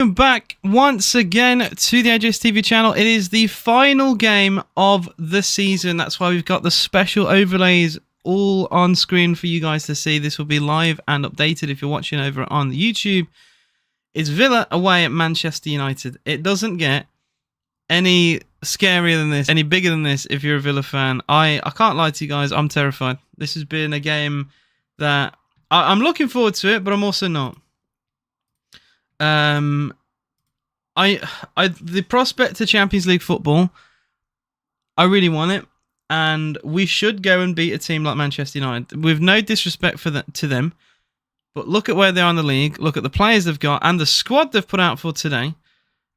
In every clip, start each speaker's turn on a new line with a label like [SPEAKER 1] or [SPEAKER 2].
[SPEAKER 1] Welcome back once again to the AJS channel. It is the final game of the season. That's why we've got the special overlays all on screen for you guys to see. This will be live and updated if you're watching over on the YouTube. It's Villa away at Manchester United. It doesn't get any scarier than this, any bigger than this if you're a Villa fan. I can't lie to you guys, I'm terrified. This has been a game that I'm looking forward to it, but I'm also not. The prospect to Champions League football, I really want it, and we should go and beat a team like Manchester United. With no disrespect to them, but look at where they are in the league, look at the players they've got, and the squad they've put out for today.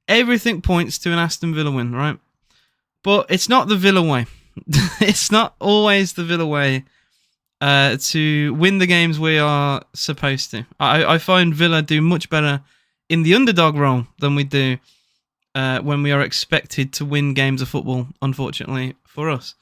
[SPEAKER 1] Everything points to an Aston Villa win, right? But it's not the Villa way. It's not always the Villa way to win the games we are supposed to. I find Villa do much better in the underdog role than we do when we are expected to win games of football, unfortunately, for us.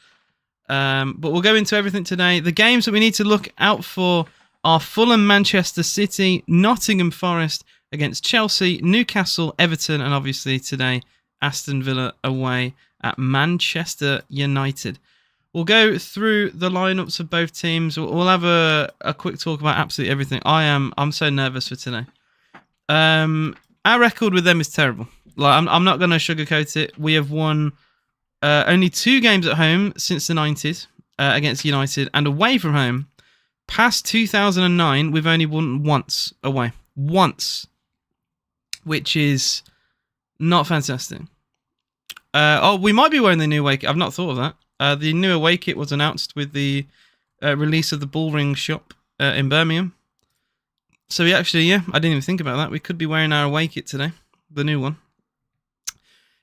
[SPEAKER 1] But we'll go into everything today. The games that we need to look out for are Fulham, Manchester City, Nottingham Forest against Chelsea, Newcastle, Everton, and obviously today, Aston Villa away at Manchester United. We'll go through the lineups of both teams. We'll have a quick talk about absolutely everything. I'm so nervous for today. Our record with them is terrible. Like I'm not going to sugarcoat it. We have won only 2 games at home since the 90s against United, and away from home, past 2009, we've only won once away. Once. Which is not fantastic. We might be wearing the new away kit. I've not thought of that. The new away kit was announced with the release of the Bullring shop in Birmingham. So we actually, I didn't even think about that. We could be wearing our away kit today, the new one.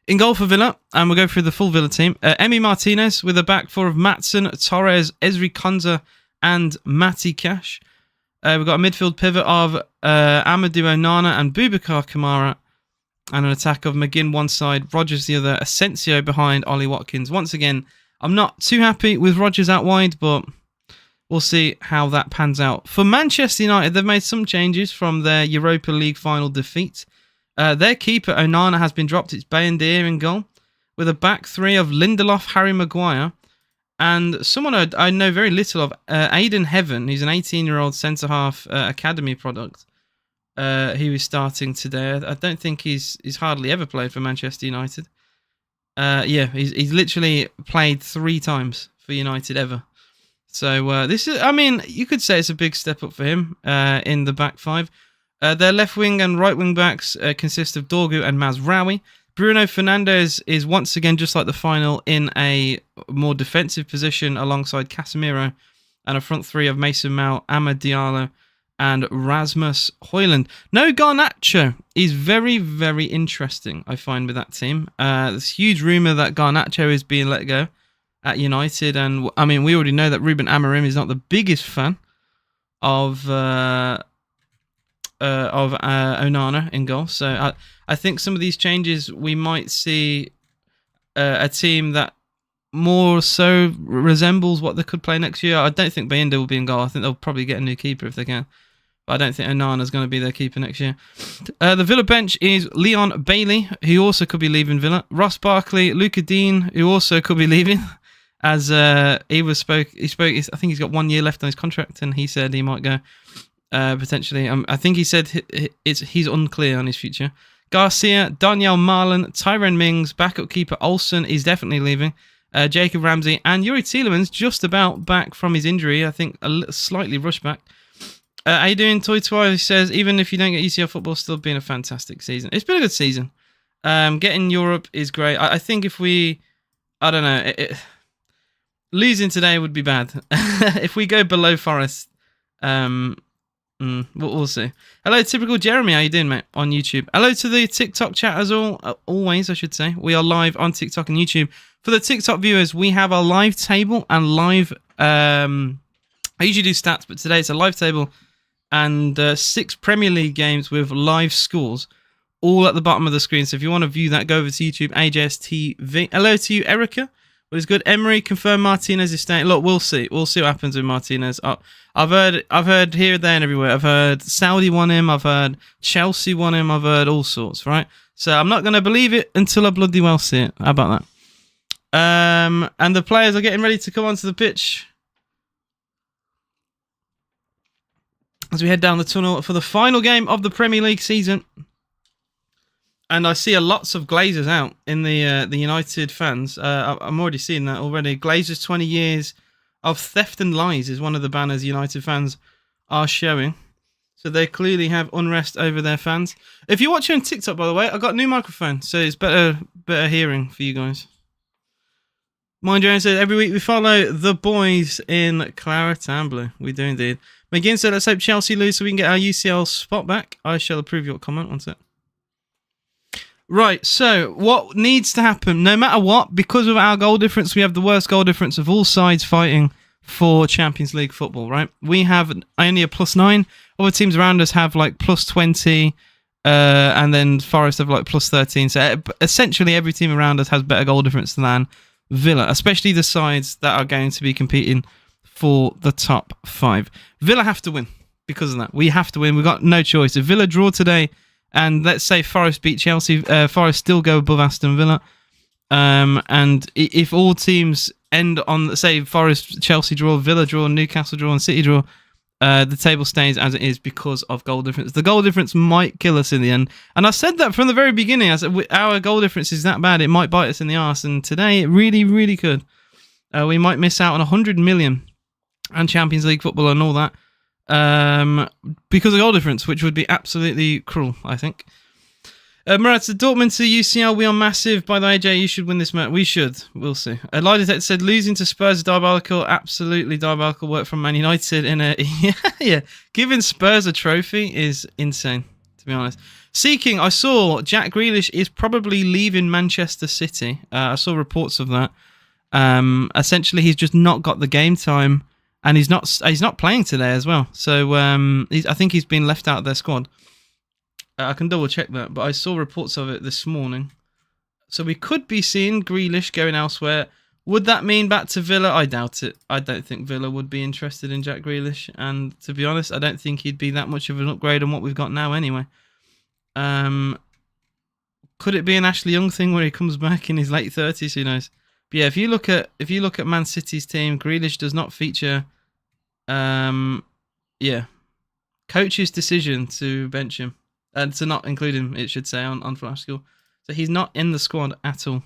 [SPEAKER 1] In goal for Villa, and we'll go through the full Villa team. Emi Martinez with a back four of Matson, Torres, Ezri Konsa, and Matty Cash. We've got a midfield pivot of Amadou Onana and Boubacar Kamara, and an attack of McGinn one side, Rodgers the other, Asensio behind Ollie Watkins. Once again, I'm not too happy with Rodgers out wide, but we'll see how that pans out. For Manchester United, they've made some changes from their Europa League final defeat. Their keeper, Onana, has been dropped. It's Bayendier in goal, with a back three of Lindelof, Harry Maguire, and someone I know very little of, Aidan Heaven. He's an 18-year-old centre-half academy product. He was starting today. I don't think he's hardly ever played for Manchester United. He's literally played 3 times for United ever. So this is, I mean, you could say it's a big step up for him in the back 5. Their left wing and right wing backs consist of Dorgu and Mazraoui. Bruno Fernandes is once again, just like the final, in a more defensive position alongside Casemiro, and a front 3 of Mason Mount, Amad Diallo, and Rasmus Højlund. No Garnacho is very, very interesting, I find, with that team. There's huge rumour that Garnacho is being let go at United, and I mean, we already know that Ruben Amorim is not the biggest fan of Onana in goal. So I think some of these changes, we might see a team that more so resembles what they could play next year. I don't think Bayendier will be in goal. I think they'll probably get a new keeper if they can. But I don't think Onana's going to be their keeper next year. The Villa bench is Leon Bailey, who also could be leaving Villa. Ross Barkley, Luca Dean, who also could be leaving. As he spoke. I think he's got 1 year left on his contract, and he said he might go potentially. I think he said he's unclear on his future. Garcia, Daniel Marlon, Tyrone Mings, backup keeper Olsen is definitely leaving. Jacob Ramsey and Yuri Tielemans just about back from his injury. I think slightly rushed back. How you doing, Toy Twi? He says, even if you don't get UCL football, still been a fantastic season. It's been a good season. Getting Europe is great. I think if we, I don't know, losing today would be bad. If we go below Forest, we'll see. Hello, Typical Jeremy. How you doing, mate? On YouTube. Hello to the TikTok chat as always, I should say. We are live on TikTok and YouTube. For the TikTok viewers, we have a live table and live... I usually do stats, but today it's a live table and 6 Premier League games with live scores all at the bottom of the screen. So if you want to view that, go over to YouTube, AJS TV. Hello to you, Erica. but it's good. Emery confirmed Martinez is staying. Look, we'll see. We'll see what happens with Martinez. I've heard here, there, and everywhere. I've heard Saudi want him. I've heard Chelsea want him. I've heard all sorts, right? So I'm not going to believe it until I bloody well see it. How about that? And the players are getting ready to come onto the pitch as we head down the tunnel for the final game of the Premier League season. And I see lots of Glazers out in the United fans. I'm already seeing that already. Glazers 20 years of theft and lies is one of the banners United fans are showing. So they clearly have unrest over their fans. If you're watching on TikTok, by the way, I got a new microphone, so it's better hearing for you guys. Mind you, said every week we follow the boys in Claret Blue. We do indeed. McGinn said, let's hope Chelsea lose so we can get our UCL spot back. I shall approve your comment on it. Right, so what needs to happen, no matter what, because of our goal difference, we have the worst goal difference of all sides fighting for Champions League football, right? We have only a +9. Other teams around us have like +20, and then Forest have like +13. So essentially every team around us has better goal difference than Villa, especially the sides that are going to be competing for the top 5. Villa have to win because of that. We have to win. We've got no choice. If Villa draw today, and let's say Forest beat Chelsea, Forest still go above Aston Villa. And if all teams end on, say, Forest, Chelsea draw, Villa draw, Newcastle draw, and City draw, the table stays as it is because of goal difference. The goal difference might kill us in the end. And I said that from the very beginning. I said our goal difference is that bad, it might bite us in the arse. And today, it really, really could. We might miss out on 100 million and Champions League football and all that. Because of goal difference, which would be absolutely cruel, I think. Murat said, Dortmund to UCL, we are massive. By the way, AJ, you should win this match. We should. We'll see. Light said, losing to Spurs is diabolical. Absolutely diabolical work from Man United. Yeah. Giving Spurs a trophy is insane, to be honest. Seeking, I saw Jack Grealish is probably leaving Manchester City. I saw reports of that. Essentially, he's just not got the game time. And he's not playing today as well. So I think he's been left out of their squad. I can double check that, but I saw reports of it this morning. So we could be seeing Grealish going elsewhere. Would that mean back to Villa? I doubt it. I don't think Villa would be interested in Jack Grealish. And to be honest, I don't think he'd be that much of an upgrade on what we've got now anyway. Could it be an Ashley Young thing where he comes back in his late 30s? Who knows? But yeah, if you look at Man City's team, Grealish does not feature. Coach's decision to bench him and to not include him, it should say on Flash Score. So he's not in the squad at all.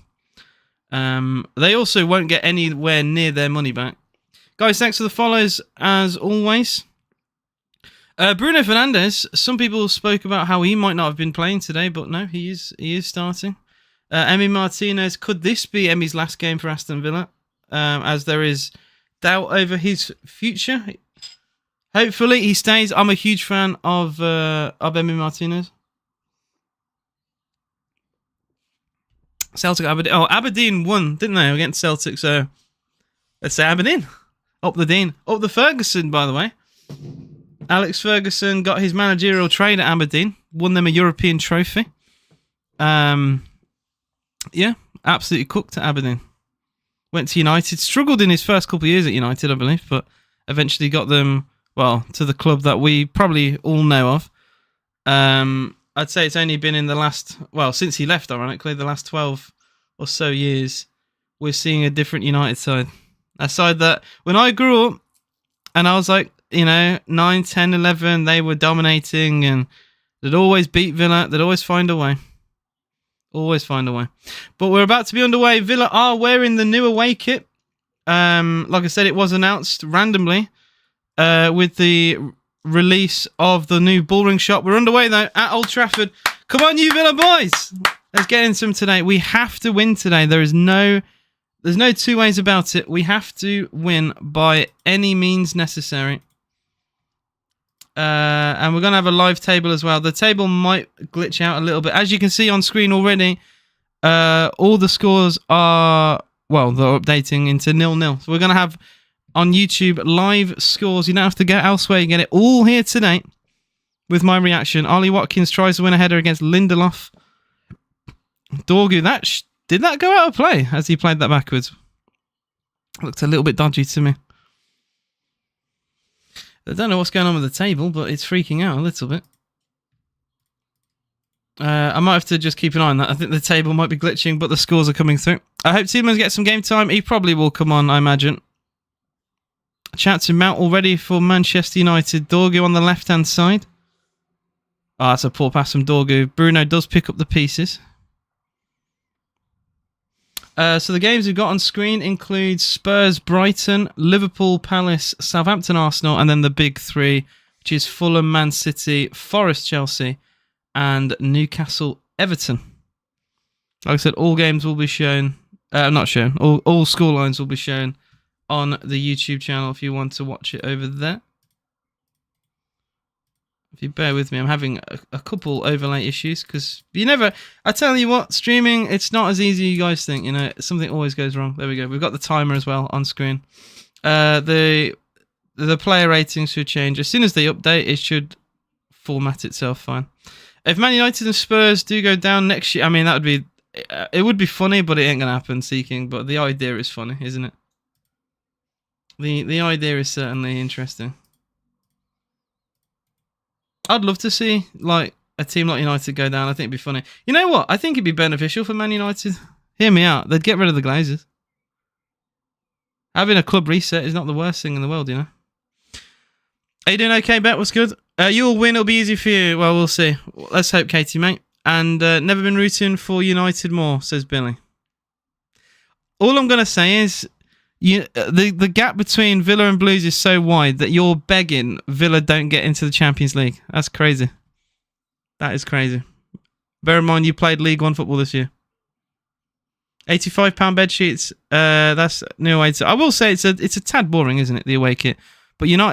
[SPEAKER 1] They also won't get anywhere near their money back. Guys, thanks for the follows as always. Bruno Fernandes. Some people spoke about how he might not have been playing today, but no, he is starting. Emi Martinez, could this be Emi's last game for Aston Villa? As there is doubt over his future. Hopefully he stays. I'm a huge fan of Emi Martinez. Celtic Aberdeen. Oh, Aberdeen won, didn't they, against Celtic? So let's say Aberdeen. Up the Dean. Up the Ferguson, by the way. Alex Ferguson got his managerial trade at Aberdeen. Won them a European trophy. Yeah, absolutely cooked at Aberdeen. Went to United. Struggled in his first couple of years at United, I believe, but eventually got them, well, to the club that we probably all know of. I'd say it's only been in the last, well, since he left, ironically, the last 12 or so years, we're seeing a different United side. A side that, when I grew up, and I was like, 9, 10, 11, they were dominating, and they'd always beat Villa. They'd always find a way. Always find a way. But we're about to be underway. Villa are wearing the new away kit. Like I said, it was announced randomly with the release of the new Bullring shop. We're underway, though, at Old Trafford. Come on, you Villa boys! Let's get into them today. We have to win today. There's no two ways about it. We have to win by any means necessary. And we're going to have a live table as well. The table might glitch out a little bit. As you can see on screen already, all the scores are, well, they're updating into 0-0. So we're going to have on YouTube live scores. You don't have to go elsewhere. You get it all here today with my reaction. Ollie Watkins tries to win a header against Lindelof. Dorgu, did that go out of play as he played that backwards? Looked a little bit dodgy to me. I don't know what's going on with the table, but it's freaking out a little bit. I might have to just keep an eye on that. I think the table might be glitching, but the scores are coming through. I hope Tielemans gets some game time. He probably will come on, I imagine. Chat to Mount already for Manchester United. Dorgu on the left-hand side. Oh, that's a poor pass from Dorgu. Bruno does pick up the pieces. So the games we've got on screen include Spurs, Brighton, Liverpool, Palace, Southampton, Arsenal, and then the big three, which is Fulham, Man City, Forest, Chelsea, and Newcastle, Everton. Like I said, all games will be shown. Not shown. All scorelines will be shown on the YouTube channel if you want to watch it over there. If you bear with me, I'm having a couple overlay issues because you never... I tell you what, streaming, it's not as easy as you guys think. You know, something always goes wrong. There we go. We've got the timer as well on screen. The player ratings should change. As soon as they update, it should format itself fine. If Man United and Spurs do go down next year, I mean, that would be... It would be funny, but it ain't going to happen, Seeking. But the idea is funny, isn't it? The idea is certainly interesting. I'd love to see like a team like United go down. I think it'd be funny. You know what? I think it'd be beneficial for Man United. Hear me out. They'd get rid of the Glazers. Having a club reset is not the worst thing in the world, you know. Are you doing okay, Bet? What's good? You'll win. It'll be easy for you. Well, we'll see. Let's hope, Katie, mate. And never been rooting for United more, says Billy. All I'm going to say is the gap between Villa and Blues is so wide that you're begging Villa don't get into the Champions League. That's crazy. That is crazy. Bear in mind you played League One football this year. £85 bed sheets. That's new way to... I will say it's a tad boring, isn't it? The away kit, but you know,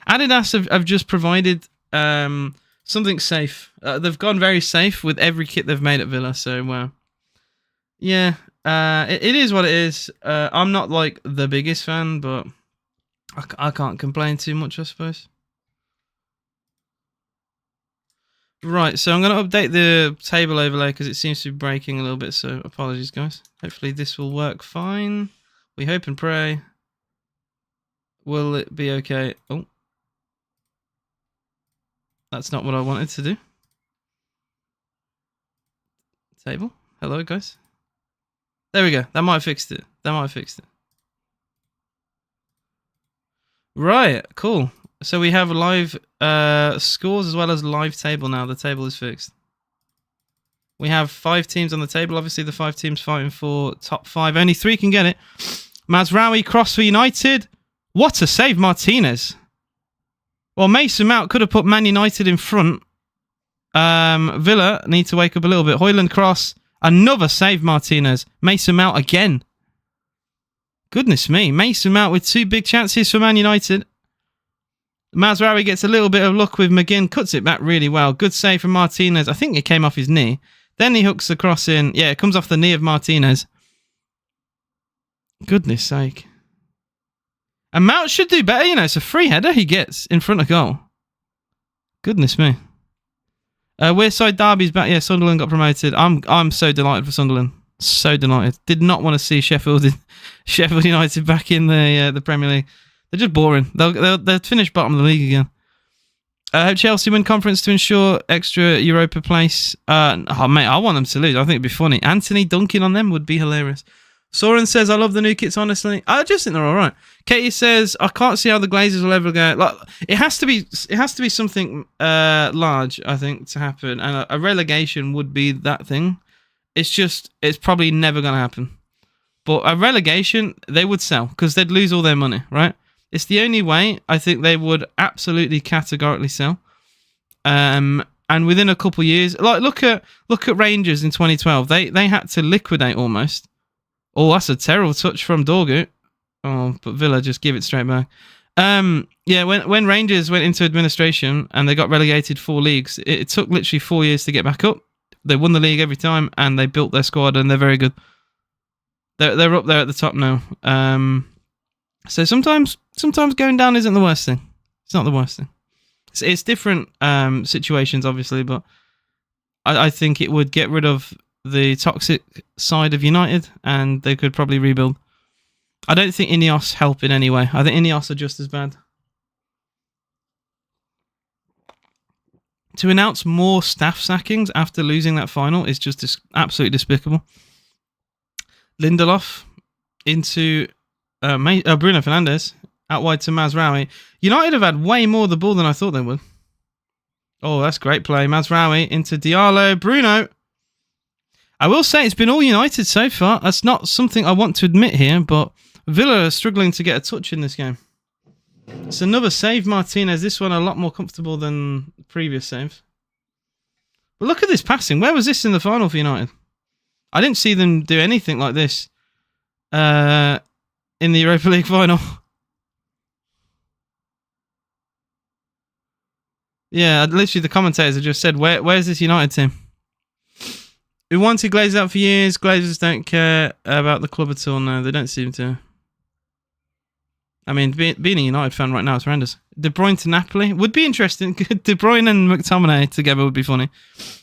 [SPEAKER 1] Adidas have just provided something safe. They've gone very safe with every kit they've made at Villa. So yeah. It is what it is. I'm not like the biggest fan, but I can't complain too much, I suppose. Right, so I'm going to update the table overlay because it seems to be breaking a little bit, so apologies, guys. Hopefully this will work fine. We hope and pray. Will it be okay? Oh. That's not what I wanted to do. Table. Hello, guys. There we go. That might have fixed it. Right, cool. So we have live scores as well as live table now. The table is fixed. We have 5 teams on the table. Obviously, the 5 teams fighting for top 5. Only 3 can get it. Mazraoui cross for United. What a save, Martinez. Well, Mason Mount could have put Man United in front. Villa need to wake up a little bit. Højlund cross. Another save, Martinez. Mason Mount again. Goodness me. Mason Mount with 2 big chances for Man United. Mazraoui gets a little bit of luck with McGinn. Cuts it back really well. Good save from Martinez. I think it came off his knee. Then he hooks the cross in. Yeah, it comes off the knee of Martinez. Goodness sake. And Mount should do better. You know, it's a free header he gets in front of goal. Goodness me. Wearside Derby's back. Yeah, Sunderland got promoted. I'm so delighted for Sunderland. So delighted. Did not want to see Sheffield United back in the Premier League. They're just boring. They'll finish bottom of the league again. I hope Chelsea win conference to ensure extra Europa place. Oh mate, I want them to lose. I think it'd be funny. Anthony dunking on them would be hilarious. Soren says, I love the new kits, honestly. I just think they're alright. Katie says, I can't see how the Glazers will ever go. Like, it has to be something large, I think, to happen. And a relegation would be that thing. It's probably never going to happen. But a relegation, they would sell because they'd lose all their money, right? It's the only way I think they would absolutely categorically sell. And within a couple of years, like look at Rangers in 2012. They had to liquidate almost. Oh, that's a terrible touch from Dorgu. Oh, but Villa just give it straight back. Yeah, when Rangers went into administration and they got relegated 4 leagues, it took literally 4 years to get back up. They won the league every time and they built their squad and they're very good. They're up there at the top now. So sometimes going down isn't the worst thing. It's not the worst thing. It's different situations, obviously, but I think it would get rid of the toxic side of United and they could probably rebuild. I don't think Ineos help in any way. I think Ineos are just as bad. To announce more staff sackings after losing that final is just absolutely despicable. Lindelof into Bruno Fernandes out wide to Mazraoui. United have had way more of the ball than I thought they would. Oh, that's great play. Mazraoui into Diallo. Bruno. I will say it's been all United so far. That's not something I want to admit here, but Villa are struggling to get a touch in this game. It's another save, Martinez. This one a lot more comfortable than previous saves. But look at this passing. Where was this in the final for United? I didn't see them do anything like this in the Europa League final. Yeah, literally the commentators have just said, where's this United team? We wanted Glazers out for years. Glazers don't care about the club at all. No, they don't seem to. I mean, being a United fan right now is horrendous. De Bruyne to Napoli would be interesting. De Bruyne and McTominay together would be funny.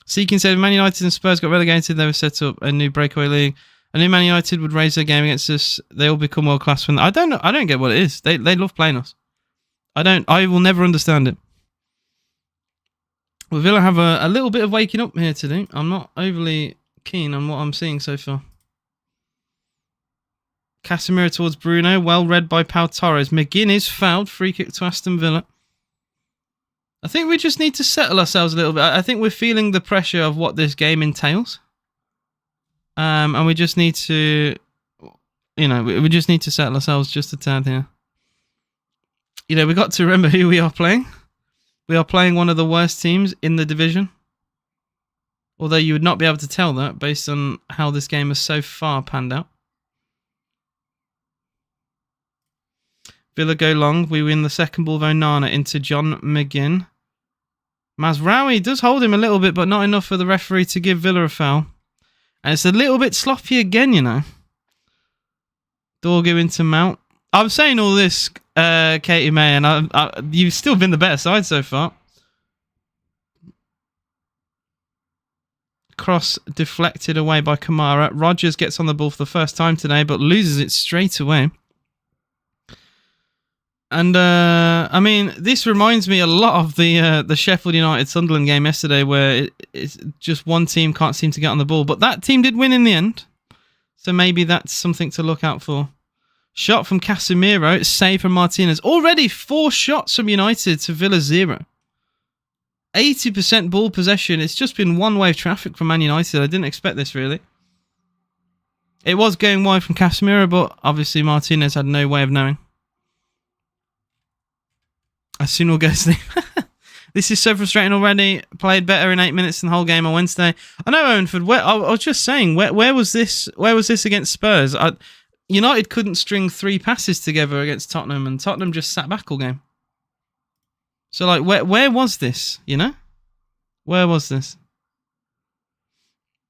[SPEAKER 1] Seeking said, Man United and Spurs got relegated. They were set up a new breakaway league. I knew Man United would raise their game against us. They all become world class when I don't know. I don't get what it is. They love playing us. I will never understand it. Well, Villa have a little bit of waking up here to do. I'm not overly keen on what I'm seeing so far. Casemiro towards Bruno. Well read by Pau Torres. McGinn is fouled. Free kick to Aston Villa. I think we just need to settle ourselves a little bit. I think we're feeling the pressure of what this game entails. And we just need to, we just need to settle ourselves just a tad here. We got to remember who we are playing. We are playing one of the worst teams in the division. Although you would not be able to tell that based on how this game has so far panned out. Villa go long. We win the second ball of Onana into John McGinn. Mazraoui does hold him a little bit, but not enough for the referee to give Villa a foul. And it's a little bit sloppy again, Dorgu into Mount. I'm saying all this, Katie May, and you've still been the better side so far. Cross deflected away by Kamara. Rodgers gets on the ball for the first time today, but loses it straight away. And, this reminds me a lot of the Sheffield United-Sunderland game yesterday where it's just one team can't seem to get on the ball. But that team did win in the end. So maybe that's something to look out for. Shot from Casemiro. Save from Martinez. Already 4 shots from United to Villa 0. 80% ball possession. It's just been one-way traffic from Man United. I didn't expect this, really. It was going wide from Casemiro, but obviously Martinez had no way of knowing. I soon will go sleep. This is so frustrating already. Played better in 8 minutes than the whole game on Wednesday. I know, Owenford. I was just saying, where was this? Where was this against Spurs? United couldn't string 3 passes together against Tottenham, and Tottenham just sat back all game. So, where was this? Where was this?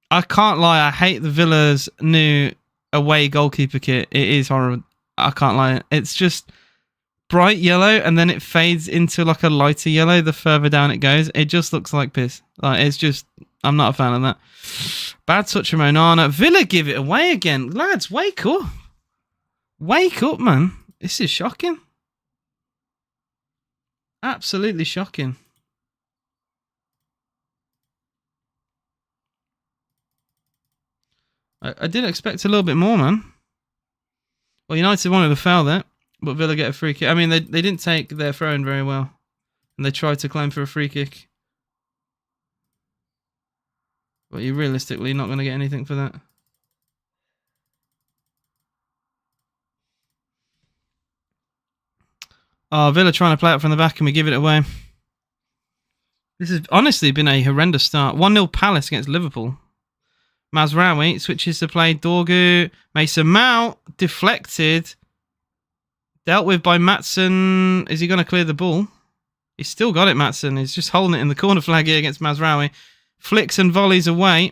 [SPEAKER 1] I can't lie. I hate the Villa's new away goalkeeper kit. It is horrible. I can't lie. It's just bright yellow, and then it fades into a lighter yellow the further down it goes. It just looks like piss. I'm not a fan of that. Bad touch from Onana. Villa give it away again. Lads, wake up. Wake up, man. This is shocking. Absolutely shocking. I did expect a little bit more, man. Well, United wanted a foul there. But Villa get a free kick. I mean, they didn't take their throw-in very well. And they tried to claim for a free kick. But you're realistically not going to get anything for that. Oh, Villa trying to play it from the back and we give it away. This has honestly been a horrendous start. 1-0 Palace against Liverpool. Mazraoui switches to play. Dorgu. Mason Mount. Deflected. Dealt with by Maatsen. Is he going to clear the ball? He's still got it, Maatsen. He's just holding it in the corner flag here against Mazraoui. Flicks and volleys away.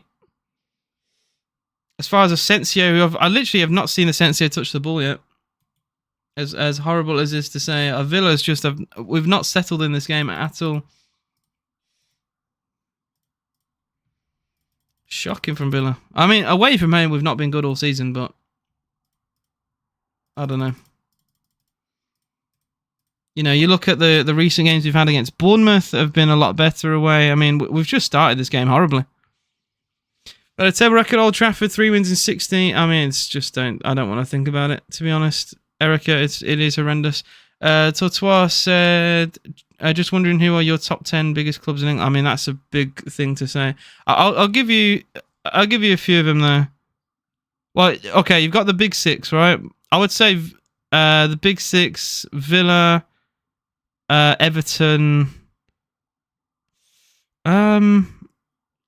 [SPEAKER 1] As far as Asensio, I literally have not seen Asensio touch the ball yet. As horrible as it is to say, Villa's we've not settled in this game at all. Shocking from Villa. I mean, away from home, we've not been good all season, but I don't know. You know, you look at the recent games we've had against Bournemouth have been a lot better away. I mean, we've just started this game horribly. But a table record Old Trafford, 3 wins in 60. I mean, it's just I don't want to think about it, to be honest. Erica, it is horrendous. Tortois said, just wondering who are your top 10 biggest clubs in England. I mean, that's a big thing to say. I'll give you a few of them there. Well, okay, you've got the big six, right? I would say the big six: Villa, Everton. It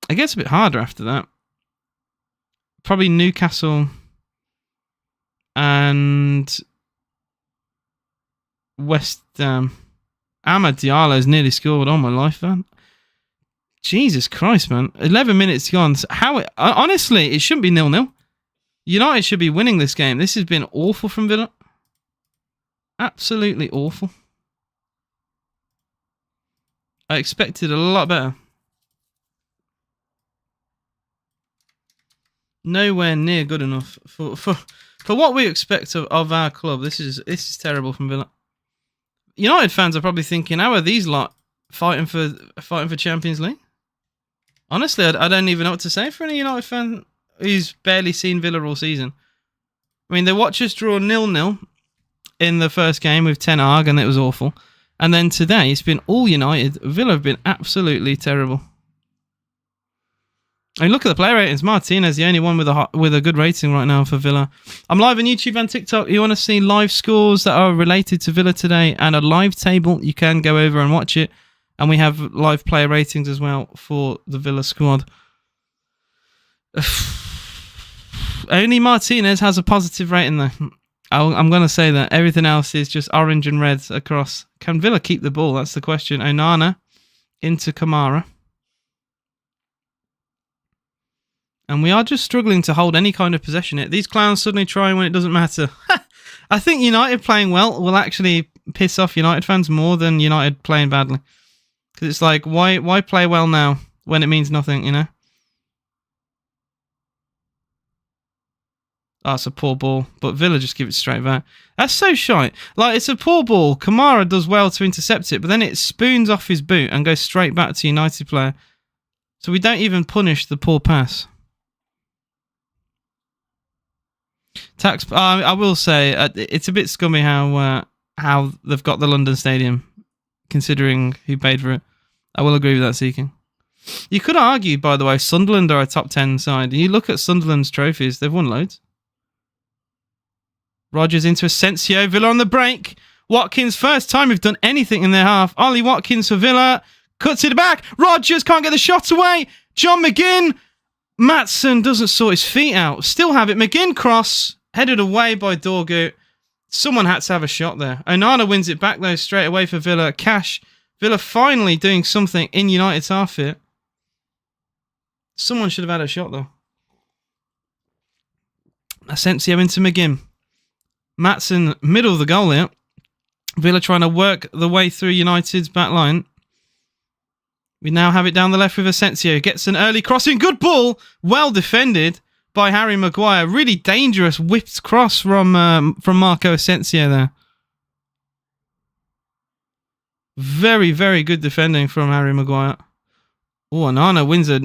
[SPEAKER 1] gets a bit harder after that. Probably Newcastle and West Ham. Amad Diallo's nearly scored. All my life, man. Jesus Christ, man. 11 minutes gone. Honestly, it shouldn't be 0-0. United should be winning this game. This has been awful from Villa. Absolutely awful. I expected a lot better. Nowhere near good enough for what we expect of our club. This is terrible from Villa. United fans are probably thinking, how are these lot fighting for Champions League? Honestly, I don't even know what to say for any United fan who's barely seen Villa all season. I mean, they watched us draw 0-0 in the first game with Ten Hag, and it was awful. And then today, it's been all United. Villa have been absolutely terrible. I mean, look at the player ratings. Martinez, the only one with a good rating right now for Villa. I'm live on YouTube and TikTok. You want to see live scores that are related to Villa today and a live table, you can go over and watch it. And we have live player ratings as well for the Villa squad. Only Martinez has a positive rating though. I'm going to say that. Everything else is just orange and red across. Can Villa keep the ball? That's the question. Onana into Kamara. And we are just struggling to hold any kind of possession here. These clowns suddenly try when it doesn't matter. I think United playing well will actually piss off United fans more than United playing badly. Because it's like, why play well now when it means nothing, you know? Oh, it's a poor ball. But Villa just give it straight back. That's so shite. Like, it's a poor ball. Kamara does well to intercept it, but then it spoons off his boot and goes straight back to United player. So we don't even punish the poor pass. I will say it's a bit scummy how they've got the London Stadium, considering who paid for it. I will agree with that, Seeking. You could argue, by the way, Sunderland are a top 10 side. You look at Sunderland's trophies; they've won loads. Rodgers into Asensio. Villa on the break. Watkins, first time we've done anything in their half. Ollie Watkins for Villa. Cuts it back. Rodgers can't get the shot away. John McGinn. Maatsen doesn't sort his feet out. Still have it. McGinn cross. Headed away by Dorgu. Someone had to have a shot there. Onana wins it back though straight away for Villa. Cash. Villa finally doing something in United's half here. Someone should have had a shot though. Asensio into McGinn. Maatsen, middle of the goal here. Villa trying to work the way through United's back line. We now have it down the left with Asensio. Gets an early crossing. Good ball. Well defended by Harry Maguire. Really dangerous whipped cross from Marco Asensio there. Very, very good defending from Harry Maguire. Oh, Onana wins a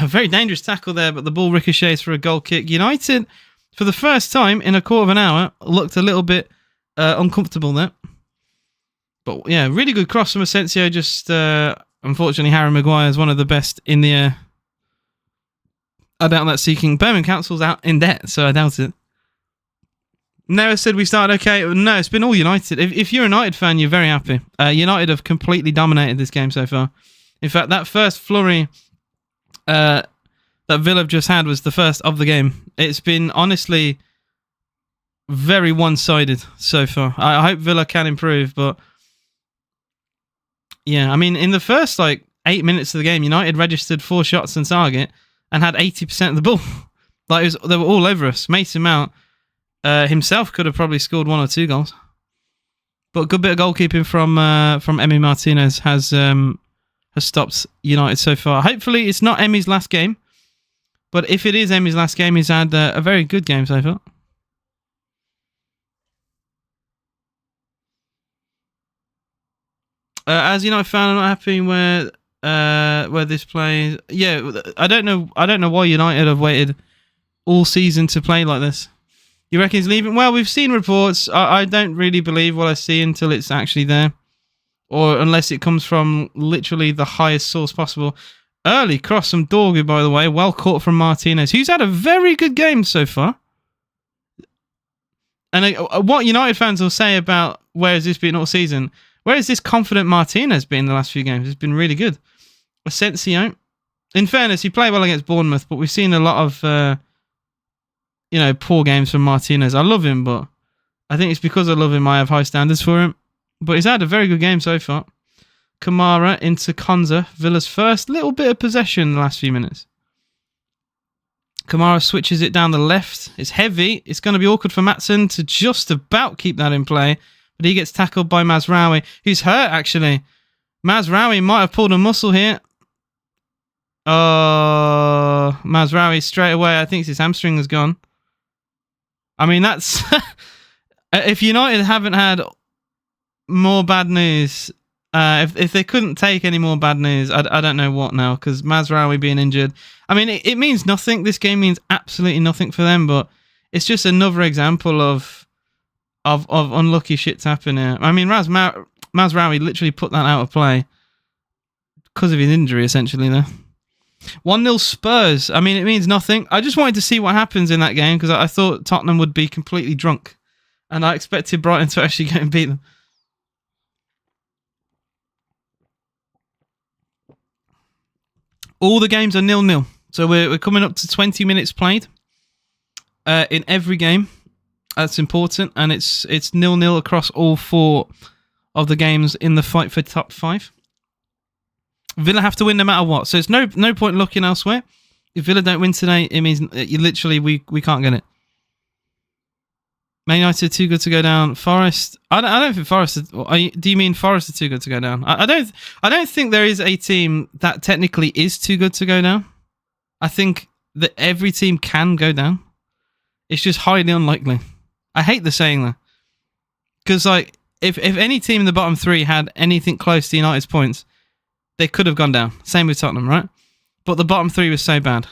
[SPEAKER 1] very dangerous tackle there, but the ball ricochets for a goal kick. United, for the first time in a quarter of an hour, looked a little bit uncomfortable there. But yeah, really good cross from Asensio. Just unfortunately, Harry Maguire is one of the best in the air. I doubt that. Seeking. Birmingham Council's out in debt, so I doubt it. Noah said we started okay. No, it's been all United. If you're a United fan, you're very happy. United have completely dominated this game so far. In fact, that first flurry that Villa have just had was the first of the game. It's been honestly very one-sided so far. I hope Villa can improve, but yeah, I mean, in the first 8 minutes of the game, United registered 4 shots on target and had 80% of the ball. They were all over us. Mason Mount himself could have probably scored 1 or 2 goals. But a good bit of goalkeeping from Emi Martinez has stopped United so far. Hopefully it's not Emi's last game. But if it is Emi's last game, he's had a very good game so far. As United fan, I'm not happy where this plays. Yeah, I don't know why United have waited all season to play like this. You reckon he's leaving? Well, we've seen reports. I don't really believe what I see until it's actually there, or unless it comes from literally the highest source possible. Early cross from Dorgu, by the way. Well caught from Martinez, who's had a very good game so far. And what United fans will say about where has this been all season? Where has this confident Martinez been the last few games? It's been really good. Asensio, in fairness, he played well against Bournemouth, but we've seen a lot of poor games from Martinez. I love him, but I think it's because I love him I have high standards for him. But he's had a very good game so far. Kamara into Konza, Villa's first little bit of possession in the last few minutes. Kamara switches it down the left. It's heavy. It's going to be awkward for Maatsen to just about keep that in play. But he gets tackled by Mazraoui, who's hurt, actually. Mazraoui might have pulled a muscle here. Oh, Mazraoui straight away. I think his hamstring has gone. I mean, that's... if United haven't had more bad news... if they couldn't take any more bad news, I don't know what now, because Mazraoui being injured, I mean, it means nothing. This game means absolutely nothing for them, but it's just another example of unlucky shit's happening here. I mean, Mazraoui literally put that out of play because of his injury, essentially, there. 1-0 Spurs. I mean, it means nothing. I just wanted to see what happens in that game, because I thought Tottenham would be completely drunk, and I expected Brighton to actually go and beat them. All the games are 0-0. So we're coming up to 20 minutes played in every game. That's important. And it's 0-0 across all 4 of the games in the fight for top 5. Villa have to win no matter what. So it's no point looking elsewhere. If Villa don't win today, it means we can't get it. Man United too good to go down. Forest. I don't think Forest. Do you mean Forest are too good to go down? I don't think there is a team that technically is too good to go down. I think that every team can go down. It's just highly unlikely. I hate the saying that, because if any team in the bottom 3 had anything close to United's points, they could have gone down. Same with Tottenham, right? But the bottom 3 was so bad.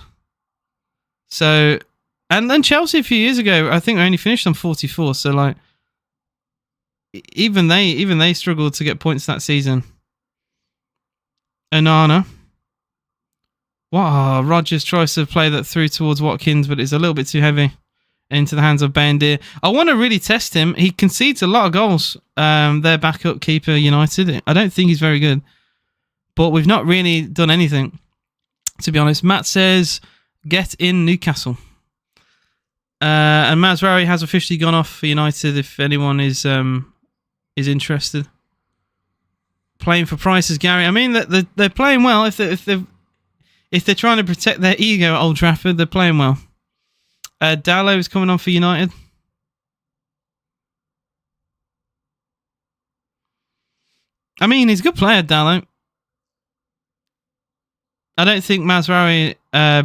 [SPEAKER 1] So. And then Chelsea a few years ago, I think they only finished on 44. So even they struggled to get points that season. Onana. Wow, Rodgers tries to play that through towards Watkins, but it's a little bit too heavy into the hands of Bandir. I want to really test him. He concedes a lot of goals. Their backup keeper, United. I don't think he's very good, but we've not really done anything, to be honest. Matt says, get in Newcastle. And Mazraoui has officially gone off for United. If anyone is interested, playing for prices, Gary. I mean, they're playing well. If they're trying to protect their ego at Old Trafford, they're playing well. Dallo is coming on for United. I mean, he's a good player, Dallo. I don't think Mazraoui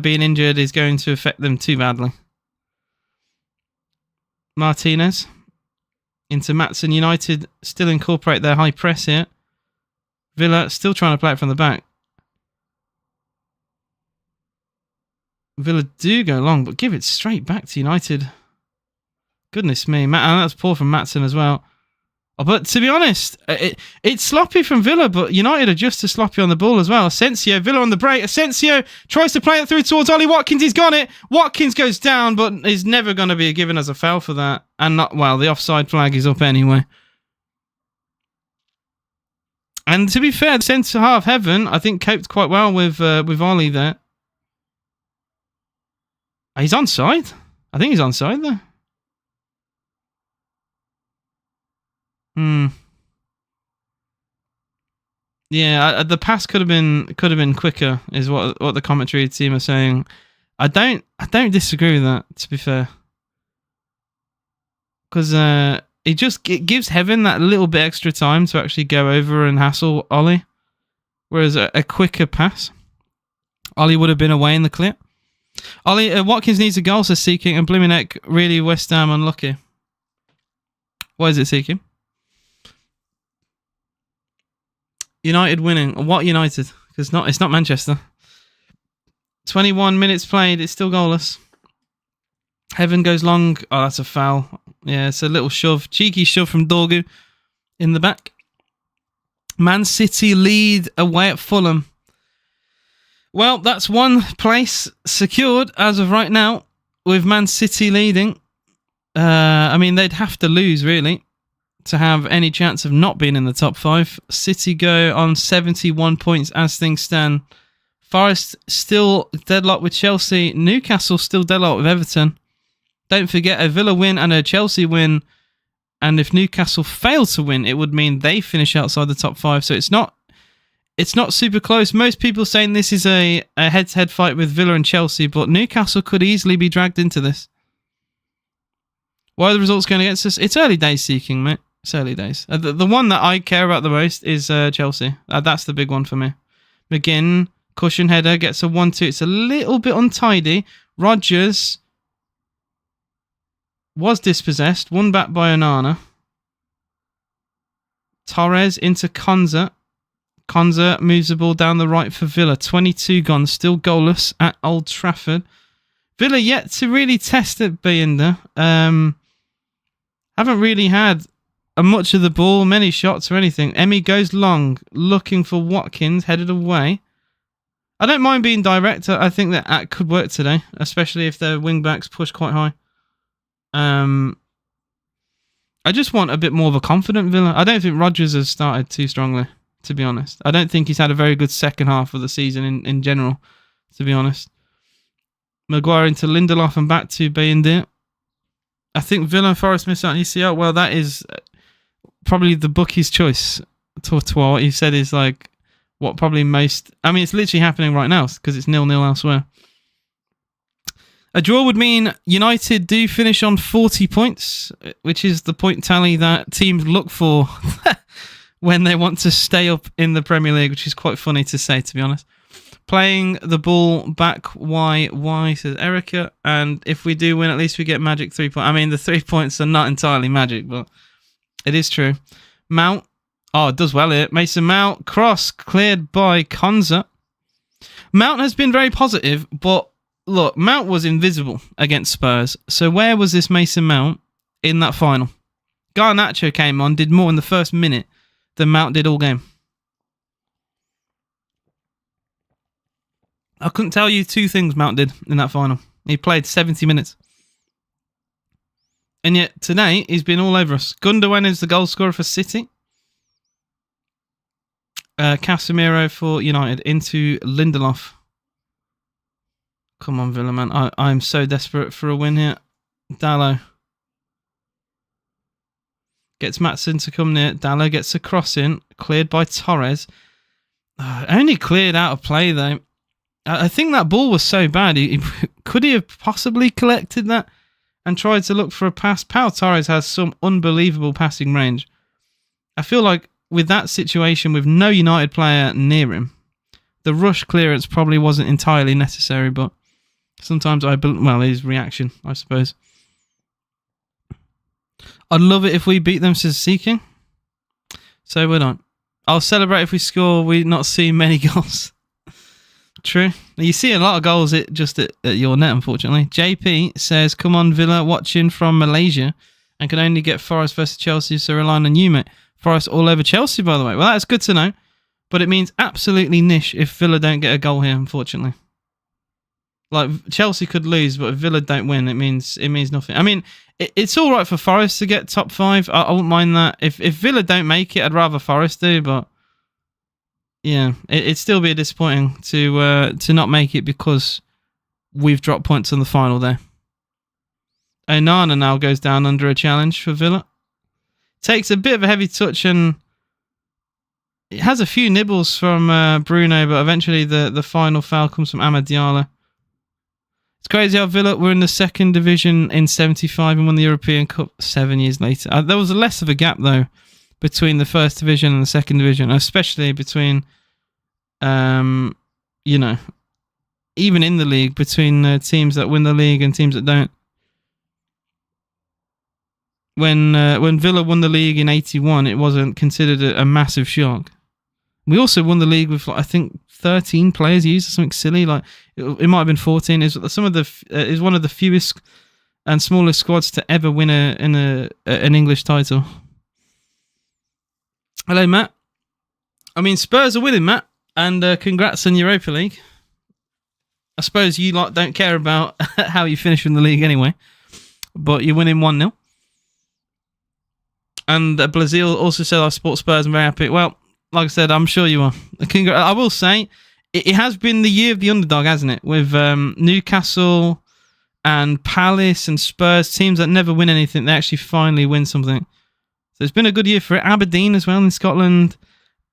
[SPEAKER 1] being injured is going to affect them too badly. Martinez into Maatsen. United still incorporate their high press here. Villa still trying to play it from the back. Villa do go long, but give it straight back to United. Goodness me. And that's poor from Maatsen as well. But to be honest, it's sloppy from Villa, but United are just as sloppy on the ball as well. Asensio, Villa on the break. Asensio tries to play it through towards Ollie Watkins. He's got it. Watkins goes down, but he's never going to be given as a foul for that. And the offside flag is up anyway. And to be fair, the centre half, Heaven, I think coped quite well with Ollie there. He's onside. I think he's onside there. Yeah, the pass could have been quicker, is what the commentary team are saying. I don't disagree with that, to be fair, because it gives Heaven that little bit extra time to actually go over and hassle Ollie, whereas a quicker pass, Ollie would have been away in the clear. Ollie Watkins needs a goal, says Seeking, and Blumenauer really West Ham unlucky. Why is it Seeking? United winning. What United? Because it's not Manchester. 21 minutes played. It's still goalless. Heaven goes long. Oh, that's a foul. Yeah, it's a little shove. Cheeky shove from Dorgu in the back. Man City lead away at Fulham. Well, that's one place secured as of right now with Man City leading. I mean, they'd have to lose, really, to have any chance of not being in the top 5. City go on 71 points as things stand. Forest still deadlocked with Chelsea. Newcastle still deadlocked with Everton. Don't forget, a Villa win and a Chelsea win, and if Newcastle fail to win, it would mean they finish outside the top 5. So it's not super close. Most people saying this is a head-to-head fight with Villa and Chelsea, but Newcastle could easily be dragged into this. Why are the results going against us? It's early days seeking, mate. It's early days. The one that I care about the most is Chelsea. That's the big one for me. McGinn, cushion header, gets a 1-2. It's a little bit untidy. Rodgers was dispossessed. Won back by Onana. Torres into Konza. Konza moves the ball down the right for Villa. 22 gone. Still goalless at Old Trafford. Villa yet to really test at Bayinda. Haven't really had much of the ball, many shots or anything. Emmy goes long, looking for Watkins, headed away. I don't mind being direct. I think that could work today, especially if their wing-backs push quite high. I just want a bit more of a confident Villa. I don't think Rodgers has started too strongly, to be honest. I don't think he's had a very good second half of the season in general, to be honest. Maguire into Lindelof and back to Bayindir. I think Villa and Forest miss out on ECL. Well, that is probably the bookie's choice. To what you said is like what probably most... I mean, it's literally happening right now because it's 0-0 elsewhere. A draw would mean United do finish on 40 points, which is the point tally that teams look for when they want to stay up in the Premier League, which is quite funny to say, to be honest. Playing the ball back, why, says Erica. And if we do win, at least we get magic 3 points. I mean, the 3 points are not entirely magic, but it is true. Mount. Oh, it does well here. Mason Mount. Cross cleared by Konza. Mount has been very positive, but look, Mount was invisible against Spurs. So where was this Mason Mount in that final? Garnacho came on, did more in the first minute than Mount did all game. I couldn't tell you 2 things Mount did in that final. He played 70 minutes. And yet today, he's been all over us. Gundogan is the goal scorer for City. Casemiro for United into Lindelof. Come on, Villa, man. I'm so desperate for a win here. Dallo gets Maatsen to come near. Dallo gets a cross in. Cleared by Torres. Only cleared out of play, though. I think that ball was so bad. Could he have possibly collected that and tried to look for a pass? Pau Torres has some unbelievable passing range. I feel like with that situation, with no United player near him, the rush clearance probably wasn't entirely necessary, but sometimes his reaction, I suppose. I'd love it if we beat them, says Seeking. So we're not. I'll celebrate if we score. We not see many goals. True. You see a lot of goals at your net, unfortunately. JP says, come on, Villa, watching from Malaysia and can only get Forest versus Chelsea, so relying on you, mate. Forest all over Chelsea, by the way. Well, that's good to know, but it means absolutely niche if Villa don't get a goal here, unfortunately. Like, Chelsea could lose, but if Villa don't win, it means nothing. I mean, it's all right for Forest to get top 5. I wouldn't mind that. If Villa don't make it, I'd rather Forest do, but yeah, it'd still be disappointing to not make it because we've dropped points on the final there. Onana now goes down under a challenge for Villa. Takes a bit of a heavy touch and it has a few nibbles from Bruno, but eventually the final foul comes from Amad Diallo. It's crazy how Villa were in the second division in 75 and won the European Cup 7 years later. There was less of a gap, though, between the first division and the second division, especially between, even in the league, between teams that win the league and teams that don't. When Villa won the league in 81, it wasn't considered a massive shock. We also won the league with, like, I think, 13 players used or something silly. Like it might have been 14. Is one of the fewest and smallest squads to ever win an English title. Hello, Matt. I mean, Spurs are winning, Matt, and congrats on Europa League. I suppose you lot don't care about how you finish in the league anyway, but you're winning 1-0. And Blazil also said, I support Spurs, I'm very happy. Well, like I said, I'm sure you are. I will say, it has been the year of the underdog, hasn't it? With Newcastle and Palace and Spurs, teams that never win anything, they actually finally win something. So it's been a good year for it. Aberdeen as well in Scotland.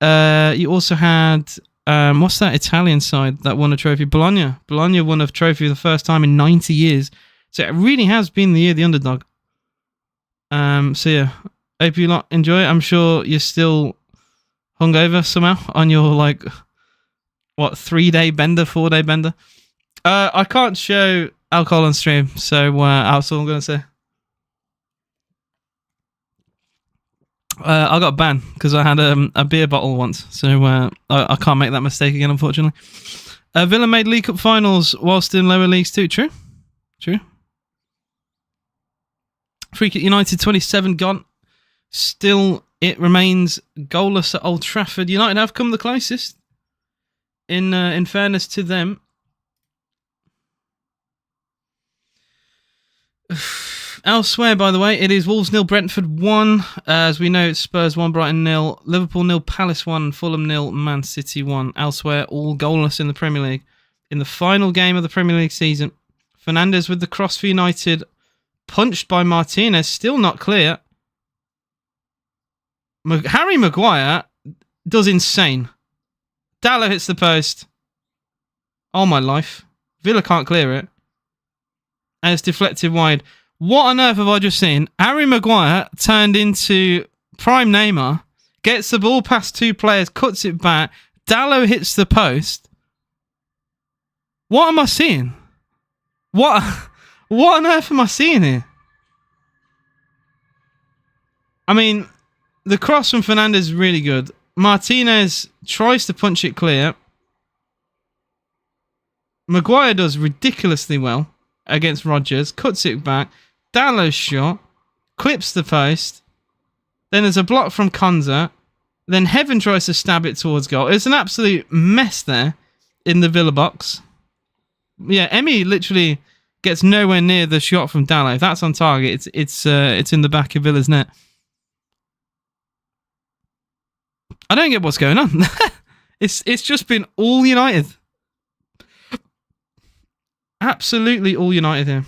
[SPEAKER 1] You also had, what's that Italian side that won a trophy? Bologna. Bologna won a trophy for the first time in 90 years. So it really has been the year of the underdog. So yeah, hope you lot enjoy it. I'm sure you're still hungover somehow on your, like, what, 3-day bender, 4-day bender? I can't show alcohol on stream, so that's all I'm going to say. I got banned because I had a beer bottle once, so I can't make that mistake again, unfortunately. Villa made League Cup finals whilst in lower leagues too. True. Free Kick United 27 gone. Still, it remains goalless at Old Trafford. United have come the closest. In fairness to them. Elsewhere, by the way, it is Wolves 0, Brentford 1. As we know, it's Spurs 1, Brighton 0, Liverpool 0, Palace 1, Fulham 0, Man City 1. Elsewhere, all goalless in the Premier League. In the final game of the Premier League season, Fernandes with the cross for United, punched by Martinez, still not clear. Harry Maguire does insane. Dallo hits the post. Oh my life. Villa can't clear it. And it's deflected wide. What on earth have I just seen? Harry Maguire turned into prime Neymar, gets the ball past two players, cuts it back. Dallo hits the post. What am I seeing? What on earth am I seeing here? I mean, the cross from Fernandes is really good. Martinez tries to punch it clear. Maguire does ridiculously well against Rodgers, cuts it back. Dallo's shot, clips the post. Then there's a block from Konza. Then Heaven tries to stab it towards goal. It's an absolute mess there in the Villa box. Yeah, Emi literally gets nowhere near the shot from Dallo. If that's on target, it's in the back of Villa's net. I don't get what's going on. It's just been all United. Absolutely all United here.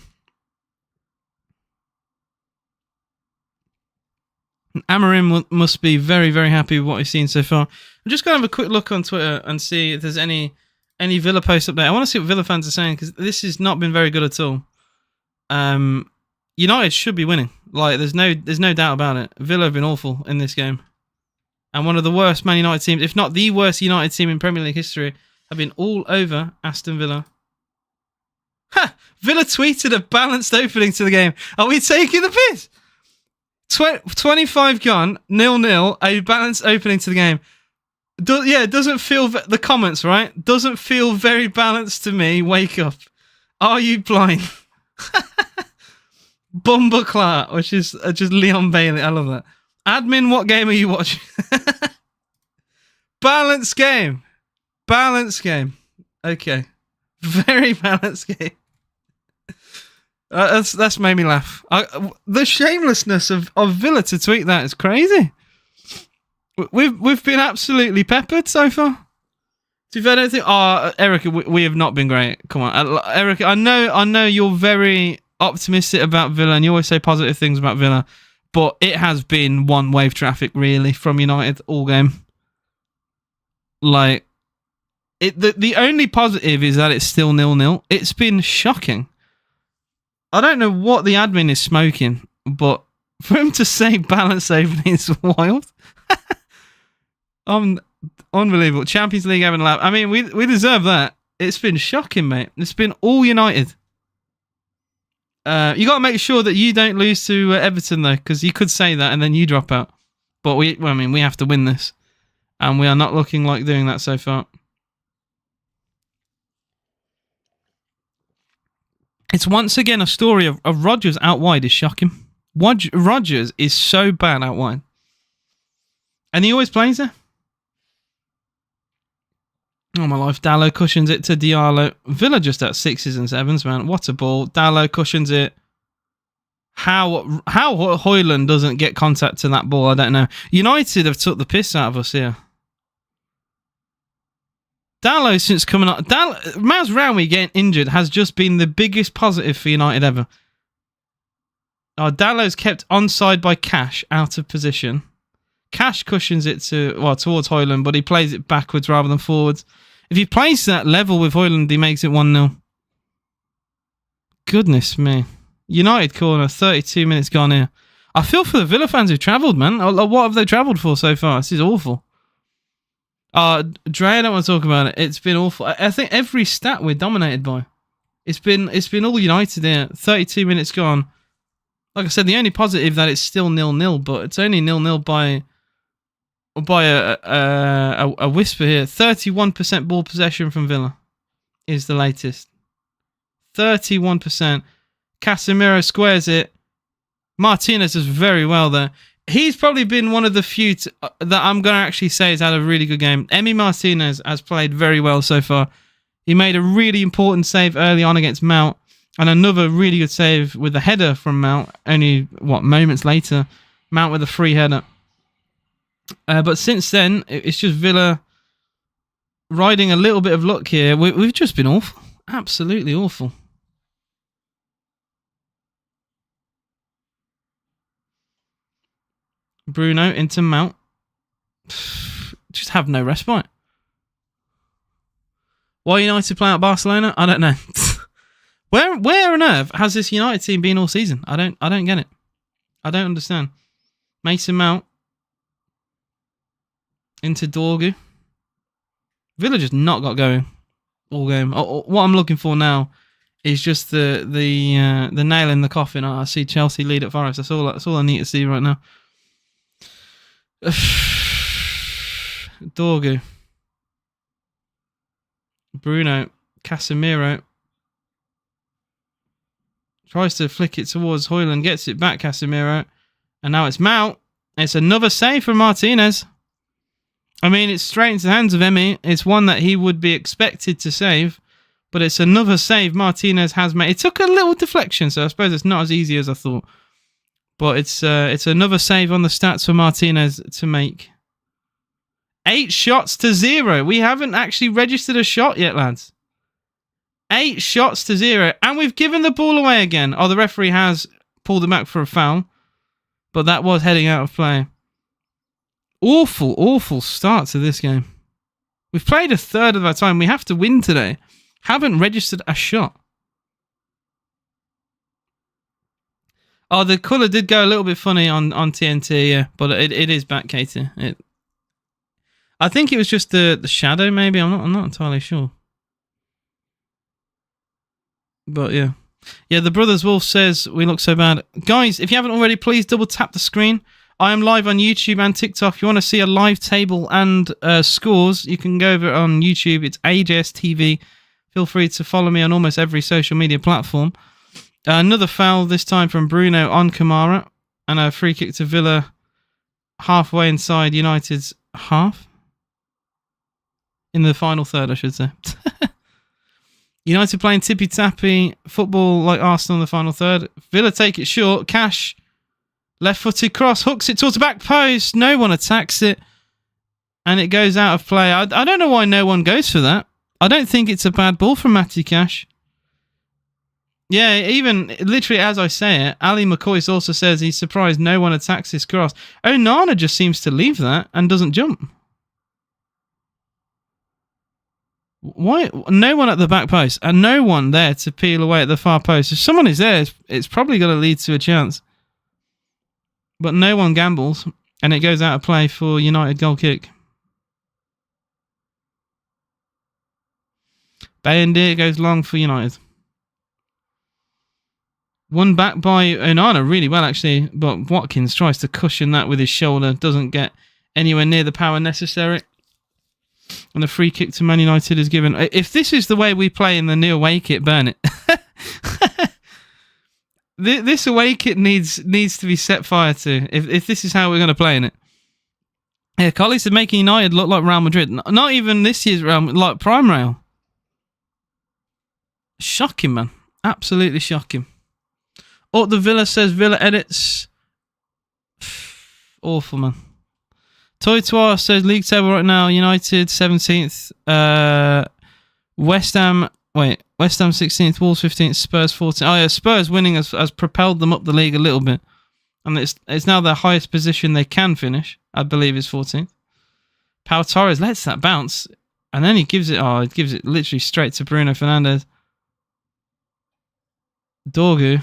[SPEAKER 1] Amorim must be very, very happy with what he's seen so far. I'm just going to have a quick look on Twitter and see if there's any Villa posts up there. I want to see what Villa fans are saying, because this has not been very good at all. United should be winning. Like, there's no doubt about it. Villa have been awful in this game. And one of the worst Man United teams, if not the worst United team in Premier League history, have been all over Aston Villa. Ha! Villa tweeted a balanced opening to the game. Are we taking the piss? 25 gone, 0-0, a balanced opening to the game. It doesn't feel... The comments, right? Doesn't feel very balanced to me. Wake up. Are you blind? Bumbleclart, which is just Leon Bailey. I love that. Admin, what game are you watching? Balanced game. Balanced game. Okay. Very balanced game. That's made me laugh. The shamelessness of Villa to tweet that is crazy. We've been absolutely peppered so far. To be fair, I don't think... Erica, we have not been great. Come on. Erica, I know you're very optimistic about Villa and you always say positive things about Villa, but it has been one wave traffic, really, from United all game. Like, the only positive is that it's still 0-0. It's been shocking. I don't know what the admin is smoking, but for him to say balance opening is wild. Unbelievable. Champions League having a lap. I mean, we deserve that. It's been shocking, mate. It's been all United. You got to make sure that you don't lose to Everton, though, because you could say that and then you drop out. But we have to win this. And we are not looking like doing that so far. It's once again a story of Rodgers out wide is shocking. Rodgers is so bad out wide. And he always plays there. Oh my life. Dallo cushions it to Diallo. Villa just at 6s and 7s, man. What a ball. Dallo cushions it. How Højlund doesn't get contact to that ball, I don't know. United have took the piss out of us here. Dallo, since coming up, Mazraoui getting injured has just been the biggest positive for United ever. Oh, Dallo's kept onside by Cash, out of position. Cash cushions it towards Højlund, but he plays it backwards rather than forwards. If he plays that level with Højlund, he makes it 1-0. Goodness me. United corner, 32 minutes gone here. I feel for the Villa fans who've travelled, man. What have they travelled for so far? This is awful. Dre, I don't want to talk about it. It's been awful. I think every stat we're dominated by. It's been all United here. 32 minutes gone. Like I said, the only positive that it's still 0-0, but it's only 0-0 by a whisper here. 31% ball possession from Villa is the latest. 31%. Casemiro squares it. Martinez does very well there. He's probably been one of the few that I'm going to actually say has had a really good game. Emi Martinez has played very well so far. He made a really important save early on against Mount, and another really good save with a header from Mount, only, moments later. Mount with a free header. But since then, it's just Villa riding a little bit of luck here. We've just been awful. Absolutely awful. Bruno into Mount. Just have no respite. Why United play out Barcelona? I don't know. Where on earth has this United team been all season? I don't get it. I don't understand. Mason Mount into Dorgu. Villa just not got going all game. What I'm looking for now is just the nail in the coffin. I see Chelsea lead at Forest. That's all I need to see right now. Dorgu. Bruno. Casemiro. Tries to flick it towards Højlund. Gets it back, Casemiro. And now it's Mount. It's another save from Martinez. I mean, it's straight into the hands of Emi. It's one that he would be expected to save. But it's another save Martinez has made. It took a little deflection, so I suppose it's not as easy as I thought. But it's another save on the stats for Martinez to make. 8 shots to 0. We haven't actually registered a shot yet, lads. 8 shots to 0. And we've given the ball away again. Oh, the referee has pulled it back for a foul. But that was heading out of play. Awful, awful start to this game. We've played a third of our time. We have to win today. Haven't registered a shot. Oh, the colour did go a little bit funny on TNT, yeah. But it is back, Katie. I think it was just the shadow, maybe. I'm not entirely sure. But yeah. Yeah, the Brothers Wolf says we look so bad. Guys, if you haven't already, please double tap the screen. I am live on YouTube and TikTok. If you want to see a live table and scores, you can go over on YouTube. It's AJS TV. Feel free to follow me on almost every social media platform. Another foul, this time from Bruno on Kamara. And a free kick to Villa halfway inside United's half. In the final third, I should say. United playing tippy-tappy football like Arsenal in the final third. Villa take it short. Cash, left-footed cross, hooks it towards the back post. No one attacks it. And it goes out of play. I don't know why no one goes for that. I don't think it's a bad ball from Matty Cash. Yeah, even literally as I say it, Ali McCoy also says he's surprised no one attacks this cross. Onana just seems to leave that and doesn't jump. Why? No one at the back post and no one there to peel away at the far post. If someone is there, it's probably going to lead to a chance. But no one gambles and it goes out of play for United goal kick. Bayendir goes long for United. Won back by Onana really well, actually. But Watkins tries to cushion that with his shoulder. Doesn't get anywhere near the power necessary. And a free kick to Man United is given. If this is the way we play in the new away kit, burn it. This away kit needs to be set fire to. If this is how we're going to play in it. Yeah, Collie said making United look like Real Madrid. Not even this year's Real, like Prime Real. Shocking, man. Absolutely shocking. Oh, the Villa says Villa edits. Awful, man. Toy Toir says league table right now. United 17th. West Ham 16th. Wolves 15th. Spurs 14th. Oh yeah, Spurs winning has propelled them up the league a little bit. And it's now their highest position they can finish. I believe is 14th. Pau Torres lets that bounce. And then he gives it literally straight to Bruno Fernandes. Dorgu.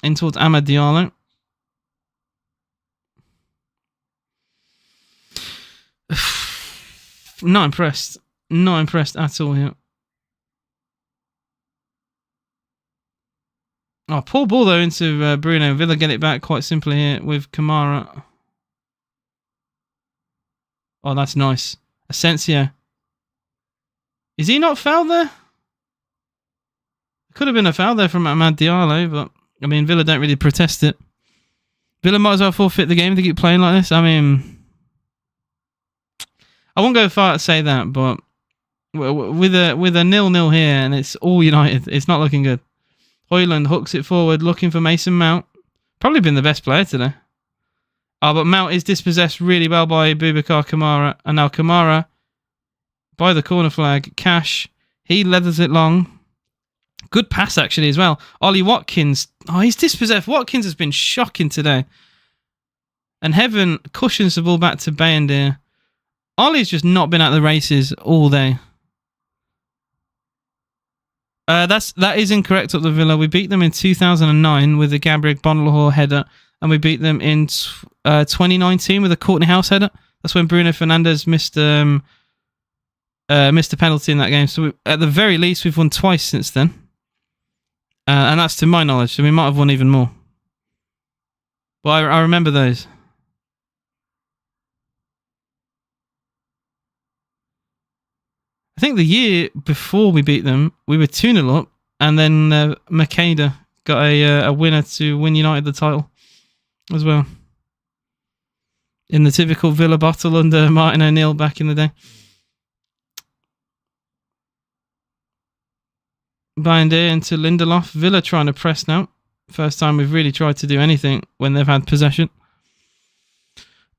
[SPEAKER 1] In towards Amad Diallo. Not impressed. Not impressed at all here. Oh, poor ball though into Bruno. Villa get it back quite simply here with Kamara. Oh, that's nice. Asensio. Is he not fouled there? Could have been a foul there from Amad Diallo, but I mean, Villa don't really protest it. Villa might as well forfeit the game if they keep playing like this. I mean, I won't go far to say that, but with a 0-0 here and it's all United, it's not looking good. Højlund hooks it forward, looking for Mason Mount. Probably been the best player today. Oh, but Mount is dispossessed really well by Boubacar Kamara. And now Kamara, by the corner flag, Cash, he leathers it long. Good pass, actually, as well. Ollie Watkins, oh, he's dispossessed. Watkins has been shocking today. And Heaven cushions the ball back to Bayendir. Ollie's just not been at the races all day. That is incorrect up the Villa. We beat them in 2009 with the Gabriel Bondelhor header, and we beat them in 2019 with a Courtney House header. That's when Bruno Fernandes missed a penalty in that game. So at the very least, we've won twice since then, and that's to my knowledge. So we might have won even more. But I remember those. I think the year before we beat them, we were 2-0 up, and then Makeda got a winner to win United the title as well. In the typical Villa bottle under Martin O'Neill back in the day. Bayendir into Lindelof. Villa trying to press now. First time we've really tried to do anything when they've had possession.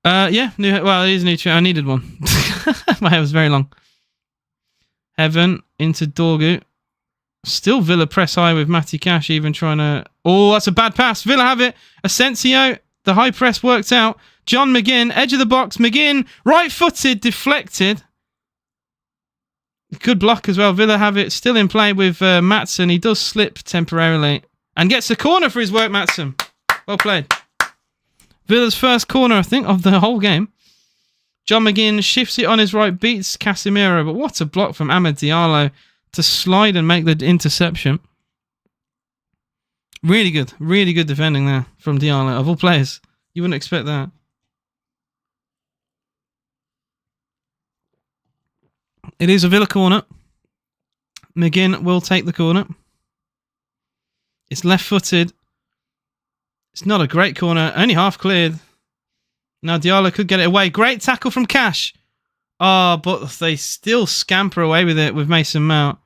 [SPEAKER 1] Yeah, it is new. I needed one. My hair was very long. Heaven into Dorgu. Still Villa press high with Matty Cash even trying to... Oh, that's a bad pass. Villa have it. Asensio. The high press worked out. John McGinn. Edge of the box. McGinn. Right-footed. Deflected. Good block as well. Villa have it. Still in play with Maatsen. He does slip temporarily. And gets a corner for his work, Maatsen. Well played. Villa's first corner, I think, of the whole game. John McGinn shifts it on his right, beats Casemiro, but what a block from Amad Diallo to slide and make the interception. Really good defending there from Diallo. Of all players, you wouldn't expect that. It is a Villa corner. McGinn will take the corner. It's left-footed. It's not a great corner, only half cleared. Now Diallo could get it away. Great tackle from Cash. Oh, but they still scamper away with it with Mason Mount.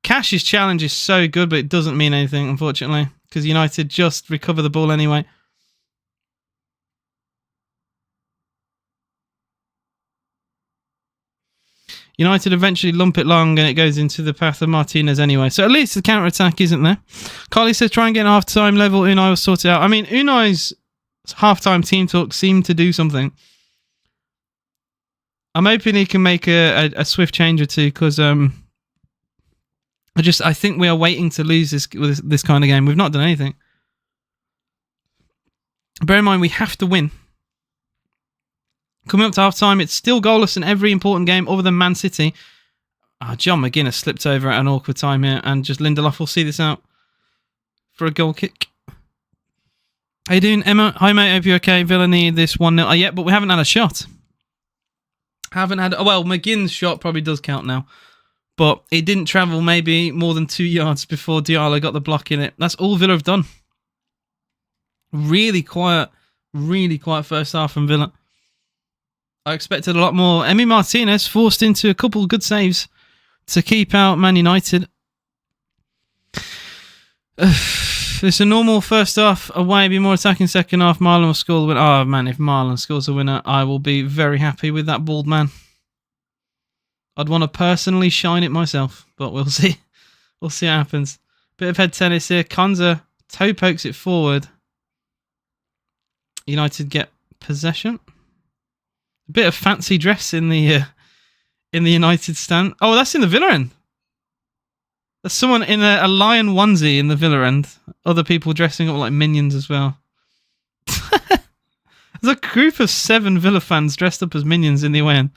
[SPEAKER 1] Cash's challenge is so good, but it doesn't mean anything, unfortunately, because United just recover the ball anyway. United eventually lump it long and it goes into the path of Martinez anyway. So at least the counter-attack isn't there. Carly says try and get an half-time level. Unai will sort it out. I mean, Unai's half-time team talk seemed to do something. I'm hoping he can make a swift change or two because I think we are waiting to lose this kind of game. We've not done anything. Bear in mind, we have to win. Coming up to half-time, it's still goalless in every important game other than Man City. John McGinn has slipped over at an awkward time here, and just Lindelof will see this out for a goal kick. How you doing, Emma? Hi, mate. Hope you're okay. Villa need this 1-0. Yeah, but we haven't had a shot. Well, McGinn's shot probably does count now. But it didn't travel maybe more than 2 yards before Diallo got the block in it. That's all Villa have done. Really quiet first half from Villa. I expected a lot more. Emi Martinez forced into a couple of good saves to keep out Man United. It's a normal first half away, be more attacking second half. Marlon will score the winner. Oh, man, if Marlon scores a winner, I will be very happy with that bald man. I'd want to personally shine it myself, but we'll see. We'll see what happens. Bit of head tennis here. Konza toe pokes it forward. United get possession. A bit of fancy dress in the United stand. Oh, that's in the Villa end. There's someone in a lion onesie in the Villa end. Other people dressing up like minions as well. There's a group of 7 Villa fans dressed up as minions in the away end.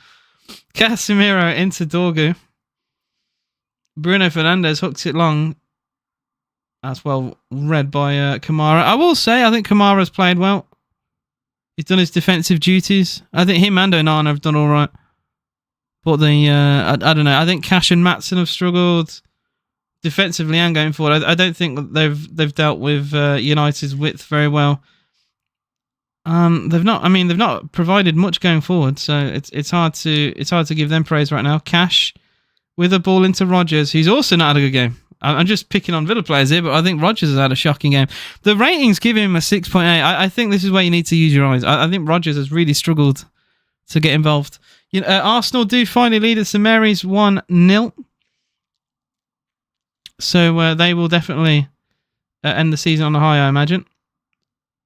[SPEAKER 1] Casemiro into Dorgu. Bruno Fernandes hooks it long. That's well read by Kamara. I will say, I think Kamara's played well. He's done his defensive duties. I think him and Onana have done all right. But I don't know. I think Cash and Maatsen have struggled defensively and going forward. I don't think they've dealt with United's width very well. They've not provided much going forward, so it's hard to give them praise right now. Cash with a ball into Rodgers, who's also not had a good game. I'm just picking on Villa players here, but I think Rodgers has had a shocking game. The ratings give him a 6.8. I think this is where you need to use your eyes. I think Rodgers has really struggled to get involved. Arsenal do finally lead at St Mary's 1-0. So they will definitely end the season on a high, I imagine.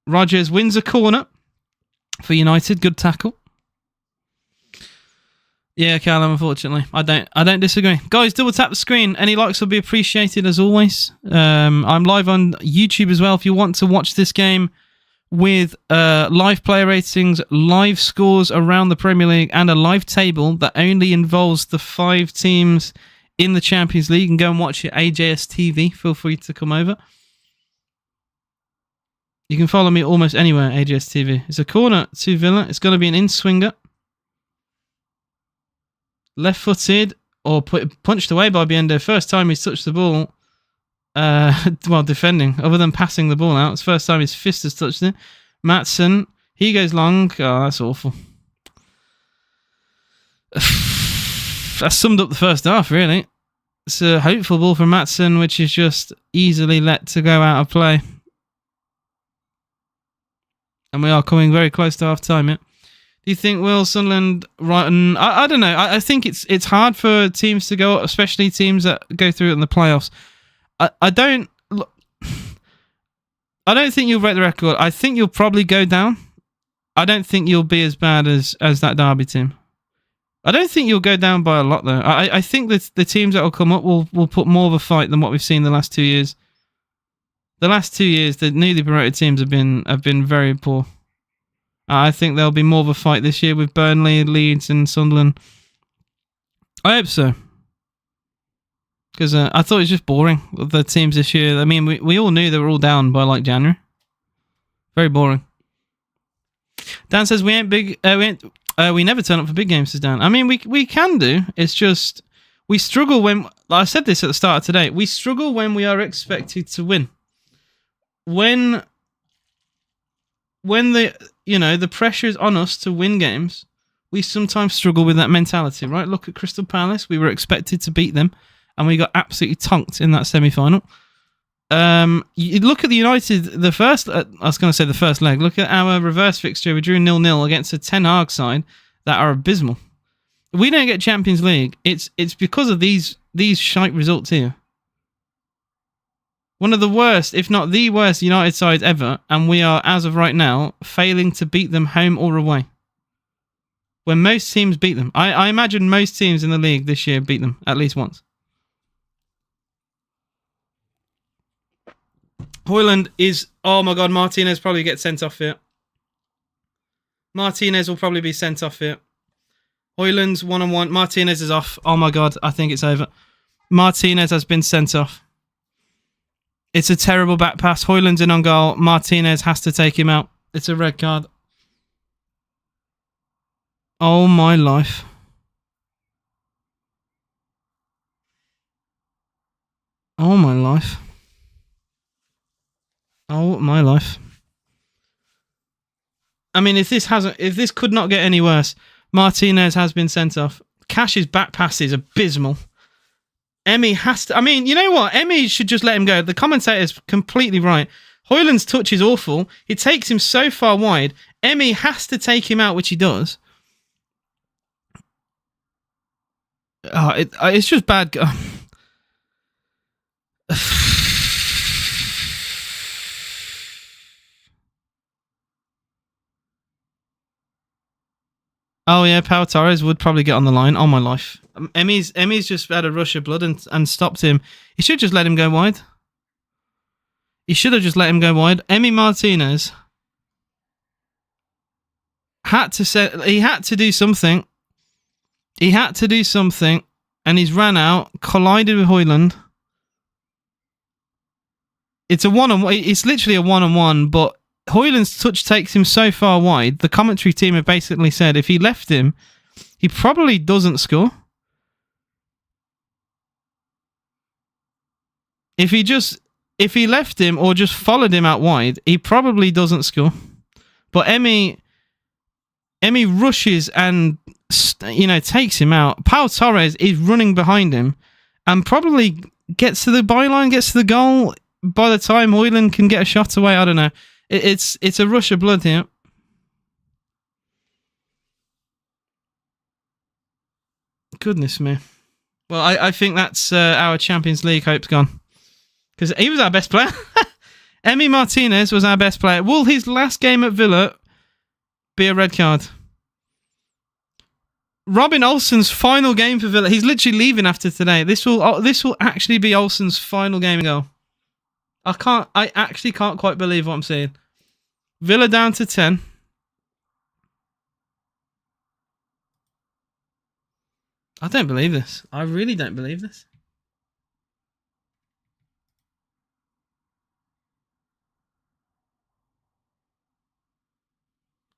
[SPEAKER 1] Rodgers wins a corner for United. Good tackle. Yeah, Callum, unfortunately. I don't disagree. Guys, double tap the screen. Any likes will be appreciated as always. I'm live on YouTube as well if you want to watch this game with live player ratings, live scores around the Premier League, and a live table that only involves the 5 teams in the Champions League. And go and watch it, AJS TV. Feel free to come over. You can follow me almost anywhere, AJS TV. It's a corner to Villa. It's going to be an in-swinger. Left-footed or punched away by Biendo. First time he's touched the ball while defending, other than passing the ball out. It's the first time his fist has touched it. Maatsen, he goes long. Oh, that's awful. That summed up the first half, really. It's a hopeful ball from Maatsen, which is just easily let to go out of play. And we are coming very close to half-time, yeah. Do you think will Sunderland right? I don't know. I think it's hard for teams to go up, especially teams that go through in the playoffs. I don't think you'll break the record. I think you'll probably go down. I don't think you'll be as bad as that Derby team. I don't think you'll go down by a lot though. I think that the teams that will come up will put more of a fight than what we've seen the last 2 years. The last 2 years, the newly promoted teams have been very poor. I think there'll be more of a fight this year with Burnley, Leeds and Sunderland. I hope so. Because I thought it was just boring, the teams this year. I mean, we all knew they were all down by like January. Very boring. Dan says we ain't big. We never turn up for big games, says Dan. I mean, we can do. It's just we struggle when... Like I said this at the start of today. We struggle when we are expected to win. When the pressure is on us to win games, we sometimes struggle with that mentality, right? Look at Crystal Palace. We were expected to beat them, and we got absolutely tonked in that semi-final. You look at the United, the first leg. Look at our reverse fixture. We drew 0-0 against a Ten Hag side that are abysmal. If we don't get Champions League, it's because of these shite results here. One of the worst, if not the worst, United sides ever, and we are, as of right now, failing to beat them home or away. When most teams beat them. I imagine most teams in the league this year beat them at least once. Højlund is... Oh my God, Martinez probably gets sent off here. Martinez will probably be sent off here. Højlund's 1-on-1. Martinez is off. Oh my God, I think it's over. Martinez has been sent off. It's a terrible back pass. Højlund's in on goal. Martinez has to take him out. It's a red card. Oh my life. Oh my life. Oh my life. I mean, if this could not get any worse, Martinez has been sent off. Cash's back pass is abysmal. Emmy has to... I mean, you know what? Emmy should just let him go. The commentator's completely right. Højlund's touch is awful. It takes him so far wide. Emmy has to take him out, which he does. Oh, it's just bad. Oh yeah, Pau Torres would probably get on the line. Oh my life. Emmy's just had a rush of blood and stopped him. He should just let him go wide. He should have just let him go wide. Emmy Martinez had to do something. He had to do something, and he's ran out, collided with Højlund. It's a one-on-one. It's literally a one-on-one, but Højlund's touch takes him so far wide. The commentary team have basically said if he left him, he probably doesn't score. If he left him or just followed him out wide, he probably doesn't score. But Emmy rushes and takes him out. Pau Torres is running behind him and probably gets to the byline, gets to the goal by the time Højlund can get a shot away. I don't know. It's a rush of blood here. Goodness me. Well, I think that's our Champions League hopes gone. Because he was our best player. Emmy Martinez was our best player. Will his last game at Villa be a red card? Robin Olsen's final game for Villa. He's literally leaving after today. This will actually be Olsen's final game goal. I actually can't quite believe what I'm seeing. Villa down to 10. I don't believe this. I really don't believe this.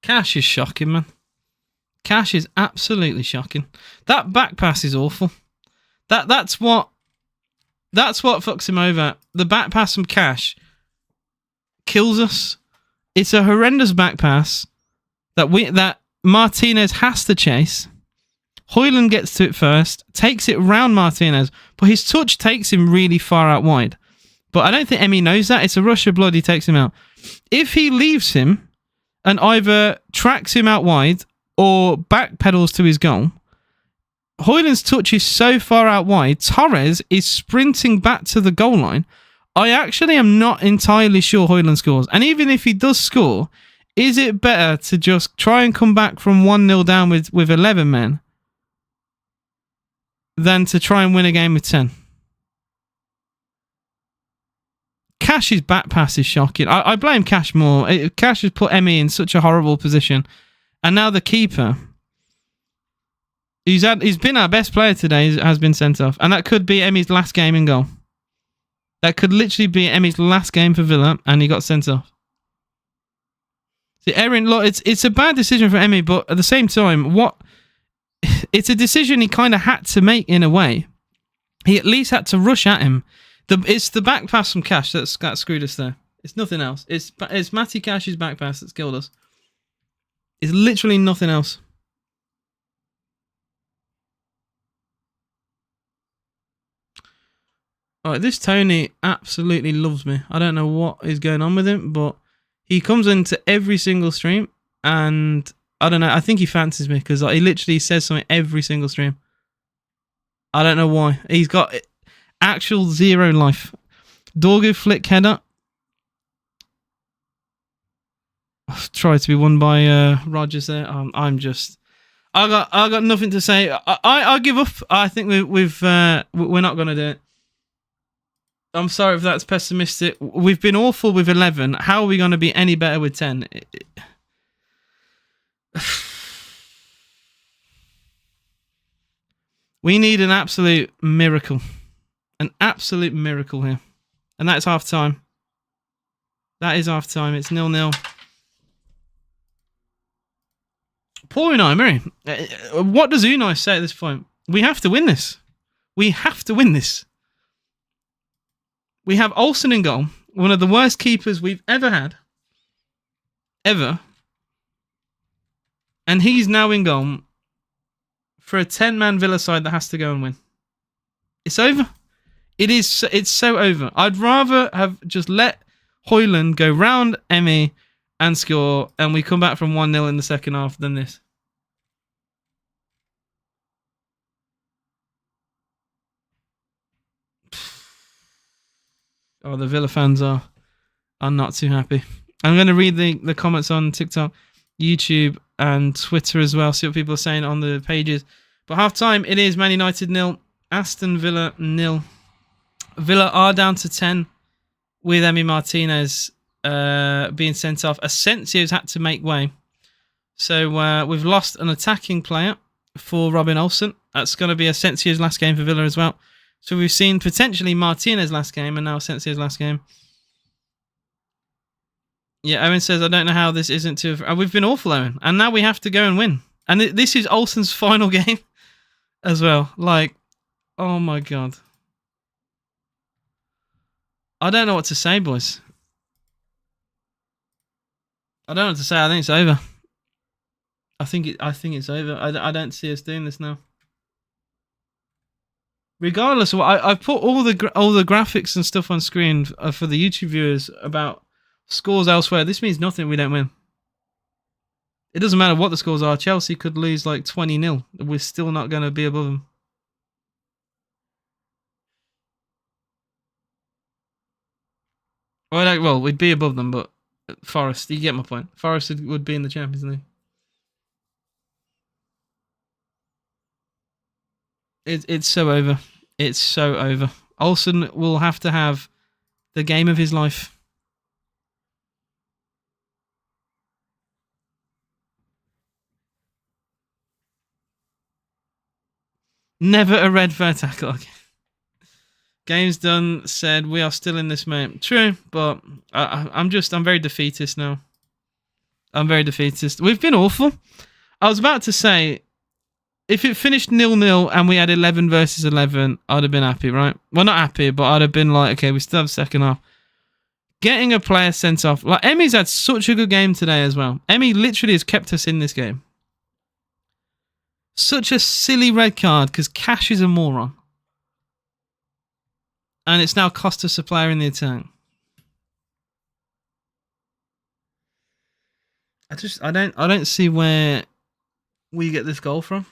[SPEAKER 1] Cash is shocking, man. Cash is absolutely shocking. That back pass is awful. That's what fucks him over. The back pass from Cash kills us. It's a horrendous back pass that Martinez has to chase. Højlund gets to it first, takes it round Martinez, but his touch takes him really far out wide. But I don't think Emmy knows that. It's a rush of blood. He takes him out. If he leaves him and either tracks him out wide or backpedals to his goal, Højlund's touch is so far out wide, Torres is sprinting back to the goal line. I actually am not entirely sure Højlund scores. And even if he does score, is it better to just try and come back from 1-0 down with 11 men than to try and win a game with 10? Cash's back pass is shocking. I blame Cash more. Cash has put Emmy in such a horrible position. And now the keeper... He's been our best player today, has been sent off. And that could be Emmy's last game in goal. That could literally be Emmy's last game for Villa, and he got sent off. See, Erin, look, it's a bad decision for Emmy, but at the same time, it's a decision he kind of had to make in a way. He at least had to rush at him. It's the back pass from Cash that screwed us there. It's nothing else. It's Matty Cash's back pass that's killed us. It's literally nothing else. Alright, this Tony absolutely loves me. I don't know what is going on with him, but he comes into every single stream, and I don't know, I think he fancies me because he literally says something every single stream. I don't know why. He's got actual zero life. Dorgu flick header. Tried to be won by Rogers there. I got nothing to say. I give up. I think we're not going to do it. I'm sorry if that's pessimistic. We've been awful with 11. How are we going to be any better with 10? We need an absolute miracle. An absolute miracle here. And that's half time. That is half time. It's 0-0. Poor Unai Emery. What does Unai say at this point? We have to win this. We have to win this. We have Olsen in goal. One of the worst keepers we've ever had. Ever. And he's now in goal for a 10-man Villa side that has to go and win. It's over. It's so over. I'd rather have just let Højlund go round Emmy and score, and we come back from 1-0 in the second half than this. Oh, the Villa fans are not too happy. I'm going to read the comments on TikTok, YouTube, and Twitter as well. See what people are saying on the pages. But half time, it is Man United 0, Aston Villa 0. Villa are down to 10 with Emi Martinez being sent off. Asensio's had to make way. So we've lost an attacking player for Robin Olsen. That's going to be Asensio's last game for Villa as well. So we've seen potentially Martinez's last game and now Asensio's last game. Yeah, Owen says, I don't know how this isn't too... We've been awful, Owen. And now we have to go and win. And this is Olsen's final game as well. Like, oh my God. I don't know what to say, boys. I don't know what to say. I think it's over. I think it's over. I don't see us doing this now. Regardless of what, I've put all the graphics and stuff on screen for the YouTube viewers about scores elsewhere. This means nothing. We don't win. It doesn't matter what the scores are. Chelsea could lose like 20-0. We're still not going to be above them. Well, we'd be above them, but Forest, you get my point. Forest would be in the Champions League. It's so over. It's so over. Olsen will have to have the game of his life. Never a red fair tackle. Okay. Game's done. Said we are still in this, mate. True, but I'm very defeatist now. I'm very defeatist. We've been awful. I was about to say, if it finished 0-0 and we had 11 versus 11, I'd have been happy, right? Well, not happy, but I'd have been like, okay, we still have second half. Getting a player sent off. Like, Emmy's had such a good game today as well. Emmy literally has kept us in this game. Such a silly red card because Cash is a moron. And it's now cost us a player in the attack. I don't see where we get this goal from.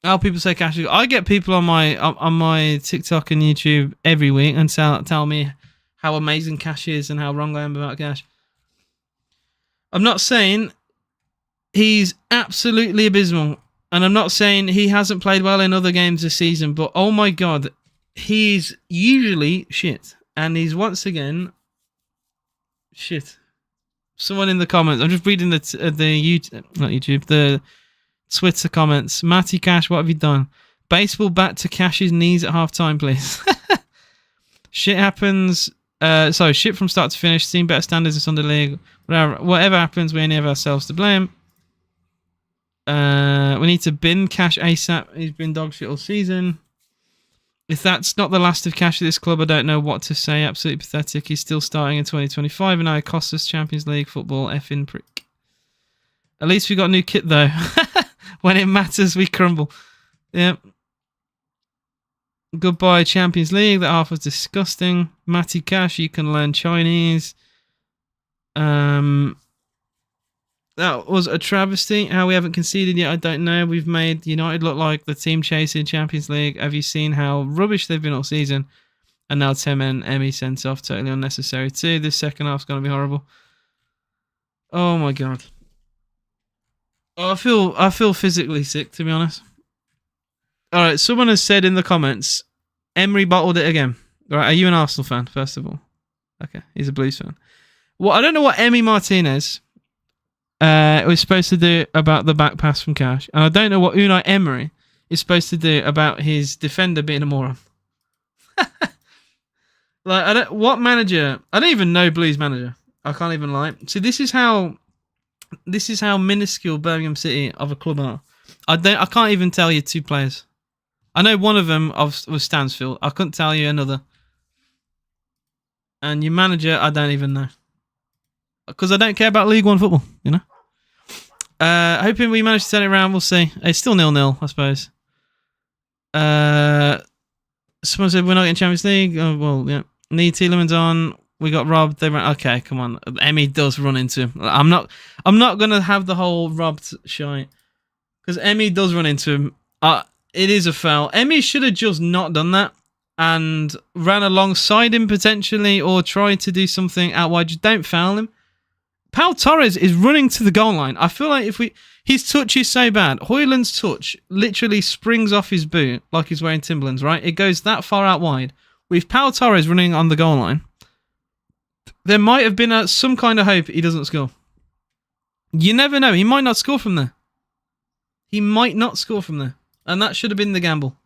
[SPEAKER 1] Oh, people say Cash. I get people on my TikTok and YouTube every week and tell me how amazing Cash is and how wrong I am about Cash. I'm not saying he's absolutely abysmal. And I'm not saying he hasn't played well in other games this season, but oh my God, he's usually shit. And he's once again shit. Someone in the comments, I'm just reading the YouTube, not YouTube, the Twitter comments. Matty Cash, what have you done? Baseball bat to Cash's knees at half time, please. Shit happens. Shit from start to finish. Seen better standards in Sunday League. Whatever happens, we only have ourselves to blame. We need to bin Cash ASAP. He's been dog shit all season. If that's not the last of Cash at this club, I don't know what to say. Absolutely pathetic. He's still starting in 2025 and now it costs us Champions League football. Effing prick. At least we got a new kit though. When it matters, we crumble. Yep. Goodbye Champions League. That half was disgusting. Matty Cash, you can learn Chinese. That was a travesty. How we haven't conceded yet, I don't know. We've made United look like the team chasing Champions League. Have you seen how rubbish they've been all season? And now 10 men, Emmy sent off. Totally unnecessary too. This second half's going to be horrible. Oh my God. Oh, I feel physically sick, to be honest. All right, someone has said in the comments, Emery bottled it again. All right, are you an Arsenal fan, first of all? Okay, he's a Blues fan. Well, I don't know what Emi Martinez was supposed to do about the back pass from Cash. And I don't know what Unai Emery is supposed to do about his defender being a moron. Like, what manager? I don't even know Blues manager. I can't even lie. See, this is how minuscule Birmingham City of a club are. I can't even tell you 2 players. I know one of them was Stansfield. I couldn't tell you another. And your manager, I don't even know. Because I don't care about League One football, you know? Hoping we manage to turn it around. We'll see. It's still 0-0, I suppose. Someone said we're not getting Champions League. Oh, well, yeah. Need Tielemans on. We got robbed. They ran. Okay, come on. Emmy does run into him. I'm not gonna have the whole robbed shite because Emmy does run into him. It is a foul. Emmy should have just not done that and ran alongside him potentially, or tried to do something out wide. Just don't foul him. Pau Torres is running to the goal line. I feel like his touch is so bad. Højlund's touch literally springs off his boot like he's wearing Timberlands, right? It goes that far out wide. With Pau Torres running on the goal line, there might have been some kind of hope he doesn't score. You never know. He might not score from there. And that should have been the gamble.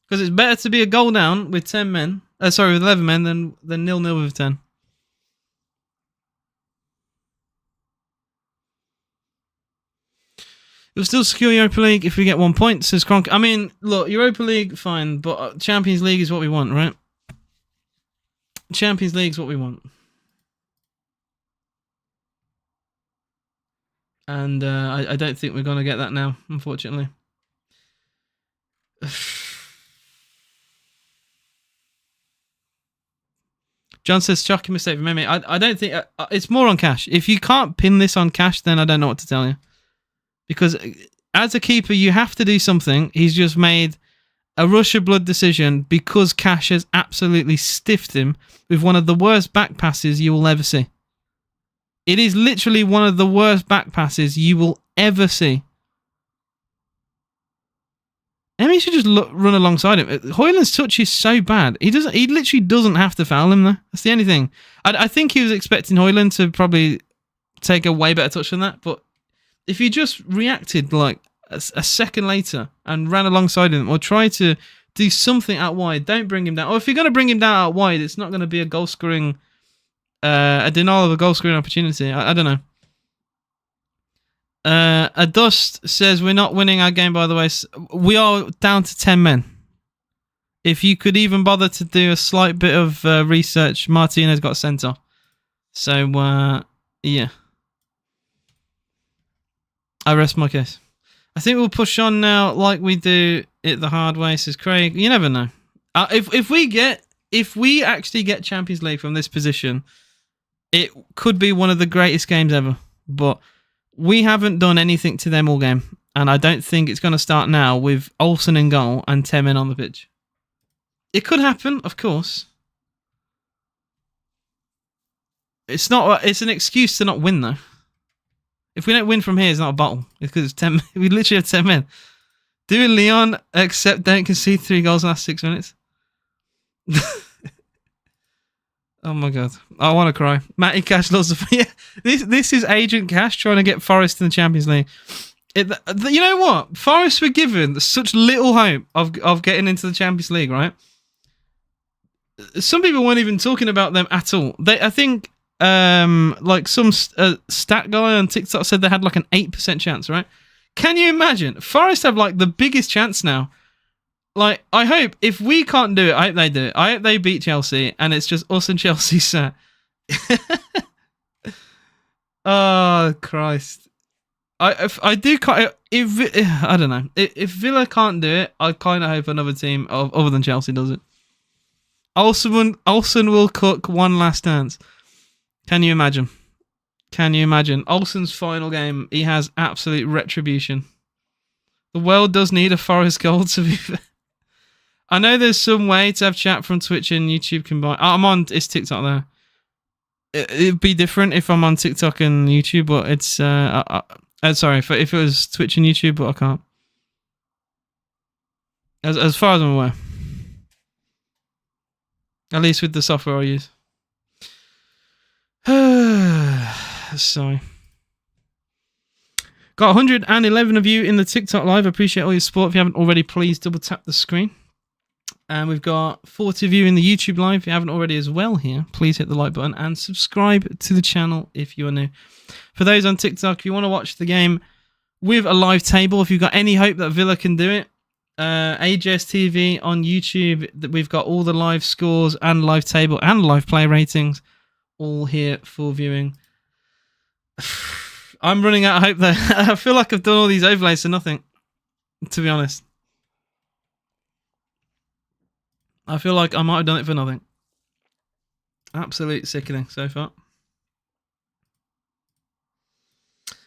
[SPEAKER 1] Because it's better to be a goal down with 10 men. With 11 men than 0-0 with 10. We'll still secure Europa League if we get 1 point, says Kronk. I mean, look, Europa League, fine, but Champions League is what we want, right? Champions League is what we want. And I don't think we're going to get that now, unfortunately. John says, shocking mistake from Meme. I don't think... it's more on Cash. If you can't pin this on Cash, then I don't know what to tell you. Because as a keeper, you have to do something. He's just made a rush of blood decision because Cash has absolutely stiffed him with one of the worst back passes you will ever see. It is literally one of the worst back passes you will ever see. Emmy should just run alongside him. Højlund's touch is so bad. He literally doesn't have to foul him, though. That's the only thing. I think he was expecting Højlund to probably take a way better touch than that, but if you just reacted like a second later and ran alongside him or try to do something out wide, don't bring him down. Or if you're going to bring him down out wide, it's not going to be a goal scoring, a denial of a goal scoring opportunity. I don't know. A Dust says we're not winning our game, by the way. We are down to 10 men. If you could even bother to do a slight bit of research, Martinez got sent off. So, yeah. I rest my case. I think we'll push on now like we do it the hard way, says Craig. You never know. If we actually get Champions League from this position, it could be one of the greatest games ever. But we haven't done anything to them all game. And I don't think it's going to start now with Olsen in goal and 10 men on the pitch. It could happen, of course. It's an excuse to not win, though. If we don't win from here, it's not a bottle. It's because it's 10 men. We literally have 10 men. Do Leon except don't concede 3 goals in the last 6 minutes? Oh my god. I want to cry. Matty Cash loves the... Yeah, this is Agent Cash trying to get Forest in the Champions League. You know what? Forest were given such little hope of getting into the Champions League, right? Some people weren't even talking about them at all. I think... like some stat guy on TikTok said they had like an 8% chance, right? Can you imagine? Forest have like the biggest chance now. Like, I hope if we can't do it, I hope they do it. I hope they beat Chelsea and it's just us and Chelsea sat. Oh Christ! I don't know. If Villa can't do it, I kind of hope another team other than Chelsea does it. Olsen will cook one last dance. Can you imagine? Olsen's final game, he has absolute retribution. The world does need a Forest goal, to be fair. I know there's some way to have chat from Twitch and YouTube combined. It's TikTok there. It'd be different if I'm on TikTok and YouTube, but it's... sorry, if it was Twitch and YouTube, but I can't. As far as I'm aware. At least with the software I use. Sorry. Got 111 of you in the TikTok live. I appreciate all your support. If you haven't already, please double tap the screen. And we've got 40 of you in the YouTube live. If you haven't already as well here, please hit the like button and subscribe to the channel if you are new. For those on TikTok, if you want to watch the game with a live table, if you've got any hope that Villa can do it, AJS TV on YouTube, that we've got all the live scores and live table and live play ratings all here for viewing. I'm running out of hope there. I feel like I've done all these overlays for nothing, to be honest. I feel like I might have done it for nothing. Absolute sickening so far.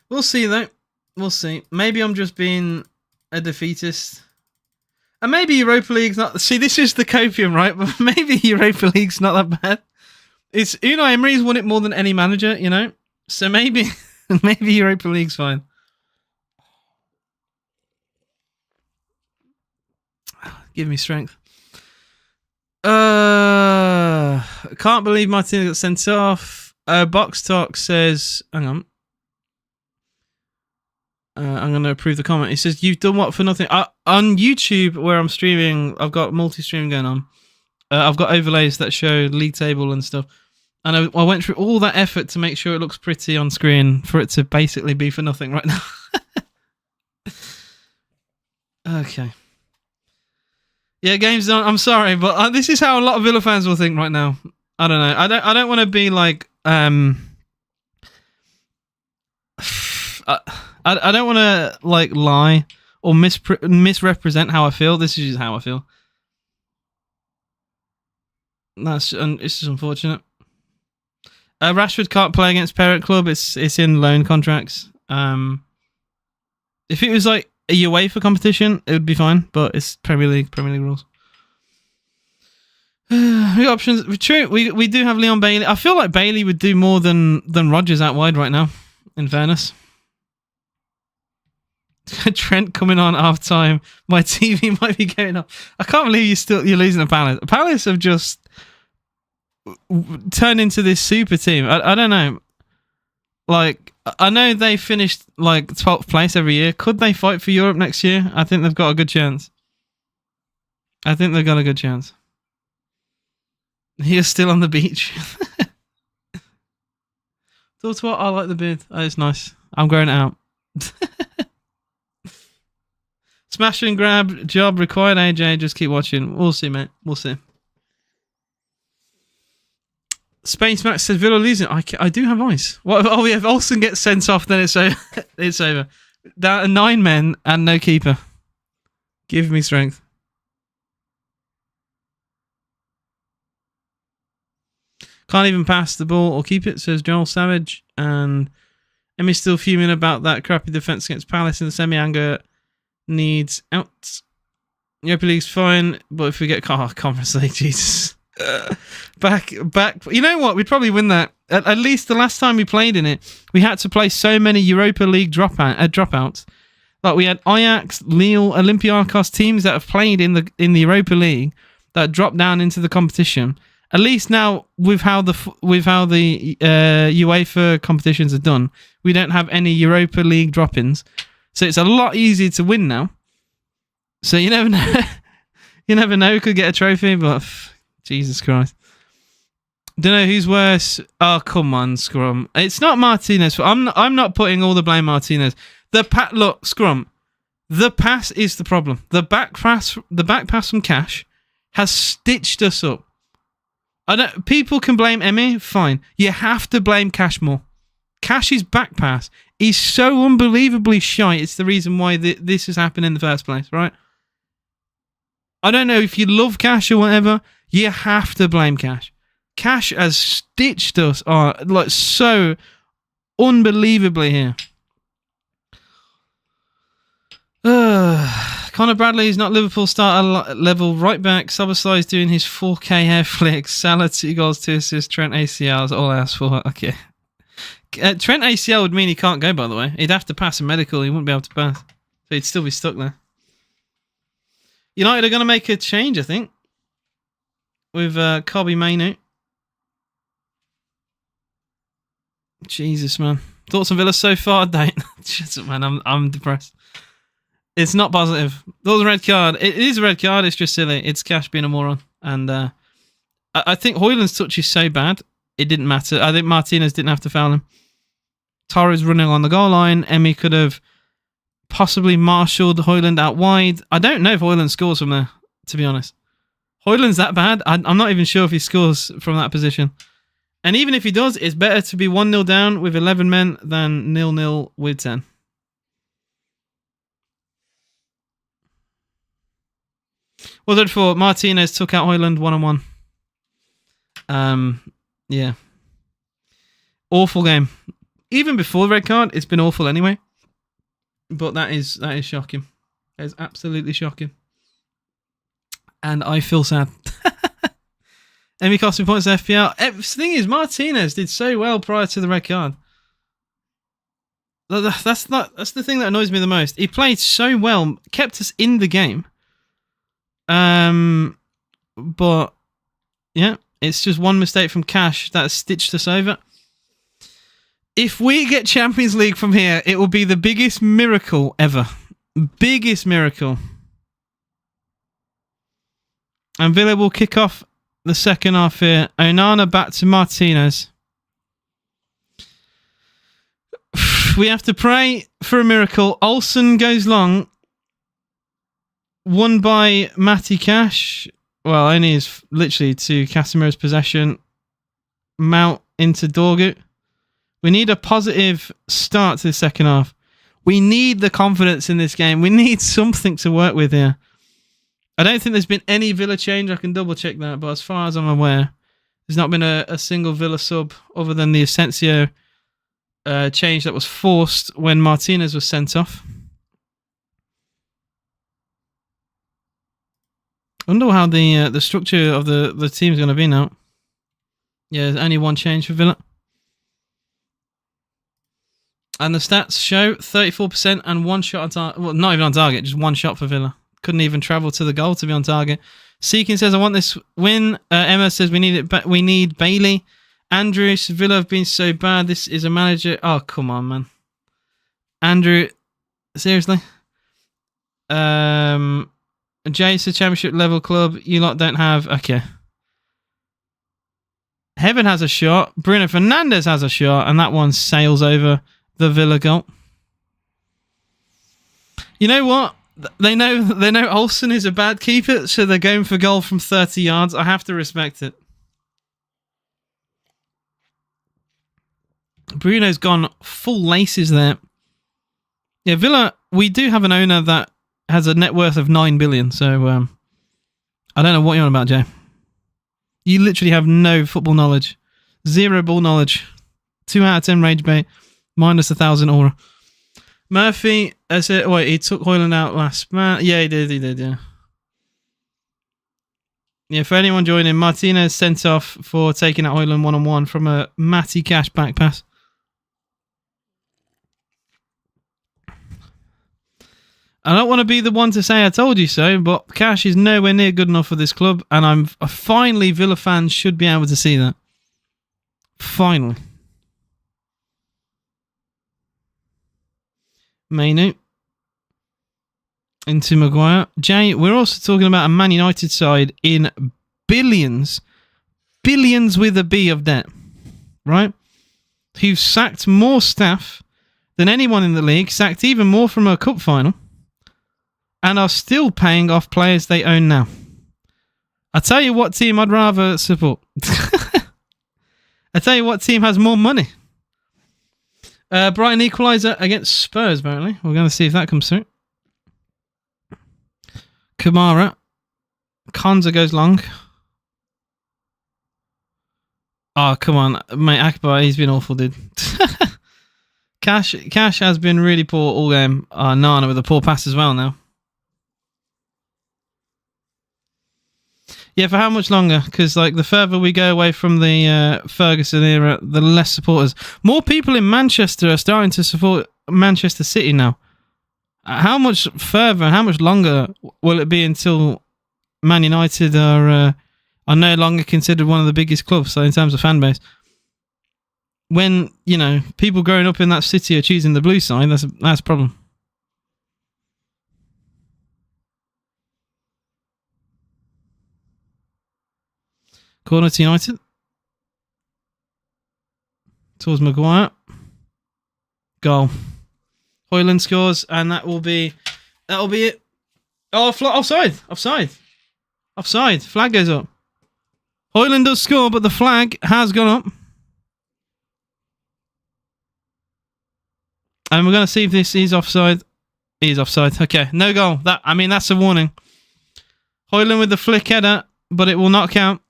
[SPEAKER 1] We'll see though. We'll see. Maybe I'm just being a defeatist. And maybe Europa League's not... See, this is the copium, right? But maybe Europa League's not that bad. It's Unai Emery's won it more than any manager, you know? So maybe maybe Europa League's fine. Give me strength. Can't believe Martina got sent off. Box Talk says, hang on. I'm going to approve the comment. He says, you've done what for nothing? On YouTube, where I'm streaming, I've got multi-stream going on. I've got overlays that show league table and stuff. And I went through all that effort to make sure it looks pretty on screen for it to basically be for nothing right now. Okay. Yeah, game's done. I'm sorry, but this is how a lot of Villa fans will think right now. I don't know. I don't want to be like I don't want to like lie or misrepresent how I feel. This is just how I feel. It's just unfortunate. Rashford can't play against parent club. It's in loan contracts. If it was like a UEFA competition, it would be fine, but it's Premier League rules. We got options. True, we do have Leon Bailey. I feel like Bailey would do more than Rodgers out wide right now, in fairness. Trent coming on half time. My TV might be going off. I can't believe you're losing to Palace. Palace have just turned into this super team. I don't know. Like, I know they finished like 12th place every year. Could they fight for Europe next year? I think they've got a good chance. He's still on the beach. Thought what? I like the beard. Oh, it's nice. I'm growing it out. Smash and grab job required, AJ. Just keep watching. We'll see, mate. We'll see. Space Max said Villa losing. I do have ice. What? Oh, yeah. If Olsen gets sent off, then it's over. It's over. Down 9 men and no keeper. Give me strength. Can't even pass the ball or keep it, says Joel Savage. And Emmy's still fuming about that crappy defense against Palace in the semi-anger. Needs out. Europa League's fine, but if we get Conference League, Jesus. Back. You know what? We'd probably win that. At least the last time we played in it, we had to play so many Europa League dropouts. Like we had Ajax, Lille, Olympiacos teams that have played in the Europa League that dropped down into the competition. At least now, with how the UEFA competitions are done, we don't have any Europa League drop-ins, so it's a lot easier to win now. So you never know. You never know. We could get a trophy, but Jesus Christ. Don't know who's worse. Oh, come on, Scrum. It's not Martinez. I'm not putting all the blame Martinez. Look, Scrum. The pass is the problem. The back pass from Cash has stitched us up. People can blame Emmy. Fine. You have to blame Cash more. Cash's back pass is so unbelievably shy. It's the reason why this has happened in the first place, right? I don't know if you love Cash or whatever. You have to blame Cash. Cash has stitched us like so unbelievably here. Conor Bradley is not Liverpool starter level right back. Szoboszlai is doing his 4K hair flick. Salah 2 goals, 2 assists. Trent ACL is all I asked for. Okay. Trent ACL would mean he can't go, by the way. He'd have to pass a medical. He wouldn't be able to pass. So he'd still be stuck there. United are going to make a change, I think. With Kobe Mainu. Jesus, man. Thoughts on Villa so far? Don't. Shut up, man. I'm depressed. It's not positive. That was a red card. It is a red card. It's just silly. It's Cash being a moron. And I think Højlund's touch is so bad, it didn't matter. I think Martinez didn't have to foul him. Torres running on the goal line. Emmy could have possibly marshalled Højlund out wide. I don't know if Højlund scores from there, to be honest. Højlund's that bad. I'm not even sure if he scores from that position. And even if he does, it's better to be 1-0 down with 11 men than 0-0 with 10. What was it for? Martinez took out Højlund 1-on-1. Yeah. Awful game. Even before the red card, it's been awful anyway. But that is shocking. That is absolutely shocking. And I feel sad. Emmy cost me points FPL. The thing is, Martinez did so well prior to the red card. That's the thing that annoys me the most. He played so well, kept us in the game. But yeah, it's just one mistake from Cash that stitched us over. If we get Champions League from here, it will be the biggest miracle ever. Biggest miracle. And Villa will kick off the second half here. Onana back to Martinez. We have to pray for a miracle. Olsen goes long. Won by Matty Cash. Well, only is literally to Casemiro's possession. Mount into Dorgut. We need a positive start to the second half. We need the confidence in this game. We need something to work with here. I don't think there's been any Villa change. I can double check that. But as far as I'm aware, there's not been a single Villa sub other than the Asensio change that was forced when Martinez was sent off. I wonder how the structure of the team is going to be now. Yeah, there's only one change for Villa. And the stats show 34% and one shot on target. Well, not even on target, just one shot for Villa. Couldn't even travel to the goal to be on target. Seeking says, I want this win. Emma says, we need it. We need Bailey. Andrew, Villa have been so bad. This is a manager. Oh, come on, man. Andrew, seriously? Jay's a championship level club. You lot don't have. Okay. Heaven has a shot. Bruno Fernandes has a shot. And that one sails over the Villa goal. You know what? They know Olsen is a bad keeper, so they're going for goal from 30 yards. I have to respect it. Bruno's gone full laces there. Yeah, Villa, we do have an owner that has a net worth of 9 billion, so I don't know what you're on about, Jay. You literally have no football knowledge. Zero ball knowledge. 2 out of 10 rage bait. Minus 1,000 aura. Murphy, he took Højlund out last man. Yeah, he did, yeah. Yeah, for anyone joining, Martinez sent off for taking out Højlund 1-on-1 from a Matty Cash back pass. I don't want to be the one to say I told you so, but Cash is nowhere near good enough for this club, and finally Villa fans should be able to see that. Finally. Mainu into Maguire. Jay, we're also talking about a Man United side in billions with a B of debt, right? Who've sacked more staff than anyone in the league, sacked even more from a cup final, and are still paying off players they own now. I tell you what team I'd rather support. I tell you what team has more money. Brighton equaliser against Spurs, apparently. We're going to see if that comes through. Kamara. Konza goes long. Oh, come on. Mate, Akbar, he's been awful, dude. Cash has been really poor all game. Nana with a poor pass as well now. Yeah, for how much longer? Because the further we go away from the Ferguson era, the less supporters. More people in Manchester are starting to support Manchester City now. How much further and how much longer will it be until Man United are no longer considered one of the biggest clubs in terms of fan base? When, people growing up in that city are choosing the blue side, that's a problem. Corner to United. Towards Maguire. Goal. Højlund scores, and that'll be it. Oh, offside. Flag goes up. Højlund does score, but the flag has gone up. And we're going to see if this is offside. He is offside. Okay, no goal. That's a warning. Højlund with the flick header, but it will not count.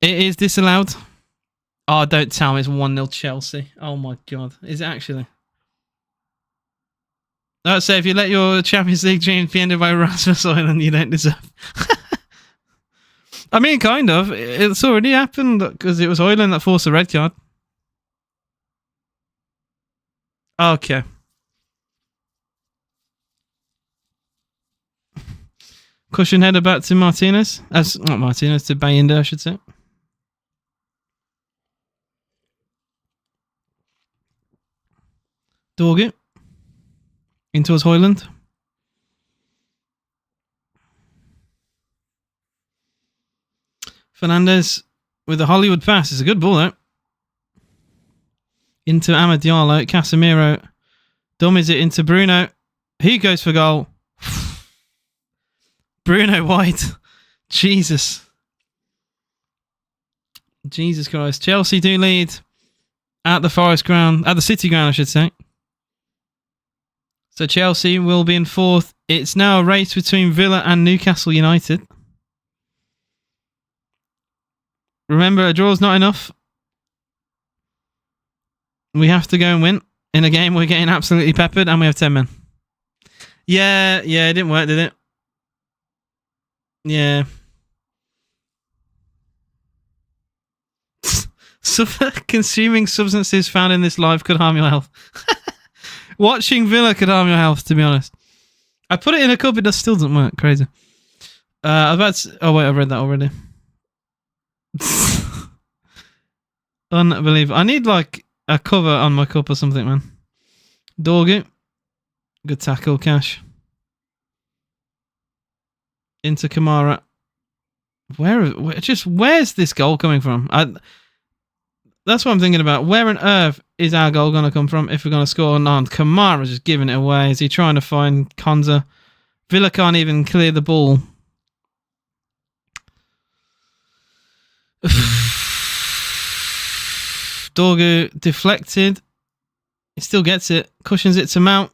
[SPEAKER 1] It is disallowed. Oh, don't tell me it's 1-0 Chelsea. Oh my God. Is it actually? I'd say if you let your Champions League dream be ended by Rasmus Højlund, you don't deserve. I mean, kind of. It's already happened because it was Højlund that forced a red card. Okay. Cushion header back to Martinez. Not Martinez, to Bayinda, I should say. Dorgu. In towards Højlund. Fernandes with the Hollywood pass. It's a good ball, though. Into Amad Diallo. Casemiro dummies it into Bruno. He goes for goal. Bruno White. Jesus Christ. Chelsea do lead at the City Ground, I should say. So Chelsea will be in fourth. It's now a race between Villa and Newcastle United. Remember, a draw's not enough. We have to go and win. In a game, we're getting absolutely peppered, and we have 10 men. Yeah, it didn't work, did it? Yeah. Consuming substances found in this life could harm your health. Watching Villa could harm your health, to be honest. I put it in a cup, it still doesn't work. Crazy. Oh wait, I've read that already. Unbelievable. I need like a cover on my cup or something, man. Dorgu. Good tackle, Cash. Into Kamara. Where's this goal coming from? That's what I'm thinking about. Where on earth is our goal going to come from if we're going to score or not? Kamara's just giving it away. Is he trying to find Konza? Villa can't even clear the ball. Dorgu deflected. He still gets it. Cushions it to Mount.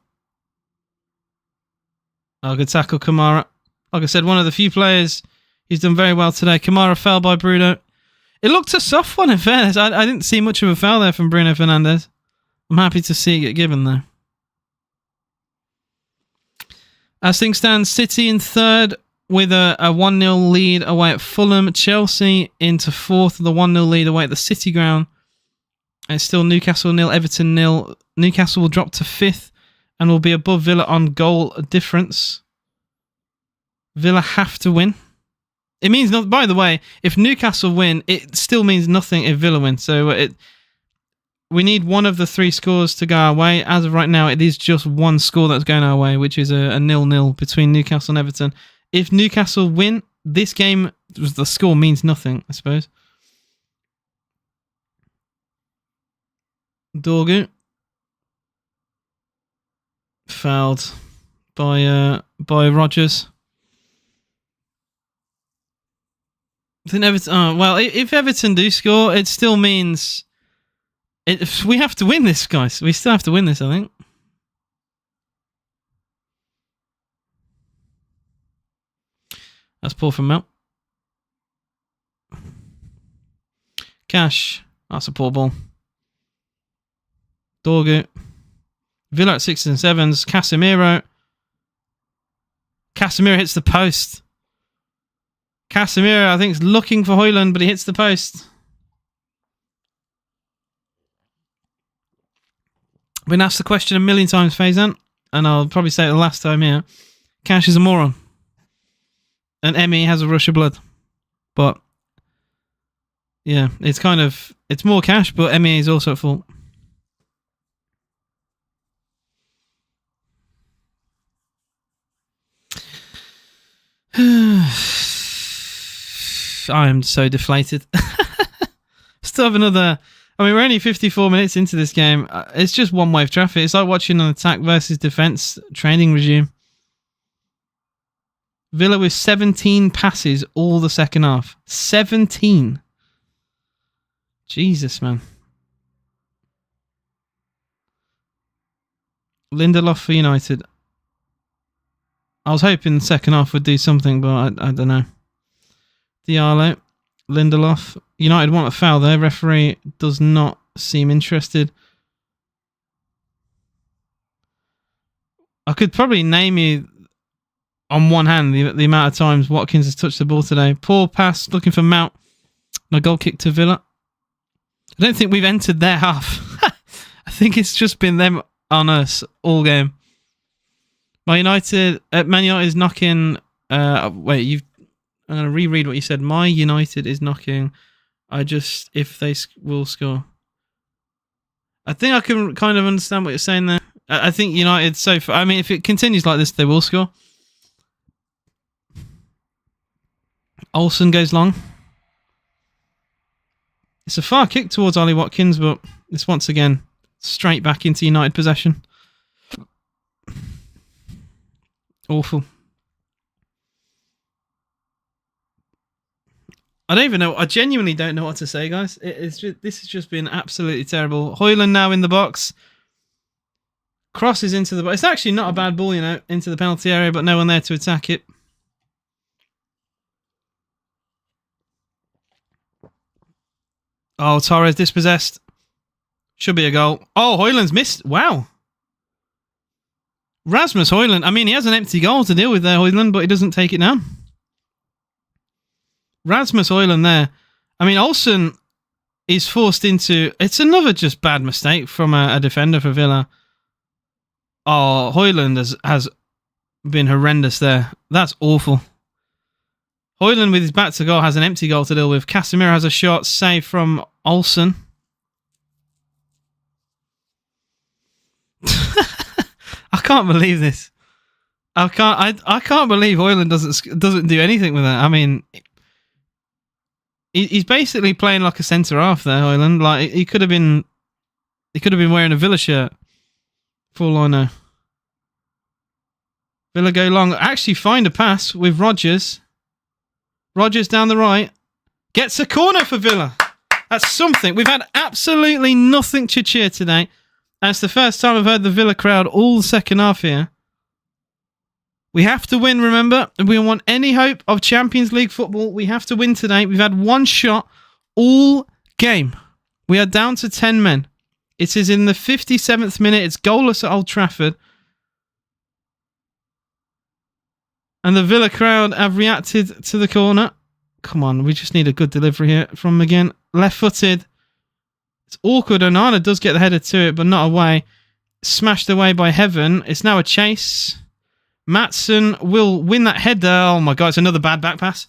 [SPEAKER 1] Oh, good tackle, Kamara. Like I said, one of the few players who's done very well today. Kamara fell by Bruno. It looked a soft one, in fairness. I didn't see much of a foul there from Bruno Fernandes. I'm happy to see it get given, though. As things stand, City in third with a 1-0 lead away at Fulham. Chelsea into fourth with a 1-0 lead away at the City Ground. And it's still Newcastle 0, Everton 0. Newcastle will drop to fifth and will be above Villa on goal difference. Villa have to win. It means not. By the way, if Newcastle win, it still means nothing if Villa win. So we need one of the three scores to go our way. As of right now, it is just one score that's going our way, which is a 0-0 between Newcastle and Everton. If Newcastle win, this game, the score means nothing, I suppose. Dorgu. Fouled by Rodgers. Then Everton. Well, if Everton do score, it still means we have to win this, guys. We still have to win this, I think. That's poor from Mount. Cash. That's a poor ball. Dorgu. Villa at 6s and 7s. Casemiro hits the post. Casemiro, I think, is looking for Højlund, but he hits the post. Been asked the question a million times, Faizan, and I'll probably say it the last time here. Cash is a moron. And Emmy has a rush of blood. But, yeah, it's more Cash, but Emmy is also at fault. I am so deflated. Still have another... I mean, we're only 54 minutes into this game. It's just one-way traffic. It's like watching an attack versus defence training regime. Villa with 17 passes all the second half. 17. Jesus, man. Lindelof for United. I was hoping the second half would do something, but I don't know. Diallo. Lindelof. United want a foul there. Referee does not seem interested. I could probably name you on one hand the amount of times Watkins has touched the ball today. Poor pass, looking for Mount. And a goal kick to Villa. I don't think we've entered their half. I think it's just been them on us all game. Man United is knocking... I'm going to reread what you said. My United is knocking... if they will score. I think I can kind of understand what you're saying there. I think United so far... I mean, if it continues like this, they will score. Olsen goes long. It's a far kick towards Ollie Watkins, but it's once again straight back into United possession. Awful. I don't even know. I genuinely don't know what to say, guys. This has just been absolutely terrible. Højlund now in the box. Crosses into the box. It's actually not a bad ball, into the penalty area, but no one there to attack it. Oh, Torres dispossessed. Should be a goal. Oh, Højlund's missed. Wow. Rasmus Højlund. I mean, he has an empty goal to deal with there, Højlund, but he doesn't take it down. Rasmus Højlund there. I mean, Olsen is forced into... It's another just bad mistake from a defender for Villa. Oh, Højlund has been horrendous there. That's awful. Højlund with his back to goal has an empty goal to deal with. Casemiro has a shot saved from Olsen. I can't believe this. I can't believe Højlund doesn't do anything with that. I mean, he's basically playing like a centre half there, Højlund. Like he could have been wearing a Villa shirt. For all I know. Villa go long. Actually find a pass with Rodgers. Rodgers down the right. Gets a corner for Villa. That's something. We've had absolutely nothing to cheer today. And it's the first time I've heard the Villa crowd all the second half here. We have to win, remember. If we want any hope of Champions League football, we have to win today. We've had one shot all game. We are down to 10 men. It is in the 57th minute. It's goalless at Old Trafford. And the Villa crowd have reacted to the corner. Come on, we just need a good delivery here from McGinn. Left-footed. It's awkward. Onana does get the header to it, but not away. Smashed away by Heaven. It's now a chase. Maatsen will win that header. Oh my God, it's another bad back pass.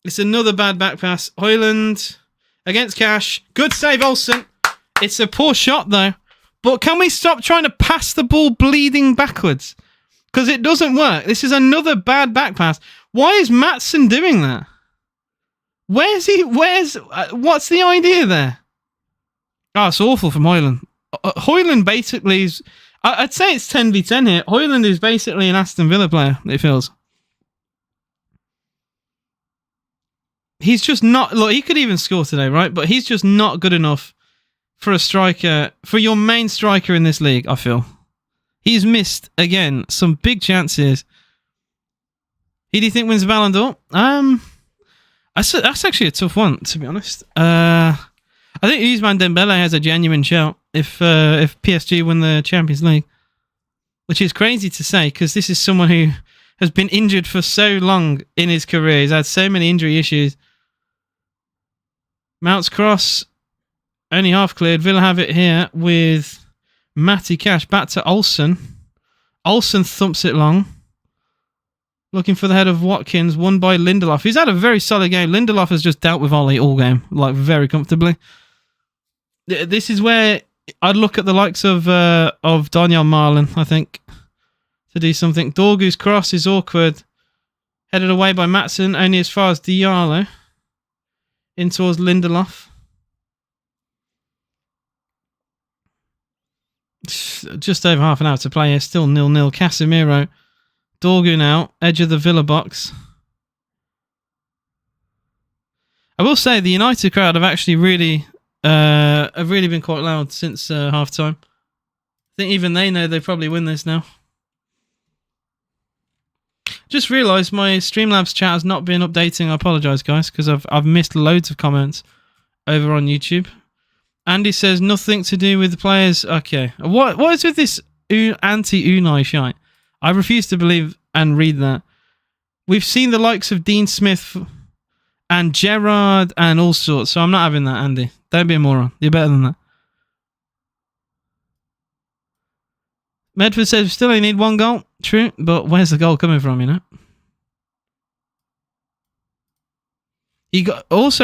[SPEAKER 1] It's another bad back pass. Højlund against Cash. Good save, Olsen. It's a poor shot, though. But can we stop trying to pass the ball bleeding backwards? Because it doesn't work. This is another bad back pass. Why is Maatsen doing that? What's the idea there? Oh, it's awful from Højlund. Højlund basically is... I'd say it's 10v10 here. Højlund is basically an Aston Villa player, it feels. He's just not... Look, he could even score today, right? But he's just not good enough for a striker, for your main striker in this league, I feel. He's missed, again, some big chances. Who do you think wins the Ballon d'Or? That's actually a tough one, to be honest. I think Ousmane Dembele has a genuine shout if PSG win the Champions League. Which is crazy to say, because this is someone who has been injured for so long in his career. He's had so many injury issues. Mount's cross, only half cleared. Villa have it here with... Matty Cash back to Olsen. Olsen thumps it long. Looking for the head of Watkins, won by Lindelof. He's had a very solid game. Lindelof has just dealt with Ollie all game, like very comfortably. This is where I'd look at the likes of Daniel Marlin, I think, to do something. Dorgu's cross is awkward. Headed away by Maatsen, only as far as Diallo. in towards Lindelof. Just over half an hour to play here. Still 0-0. Casemiro. Dorgu now. Edge of the Villa box. I will say the United crowd have actually really been quite loud since half time. I think even they know they probably win this now. Just realised my Streamlabs chat has not been updating. I apologise, guys, because I've missed loads of comments over on YouTube. Andy says nothing to do with the players. Okay, what is with this anti-Unai shite? I refuse to believe and read that. We've seen the likes of Dean Smith and Gerrard and all sorts, so I'm not having that, Andy. Don't be a moron. You're better than that. Medford says we still only need one goal. True, but where's the goal coming from, you know?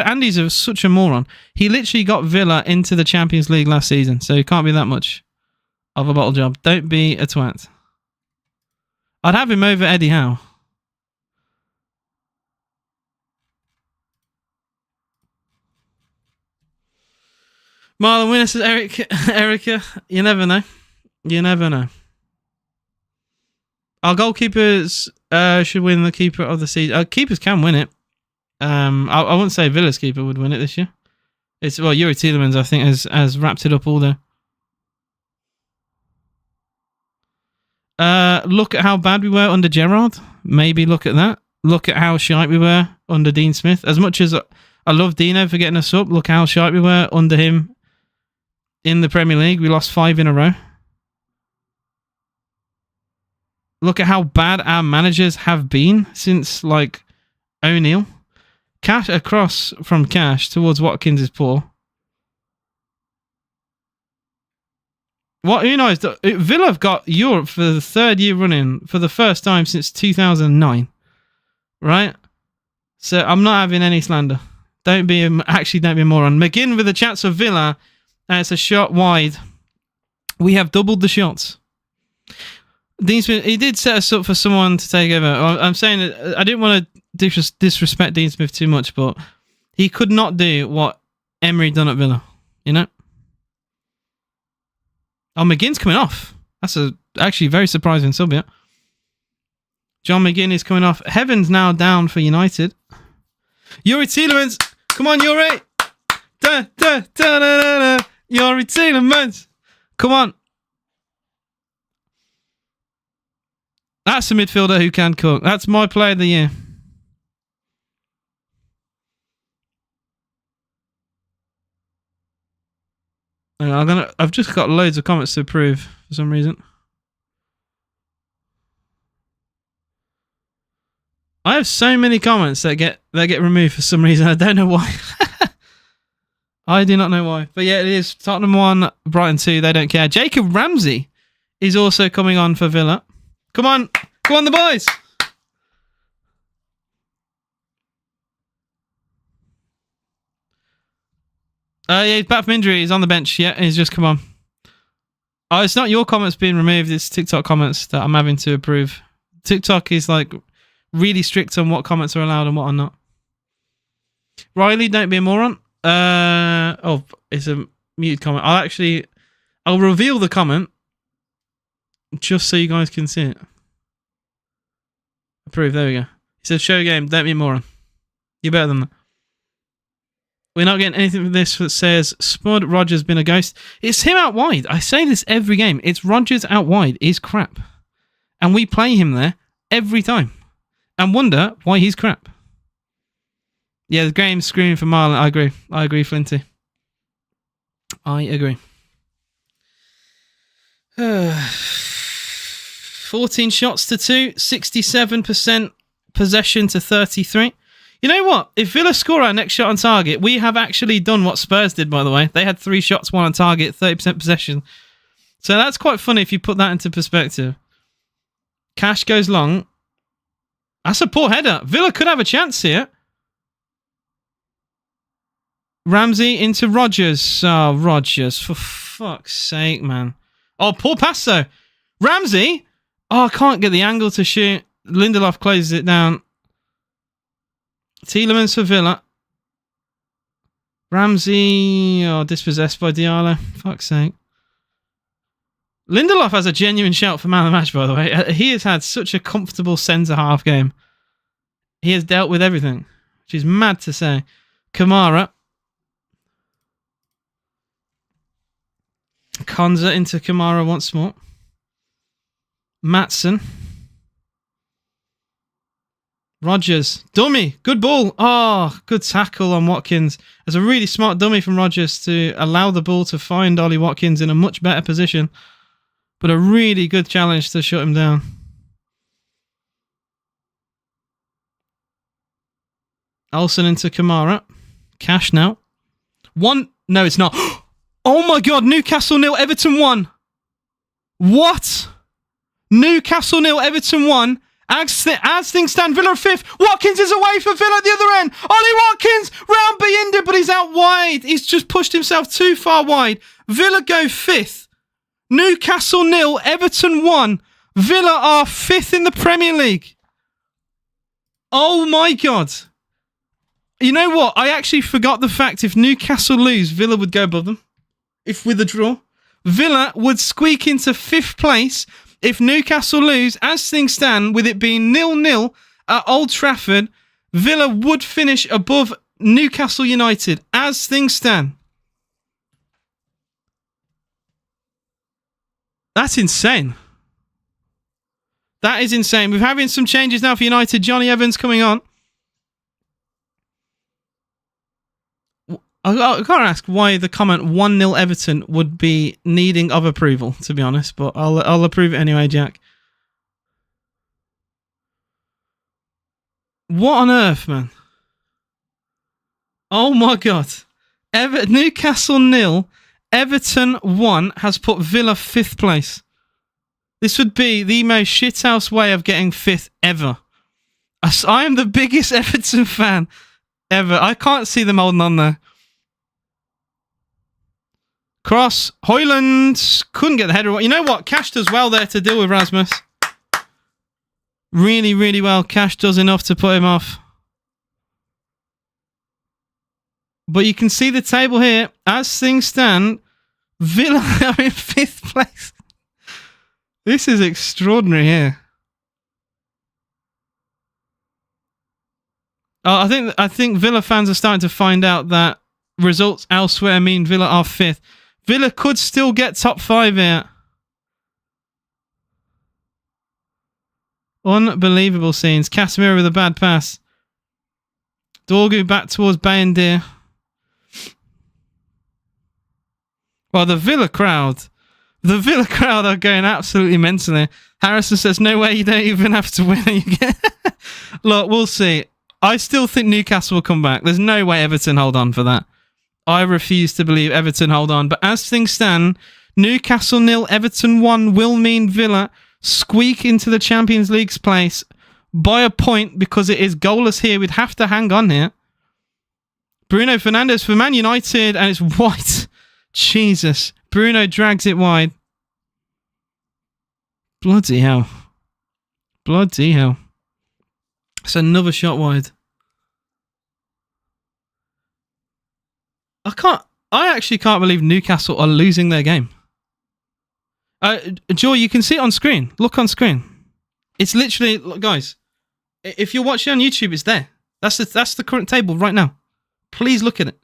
[SPEAKER 1] Andy's such a moron. He literally got Villa into the Champions League last season, so it can't be that much of a bottle job. Don't be a twat. I'd have him over Eddie Howe. Marlon Winner says, Erica, you never know. You never know. Our goalkeepers should win the keeper of the season. Keepers can win it. I wouldn't say Villa's keeper would win it this year. Yuri Tielemans, I think, has wrapped it up all there. Look at how bad we were under Gerrard. Maybe look at that. Look at how shite we were under Dean Smith. As much as I love Dino for getting us up, look how shite we were under him in the Premier League. We lost 5 in a row. Look at how bad our managers have been since, like, O'Neill. Cash across from Cash towards Watkins is poor. What Unai's done, Villa have got Europe for the 3rd year running for the first time since 2009. Right? So I'm not having any slander. Don't be a moron. McGinn with a chance for Villa. And it's a shot wide. We have doubled the shots. Dean Smith, he did set us up for someone to take over. I'm saying that I didn't want to disrespect Dean Smith too much, but he could not do what Emery done at Villa. You know? Oh, McGinn's coming off. That's actually very surprising sub, yeah. John McGinn is coming off. Heaven's now down for United. Yuri Tielemans. Come on, Yuri. Da, da, da, da, da, da. Yuri Tielemans. Come on. That's a midfielder who can cook. That's my player of the year. I've just got loads of comments to approve for some reason. I have so many comments that get removed for some reason. I don't know why. I do not know why. But yeah, it is Tottenham 1, Brighton 2. They don't care. Jacob Ramsey is also coming on for Villa. Come on the boys. Yeah, he's back from injury. He's on the bench. Yeah, he's just come on. Oh, it's not your comments being removed. It's TikTok comments that I'm having to approve. TikTok is like really strict on what comments are allowed and what are not. Riley, don't be a moron. It's a muted comment. I'll reveal the comment just so you guys can see it. Approve. There we go. He says, show game. Don't be a moron. You're better than that. We're not getting anything from this that says Spud Rogers been a ghost. It's him out wide. I say this every game. It's Rogers out wide is crap. And we play him there every time. And wonder why he's crap. Yeah, the game's screaming for Marlon. I agree, Flinty. I agree. 14 shots to 2, 67% possession to 33. You know what? If Villa score our next shot on target, we have actually done what Spurs did, by the way. They had 3 shots, 1 on target, 30% possession. So that's quite funny if you put that into perspective. Cash goes long. That's a poor header. Villa could have a chance here. Ramsey into Rogers. Oh, Rogers. For fuck's sake, man. Oh, poor pass, though. Ramsey. Oh, I can't get the angle to shoot. Lindelof closes it down. Tielemans for Villa. Ramsey, dispossessed by Diallo. Fuck's sake. Lindelof has a genuine shout for man of the match, by the way. He has had such a comfortable centre-half game. He has dealt with everything, which is mad to say. Kamara. Konza into Kamara once more. Maatsen. Rodgers. Dummy. Good ball. Oh, good tackle on Watkins. It's a really smart dummy from Rodgers to allow the ball to find Ollie Watkins in a much better position. But a really good challenge to shut him down. Olsen into Kamara. Cash now. 1. No, it's not. Oh my God. Newcastle 0, Everton 1. What? Newcastle 0, Everton 1. As things stand, Villa are 5th. Watkins is away for Villa at the other end. Ollie Watkins round Bayinda, but he's out wide. He's just pushed himself too far wide. Villa go 5th. Newcastle 0, Everton 1. Villa are 5th in the Premier League. Oh my God. You know what? I actually forgot the fact if Newcastle lose, Villa would go above them. If with a draw. Villa would squeak into 5th place. If Newcastle lose, as things stand, with it being 0-0 at Old Trafford, Villa would finish above Newcastle United, as things stand. That's insane. That is insane. We're having some changes now for United. Johnny Evans coming on. I can't ask why the comment 1-0 Everton would be needing of approval, to be honest, but I'll approve it anyway, Jack. What on earth, man? Oh my God. Newcastle 0, Everton 1 has put Villa 5th place. This would be the most shithouse way of getting 5th ever. I am the biggest Everton fan ever. I can't see them holding on there. Cross. Højlund couldn't get the header. You know what? Cash does well there to deal with Rasmus. Really, really well. Cash does enough to put him off. But you can see the table here. As things stand, Villa are in 5th place. This is extraordinary here. I think Villa fans are starting to find out that results elsewhere mean Villa are 5th. Villa could still get top 5 here. Unbelievable scenes. Casemiro with a bad pass. Dorgu back towards Bayindir. Well, the Villa crowd are going absolutely mentally. Harrison says, no way, you don't even have to win. Look, we'll see. I still think Newcastle will come back. There's no way Everton hold on for that. I refuse to believe Everton hold on. But as things stand, Newcastle 0, Everton 1 will mean Villa squeak into the Champions League's place by a point because it is goalless here. We'd have to hang on here. Bruno Fernandes for Man United, and it's White. Jesus. Bruno drags it wide. Bloody hell. Bloody hell. It's another shot wide. I actually can't believe Newcastle are losing their game. Joy, you can see it on screen. Look on screen. It's literally, look, guys, if you're watching on YouTube, it's there. That's the current table right now. Please look at it.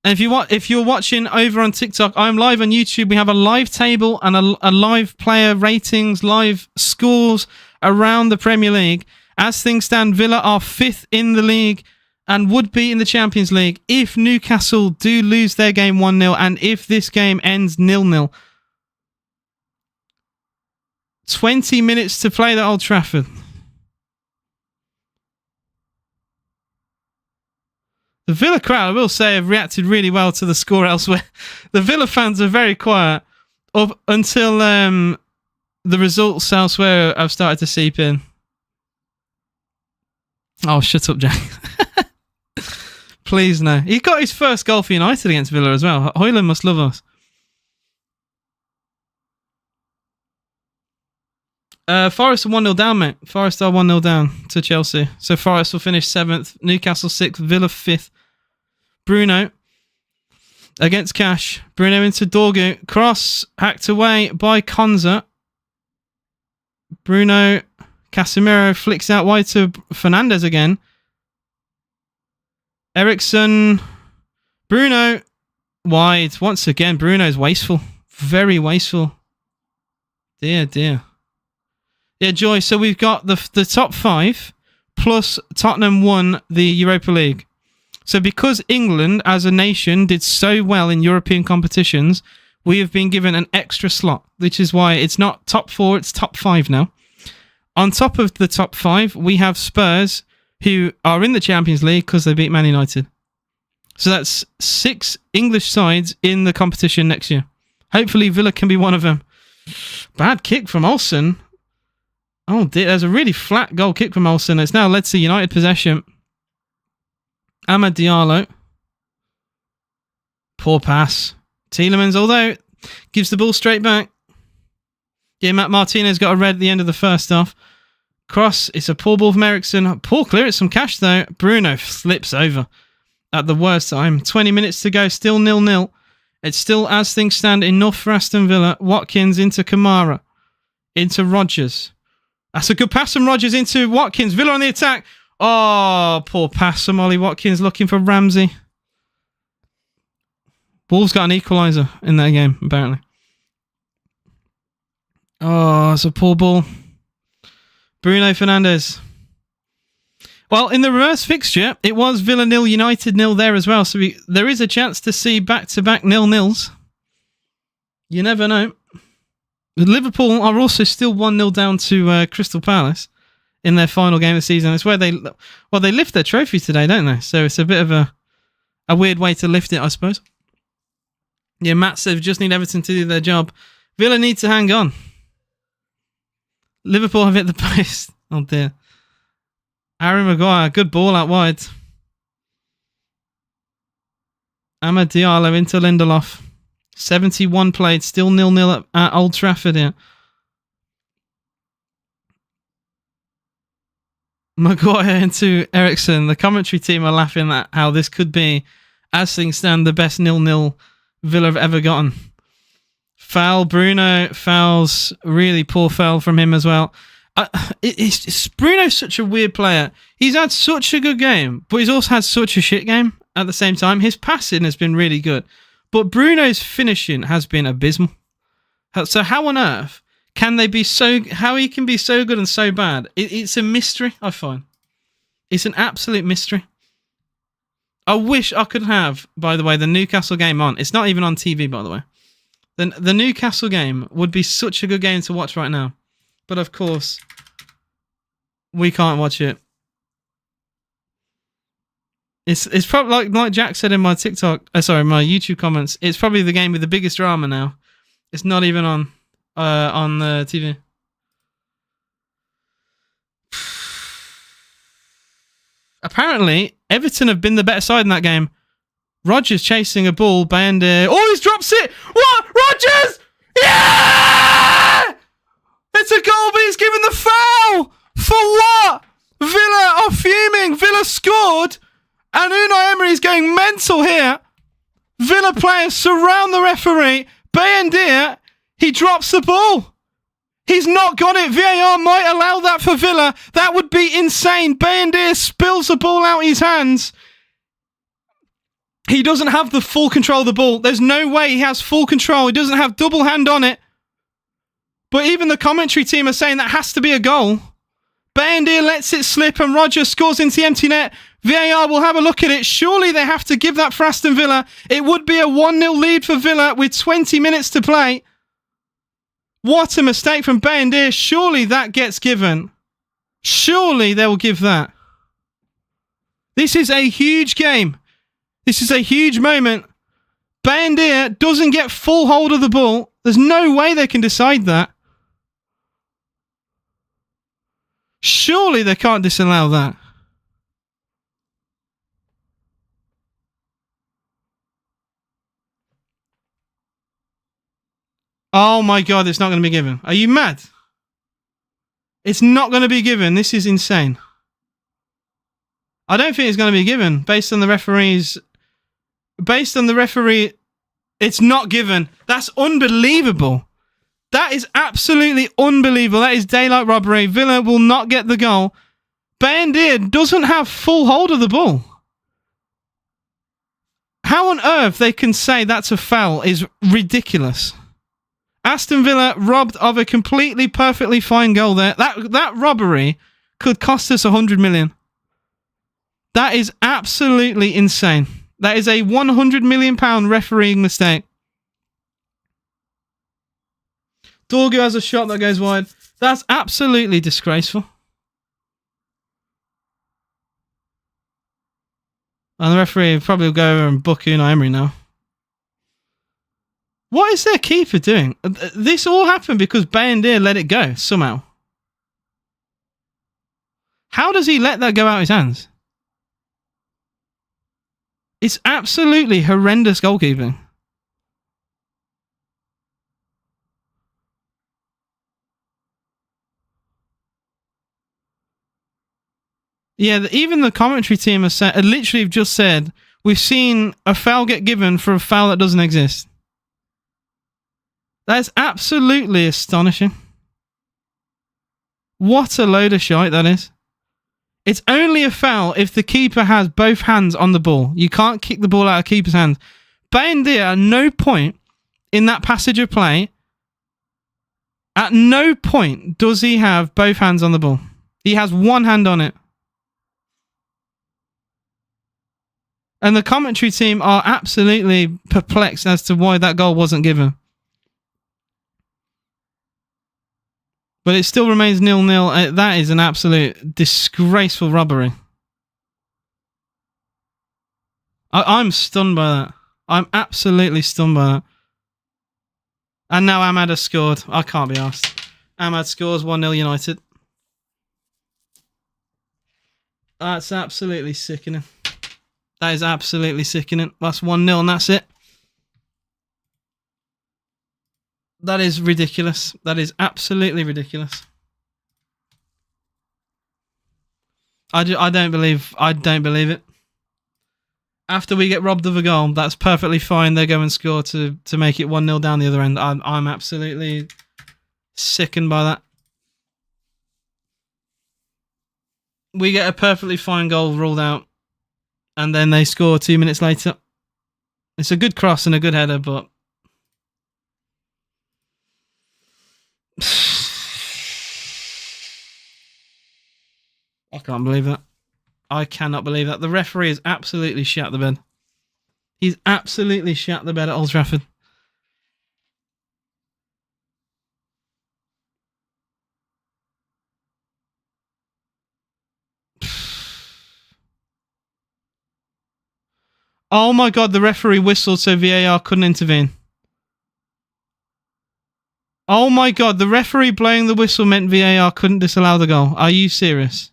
[SPEAKER 1] And if you're watching over on TikTok, I'm live on YouTube. We have a live table and a live player ratings, live scores around the Premier League. As things stand, Villa are 5th in the league and would be in the Champions League if Newcastle do lose their game 1-0 and if this game ends 0-0. 20 minutes to play at Old Trafford. The Villa crowd, I will say, have reacted really well to the score elsewhere. The Villa fans are very quiet up until the results elsewhere have started to seep in. Oh, shut up, Jack. Please, no. He got his first goal for United against Villa as well. Højlund must love us. Forest are 1-0 down, mate. Forest are 1-0 down to Chelsea. So Forest will finish 7th, Newcastle 6th, Villa 5th. Bruno against Cash. Bruno into Dorgu. Cross hacked away by Konza. Bruno Casemiro flicks out wide to Fernandes again. Ericsson. Bruno wide. Once again, Bruno's wasteful. Very wasteful. Dear, dear. Yeah, Joy. So we've got the top 5 plus Tottenham won the Europa League. So because England as a nation did so well in European competitions, we have been given an extra slot, which is why it's not top 4, it's top 5 now. On top of the top 5, we have Spurs, who are in the Champions League because they beat Man United. So that's 6 English sides in the competition next year. Hopefully Villa can be one of them. Bad kick from Olsen. Oh dear, there's a really flat goal kick from Olsen. It's now led to United possession. Amad Diallo. Poor pass. Tielemans, although, gives the ball straight back. Yeah, Matt Martinez got a red at the end of the first half. Cross, it's a poor ball from Ericsson. Poor clearance from Cash though. Bruno slips over at the worst time. 20 minutes to go, still 0-0. It's still, as things stand, enough for Aston Villa. Watkins into Kamara. Into Rodgers. That's a good pass from Rodgers into Watkins. Villa on the attack. Oh, poor pass from Ollie Watkins looking for Ramsey. Wolves got an equaliser in that game, apparently. Oh, it's a poor ball. Bruno Fernandes. Well, in the reverse fixture, it was Villa 0, United 0 there as well. So there is a chance to see back-to-back 0-0s. You never know. Liverpool are also still 1-0 down to Crystal Palace in their final game of the season. It's where they lift their trophy today, don't they? So it's a bit of a weird way to lift it, I suppose. Yeah, Matt said just need Everton to do their job. Villa need to hang on. Liverpool have hit the post. Oh dear. Harry Maguire, good ball out wide. Amad Diallo into Lindelof. 71 played, still 0-0 at Old Trafford here. Maguire into Ericsson. The commentary team are laughing at how this could be, as things stand, the best 0-0 Villa have ever gotten. Foul, Bruno fouls, really poor foul from him as well. Bruno's such a weird player. He's had such a good game, but he's also had such a shit game at the same time. His passing has been really good, but Bruno's finishing has been abysmal. So how on earth can they be so... How he can be so good and so bad? It's a mystery, I find. It's an absolute mystery. I wish I could have, by the way, the Newcastle game on. It's not even on TV, by the way. The Newcastle game would be such a good game to watch right now. But of course, we can't watch it. It's probably like Jack said in my my YouTube comments. It's probably the game with the biggest drama now. It's not even on the TV. Apparently, Everton have been the better side in that game. Rodgers chasing a ball, Banter. Oh, he's drops it! What? Rodgers! Yeah! It's a goal, but he's given the foul! For what? Villa are fuming. Villa scored, and Unai Emery's going mental here. Villa players surround the referee. Banter, he drops the ball. He's not got it. VAR might allow that for Villa. That would be insane. Banter spills the ball out his hands. He doesn't have the full control of the ball. There's no way he has full control. He doesn't have double hand on it. But even the commentary team are saying that has to be a goal. Banter lets it slip and Rodgers scores into the empty net. VAR will have a look at it. Surely they have to give that for Aston Villa. It would be a 1-0 lead for Villa with 20 minutes to play. What a mistake from Banter. Surely that gets given. Surely they will give that. This is a huge game. This is a huge moment. Banter doesn't get full hold of the ball. There's no way they can decide that. Surely they can't disallow that. Oh my God, it's not going to be given. Are you mad? It's not going to be given. This is insane. I don't think it's going to be given based on the referee's based on the referee, it's not given. That's unbelievable. That is absolutely unbelievable. That is daylight robbery. Villa will not get the goal. Banter doesn't have full hold of the ball. How on earth they can say that's a foul is ridiculous. Aston Villa robbed of a completely perfectly fine goal there. That robbery could cost us 100 million. That is absolutely insane. That is a 100 million pound refereeing mistake. Dorgu has a shot that goes wide. That's absolutely disgraceful. And the referee probably will go over and book Unai Emery now. What is their keeper doing? This all happened because Banter let it go, somehow. How does he let that go out of his hands? It's absolutely horrendous goalkeeping. Yeah, even the commentary team has literally just said, we've seen a foul get given for a foul that doesn't exist. That's absolutely astonishing. What a load of shite that is. It's only a foul if the keeper has both hands on the ball. You can't kick the ball out of keeper's hands. Bandir, at no point in that passage of play, at no point does he have both hands on the ball. He has one hand on it. And the commentary team are absolutely perplexed as to why that goal wasn't given. But it still remains 0-0. That is an absolute disgraceful robbery. I'm stunned by that. I'm absolutely stunned by that. And now Ahmad has scored. I can't be arsed. Ahmad scores 1-0 United. That's absolutely sickening. That is absolutely sickening. That's 1-0 and that's it. That is ridiculous. That is absolutely ridiculous. I don't believe it. After we get robbed of a goal, that's perfectly fine. They go and score to make it 1-0 down the other end. I'm absolutely sickened by that. We get a perfectly fine goal ruled out, and then they score 2 minutes later. It's a good cross and a good header, but I can't believe that. I cannot believe that. The referee has absolutely shat the bed. He's absolutely shat the bed at Old Trafford. Oh my God, the referee whistled so VAR couldn't intervene. Oh my God, the referee blowing the whistle meant VAR couldn't disallow the goal. Are you serious?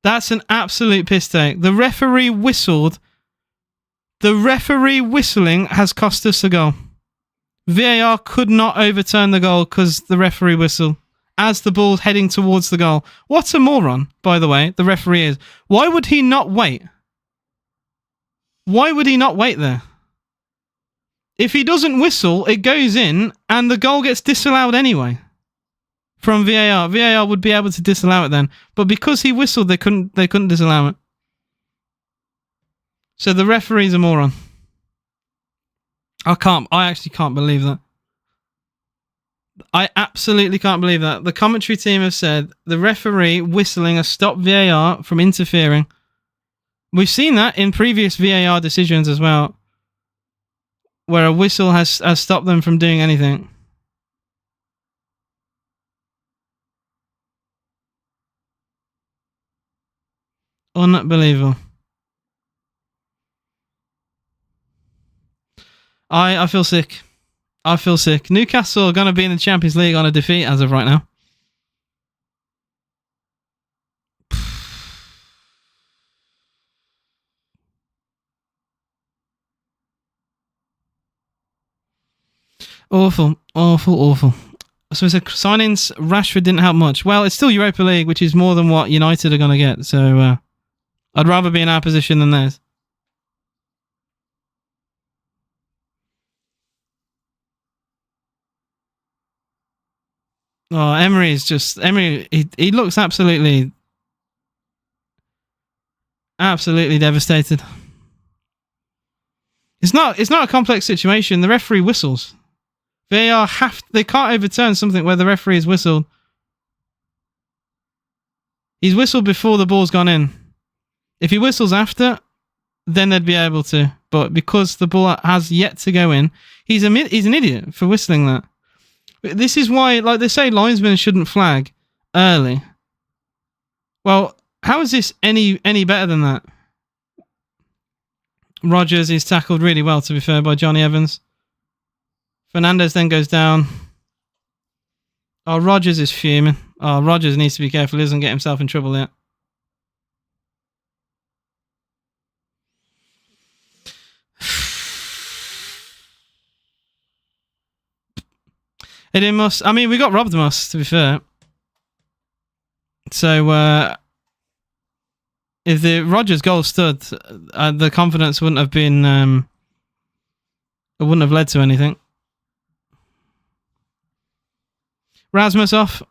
[SPEAKER 1] That's an absolute piss take. The referee whistled. The referee whistling has cost us the goal. VAR could not overturn the goal because the referee whistled as the ball's heading towards the goal. What a moron, by the way, the referee is. Why would he not wait? Why would he not wait there? If he doesn't whistle, it goes in and the goal gets disallowed anyway. From VAR. VAR would be able to disallow it then. But because he whistled, they couldn't disallow it. So the referee's a moron. I actually can't believe that. I absolutely can't believe that. The commentary team have said the referee whistling has stopped VAR from interfering. We've seen that in previous VAR decisions as well, where a whistle has stopped them from doing anything. Unbelievable. I feel sick. I feel sick. Newcastle are going to be in the Champions League on a defeat as of right now. Awful. So it's signings. Rashford didn't help much. Well, it's still Europa League, which is more than what United are going to get. So I'd rather be in our position than theirs. Oh, Emery is just Emery. He looks absolutely devastated. It's not a complex situation. The referee whistles. They can't overturn something where the referee has whistled. He's whistled before the ball's gone in. If he whistles after, then they'd be able to. But because the ball has yet to go in, he's an idiot for whistling that. This is why, like they say, linesmen shouldn't flag early. Well, how is this any better than that? Rodgers is tackled really well, to be fair, by Johnny Evans. Fernandez then goes down. Oh, Rodgers is fuming. Oh, Rodgers needs to be careful. He doesn't get himself in trouble yet. We got robbed, to be fair. So, if the Rodgers goal stood, the confidence wouldn't have been... it wouldn't have led to anything. Rasmus off.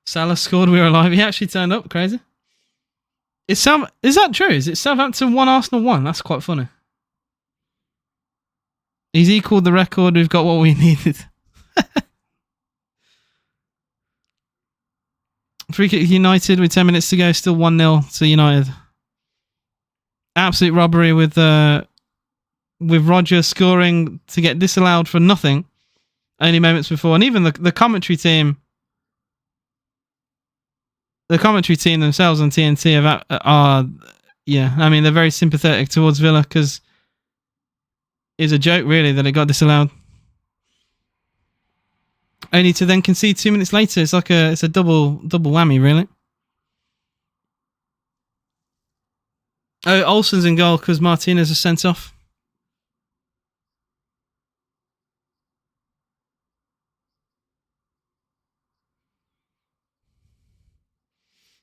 [SPEAKER 1] Salah scored. We were alive. He actually turned up. Crazy. Is that true? Is it Southampton 1, Arsenal 1? That's quite funny. He's equalled the record. We've got what we needed. Free kick United with 10 minutes to go. Still 1-0 to United. Absolute robbery with Rodgers scoring to get disallowed for nothing only moments before. And even the commentary team... The commentary team themselves on TNT they're very sympathetic towards Villa because it's a joke, really, that it got disallowed. Only to then concede 2 minutes later. It's a double whammy, really. Oh, Olsen's in goal because Martinez is sent off.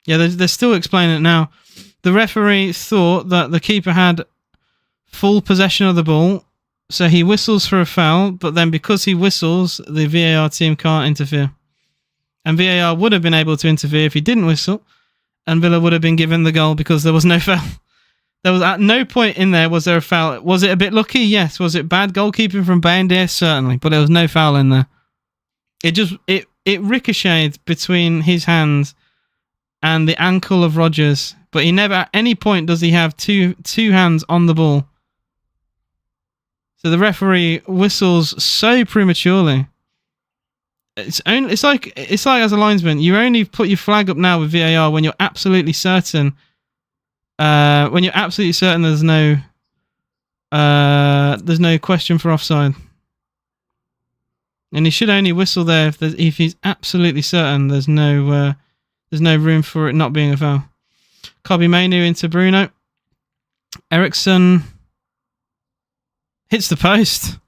[SPEAKER 1] Yeah, they're still explaining it now. The referee thought that the keeper had full possession of the ball, so he whistles for a foul, but then because he whistles, the VAR team can't interfere. And VAR would have been able to interfere if he didn't whistle, and Villa would have been given the goal because there was no foul. There was at no point in there was there a foul. Was it a bit lucky? Yes. Was it bad goalkeeping from banter? Certainly, but there was no foul in there. It ricocheted between his hands and the ankle of Rodgers, but he never at any point does he have two hands on the ball. So the referee whistles so prematurely. It's like as a linesman, you only put your flag up now with VAR when you're absolutely certain. There's no question for offside. And he should only whistle there if he's absolutely certain there's no room for it not being a foul. Kobe Mainu into Bruno. Eriksson hits the post.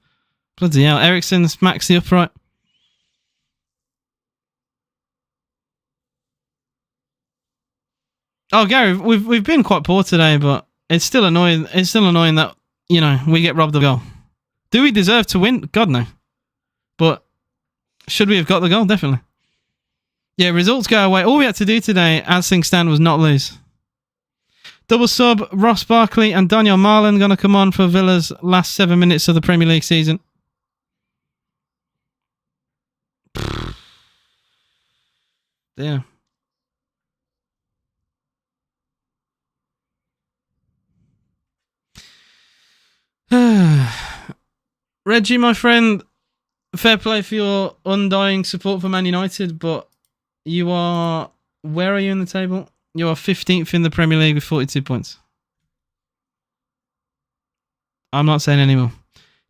[SPEAKER 1] Bloody hell. Eriksson smacks the upright. Oh, Gary, we've been quite poor today, but it's still annoying. It's still annoying that, we get robbed of a goal. Do we deserve to win? God, no. But should we have got the goal? Definitely. Yeah, results go away. All we had to do today, as things stand, was not lose. Double sub, Ross Barkley and Daniel Marlin going to come on for Villa's last 7 minutes of the Premier League season. Dear. Reggie, my friend, fair play for your undying support for Man United, but where are you in the table? You are 15th in the Premier League with 42 points. I'm not saying anymore.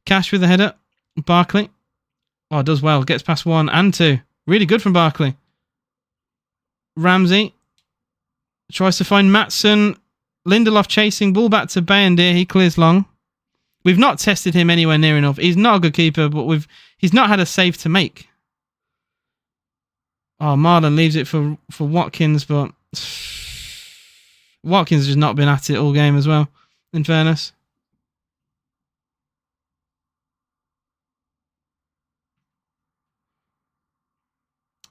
[SPEAKER 1] Cash with the header. Barkley. Oh, does well. Gets past 1 and 2. Really good from Barkley. Ramsey. Tries to find Maatsen. Lindelof chasing. Ball back to Bayendir. He clears long. We've not tested him anywhere near enough. He's not a good keeper, but he's not had a save to make. Oh, Marlon leaves it for Watkins, but Watkins has just not been at it all game as well, in fairness.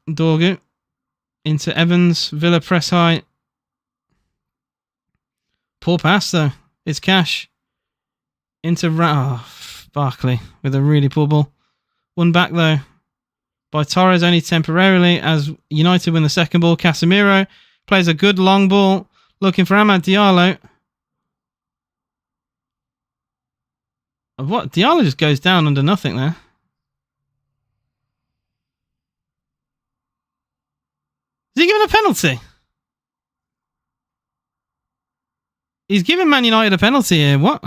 [SPEAKER 1] Dorgu into Evans. Villa press high. Poor pass, though. It's Cash. Into Barkley with a really poor ball. One back, though, by Torres, only temporarily, as United win the second ball. Casemiro plays a good long ball, looking for Amad Diallo. What? Diallo just goes down under nothing there. Is he given a penalty? He's given Man United a penalty here. What?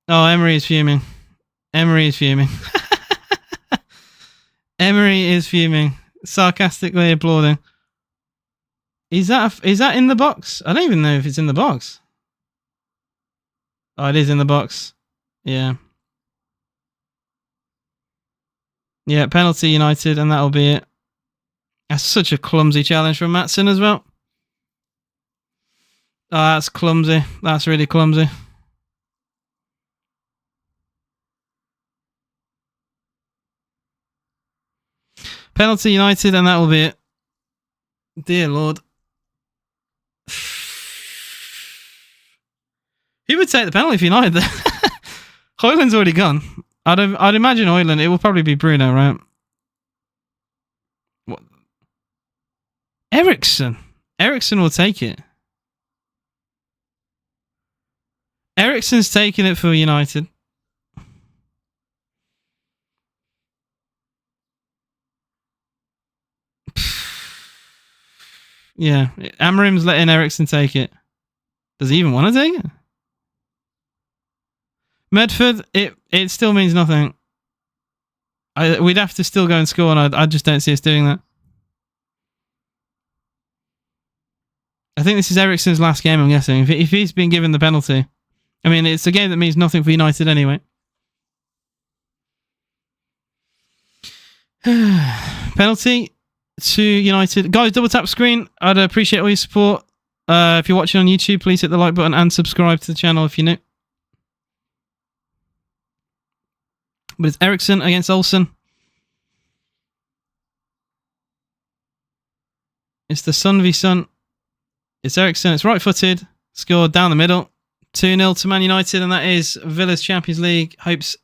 [SPEAKER 1] Oh, Emery is fuming. Emery is fuming. Emery is fuming. Sarcastically applauding. Is that in the box? I don't even know if it's in the box. Oh, it is in the box. Yeah. Yeah, penalty United, and that'll be it. That's such a clumsy challenge from Maatsen as well. Oh, that's clumsy. That's really clumsy. Penalty United, and that will be it. Dear Lord. Who would take the penalty for United there? Højlund's already gone. I'd imagine Højlund. It will probably be Bruno, right? What? Eriksen will take it. Eriksen's taking it for United. Yeah, Amorim's letting Eriksen take it. Does he even want to take it? Medford, it still means nothing. We'd have to still go and score, and I just don't see us doing that. I think this is Eriksen's last game, I'm guessing. If he's been given the penalty. I mean, it's a game that means nothing for United anyway. Penalty to United. Guys, double tap screen. I'd appreciate all your support. If you're watching on YouTube, please hit the like button and subscribe to the channel if you're new. But it's Eriksen against Olsen. It's the Son v Son. It's Eriksen. It's right-footed. Scored down the middle. 2-0 to Man United, and that is Villa's Champions League hopes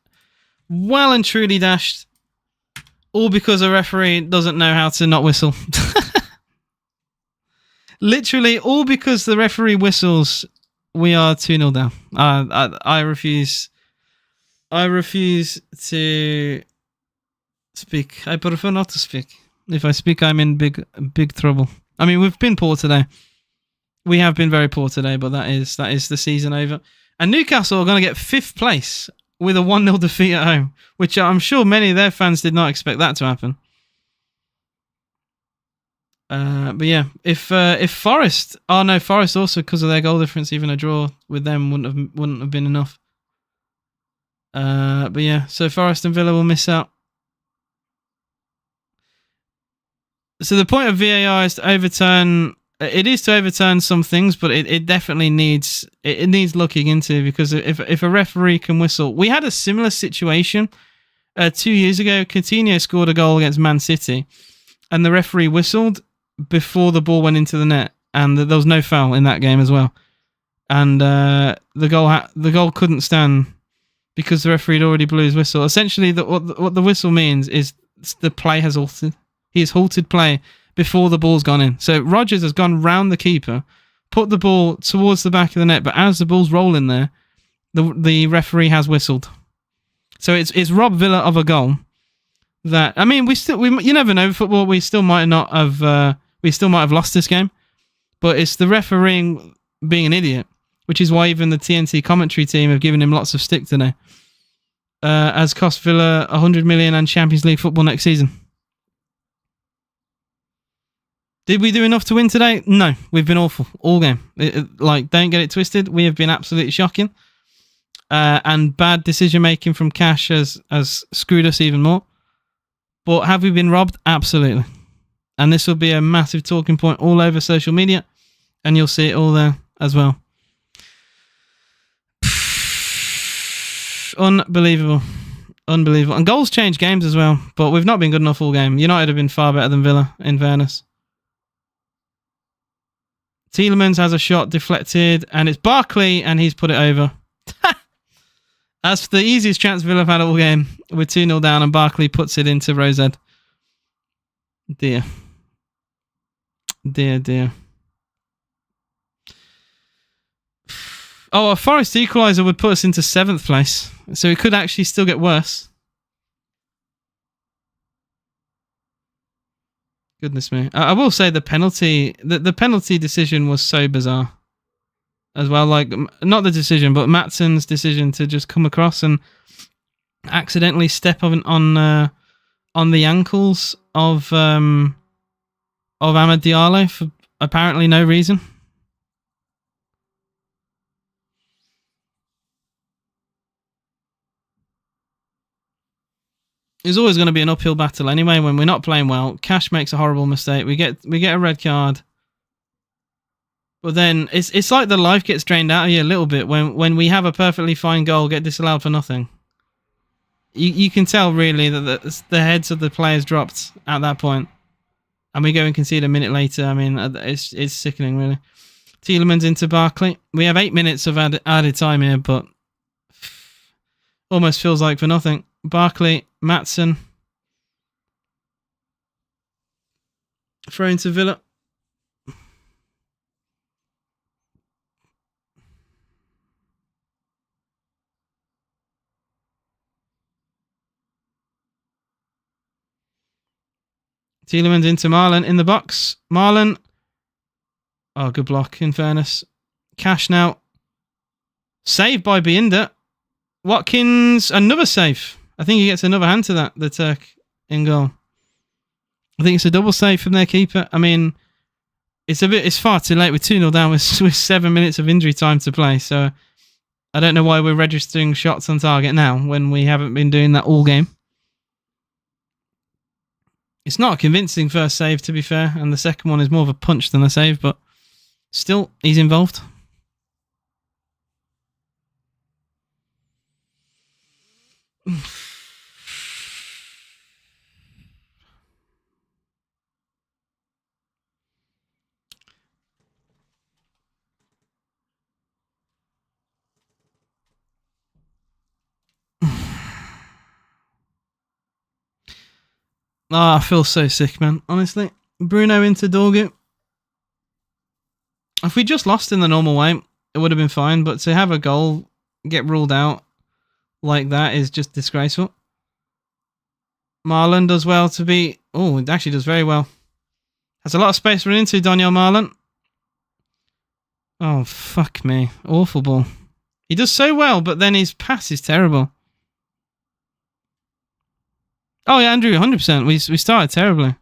[SPEAKER 1] well and truly dashed. All because a referee doesn't know how to not whistle. Literally, all because the referee whistles, we are 2-0 down. I refuse. I refuse to speak. I prefer not to speak. If I speak, I'm in big trouble. I mean, we've been poor today. We have been very poor today, but that is the season over. And Newcastle are going to get 5th place with a 1-0 defeat at home, which I'm sure many of their fans did not expect that to happen. But yeah, if Forest, Forest also, because of their goal difference, even a draw with them wouldn't have been enough. But yeah, so Forest and Villa will miss out. So the point of VAR is to overturn. It is to overturn some things, but it definitely needs looking into, because if a referee can whistle, we had a similar situation 2 years ago. Coutinho scored a goal against Man City, and the referee whistled before the ball went into the net, and there was no foul in that game as well. And the goal couldn't stand because the referee had already blew his whistle. Essentially, what the whistle means is the play has halted. He has halted play before the ball's gone in. So Rodgers has gone round the keeper, put the ball towards the back of the net, but as the ball's rolling there, the referee has whistled. So it's robbed Villa of a goal. That, I mean, you never know football. We still might have lost this game, but it's the refereeing being an idiot, which is why even the TNT commentary team have given him lots of stick today. As cost Villa 100 million and Champions League football next season. Did we do enough to win today? No, we've been awful all game. Don't get it twisted. We have been absolutely shocking, and bad decision making from Cash has screwed us even more. But have we been robbed? Absolutely. And this will be a massive talking point all over social media. And you'll see it all there as well. Unbelievable. Unbelievable. And goals change games as well. But we've not been good enough all game. United have been far better than Villa, in fairness. Tielemans has a shot deflected. And it's Barkley, and he's put it over. That's the easiest chance Villa have had all game. We're 2-0 down, and Barkley puts it into Rosed. Dear. Dear, dear. Oh, a Forest equaliser would put us into 7th place. So it could actually still get worse. Goodness me. I will say the penalty decision was so bizarre as well. Like, not the decision, but Matsson's decision to just come across and accidentally step on the ankles of Amad Diallo for apparently no reason. It's always going to be an uphill battle anyway when we're not playing well. Cash makes a horrible mistake. We get a red card. But then it's like the life gets drained out of you a little bit when we have a perfectly fine goal get disallowed for nothing. You can tell really that the heads of the players dropped at that point. And we go and concede a minute later. I mean, it's sickening really. Tielemans into Barkley. We have 8 minutes of added time here, but almost feels like for nothing. Barkley, Maatsen. Throw into Villa. Tielemans into Marlon in the box. Marlon. Oh, good block, in fairness. Cash now. Saved by Binder. Watkins, another save. I think he gets another hand to that, the Turk in goal. I think it's a double save from their keeper. I mean, it's far too late. We're 2-0 down with 7 minutes of injury time to play. So I don't know why we're registering shots on target now when we haven't been doing that all game. It's not a convincing first save, to be fair, and the second one is more of a punch than a save, but still, he's involved. I feel so sick, man. Honestly. Bruno into Dorgu. If we just lost in the normal way, it would have been fine. But to have a goal get ruled out like that is just disgraceful. Marlon does well to be... Oh, it actually does very well. Has a lot of space to run into, Daniel Marlon. Oh, fuck me. Awful ball. He does so well, but then his pass is terrible. Oh, yeah, Andrew, 100%. We started terribly.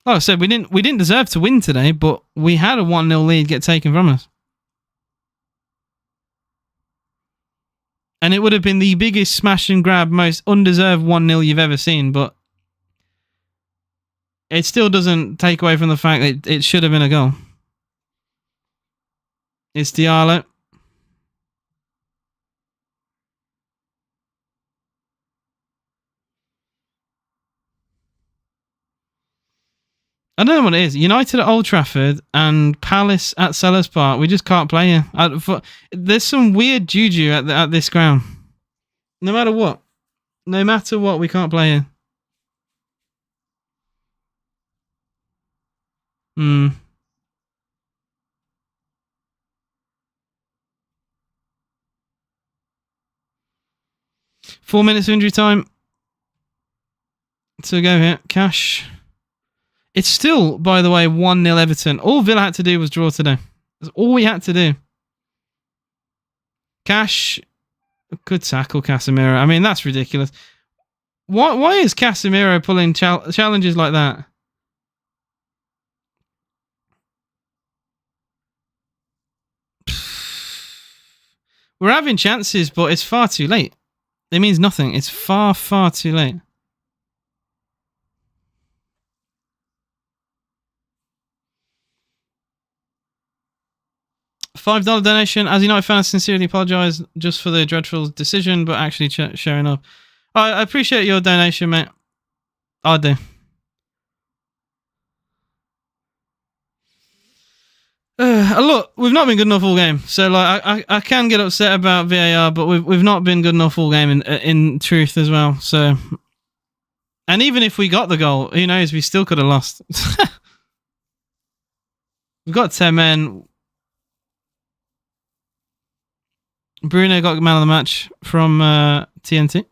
[SPEAKER 1] Like I said, we didn't deserve to win today, but we had a 1-0 lead get taken from us. And it would have been the biggest smash and grab, most undeserved 1-0 you've ever seen, but it still doesn't take away from the fact that it should have been a goal. It's Diallo. I don't know what it is. United at Old Trafford and Palace at Sellers Park. We just can't play here. There's some weird juju at this ground. No matter what. We can't play here. 4 minutes of injury time. To go here. Cash. It's still, by the way, 1-0 Everton. All Villa had to do was draw today. That's all we had to do. Cash. Good tackle, Casemiro. I mean, that's ridiculous. Why is Casemiro pulling challenges like that? We're having chances, but it's far too late. It means nothing. It's far, far too late. $5 donation. As United fans, sincerely apologise just for the dreadful decision, but actually sharing up. I appreciate your donation, mate. I do. Look, we've not been good enough all game, so like I can get upset about VAR, but we've not been good enough all game in truth as well. So, and even if we got the goal, who knows? We still could have lost. We've got 10 men. Bruno got man of the match from TNT.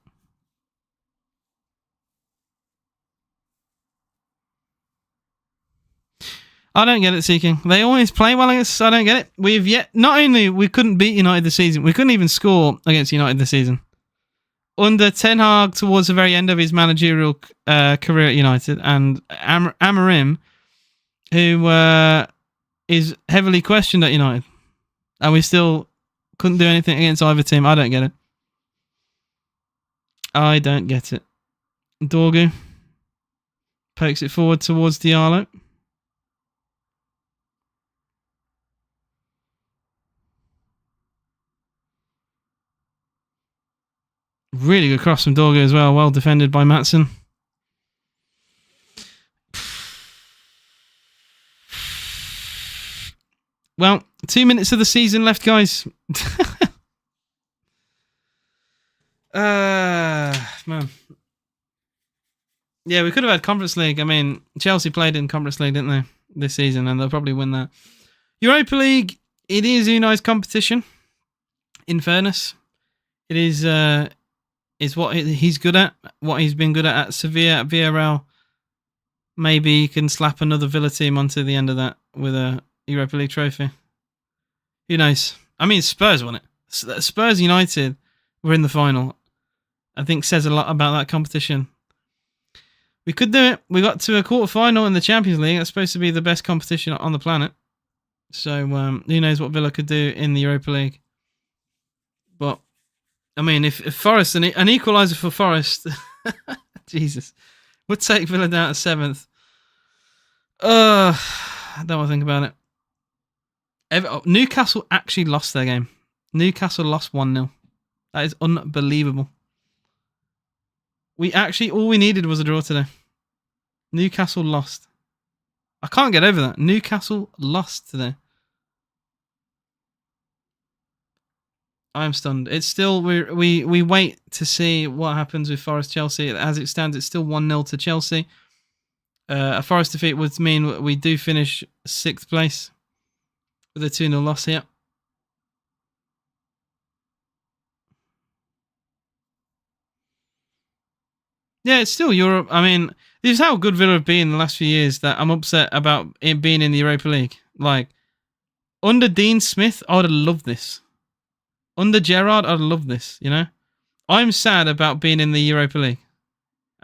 [SPEAKER 1] I don't get it, Seeking. They always play well against us. I don't get it. We've yet... Not only we couldn't beat United this season, we couldn't even score against United this season. Under Ten Hag, towards the very end of his managerial career at United, and Amorim, who is heavily questioned at United. And we still couldn't do anything against either team. I don't get it. I don't get it. Dorgu pokes it forward towards Diallo. Really good cross from Dorgu as well. Well defended by Maatsen. Well, 2 minutes of the season left, guys. Man. Yeah, we could have had Conference League. I mean, Chelsea played in Conference League, didn't they, this season, and they'll probably win that. Europa League, it is Unai's competition, in fairness. It is what he's good at, what he's been good at Sevilla, at Villarreal. Maybe he can slap another Villa team onto the end of that with a Europa League trophy. Who knows? I mean, Spurs won it. Spurs United were in the final. I think says a lot about that competition. We could do it. We got to a quarter-final in the Champions League. That's supposed to be the best competition on the planet. So who knows what Villa could do in the Europa League. But, I mean, if Forest, an equaliser for Forest, Jesus, would take Villa down to 7th. I don't want to think about it. Newcastle actually lost their game. Newcastle lost 1-0. That is unbelievable. All we needed was a draw today. Newcastle lost. I can't get over that. Newcastle lost today. I'm stunned. It's still, we wait to see what happens with Forest Chelsea. As it stands, it's still 1-0 to Chelsea. A Forest defeat would mean we do finish 6th place with a 2-0 loss here. Yeah, it's still Europe. I mean, this is how good Villa have been in the last few years that I'm upset about it being in the Europa League. Like, under Dean Smith, I would have loved this. Under Gerrard, I'd love this, you know? I'm sad about being in the Europa League.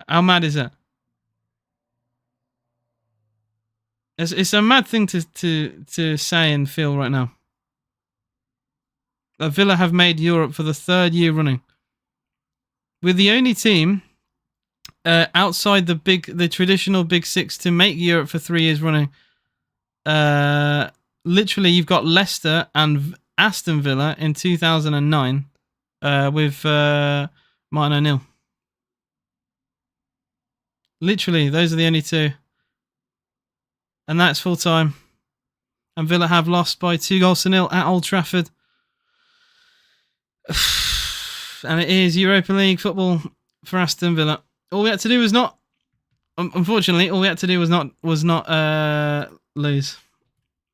[SPEAKER 1] How mad is that? It's a mad thing to say and feel right now. That Villa have made Europe for the 3rd year running. We're the only team outside the traditional Big Six to make Europe for 3 years running. Literally, you've got Leicester and Aston Villa in 2009 with Martin O'Neill. Literally, those are the only two. And that's full time. And Villa have lost by 2-0 at Old Trafford. And it is Europa League football for Aston Villa. All we had to do was not... Unfortunately, all we had to do was not lose.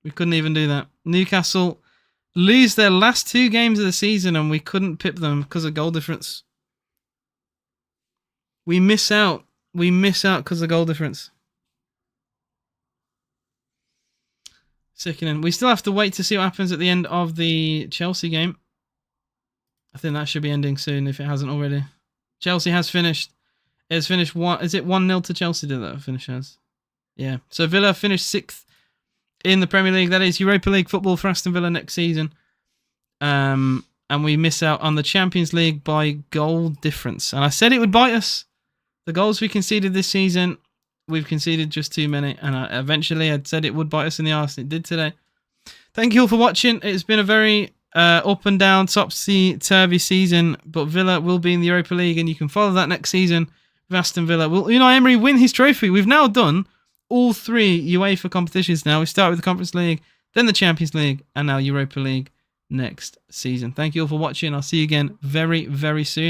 [SPEAKER 1] We couldn't even do that. Newcastle lose their last 2 games of the season and we couldn't pip them because of goal difference. We miss out. We miss out because of goal difference. Sickening. We still have to wait to see what happens at the end of the Chelsea game. I think that should be ending soon if it hasn't already. Chelsea has finished. It's finished one. Is it 1-0 to Chelsea? Did that finish as? Yeah. So Villa finished 6th in the Premier League. That is Europa League football for Aston Villa next season. and we miss out on the Champions League by goal difference. And I said it would bite us. The goals we conceded this season, we've conceded just too many. And eventually I'd said it would bite us in the arse, and it did today. Thank you all for watching. It's been a very up and down, topsy-turvy season, but Villa will be in the Europa League, and you can follow that next season with Aston Villa. Will Unai Emery win his trophy? We've now done all 3 UEFA competitions now. We start with the Conference League, then the Champions League, and now Europa League next season. Thank you all for watching. I'll see you again very, very soon.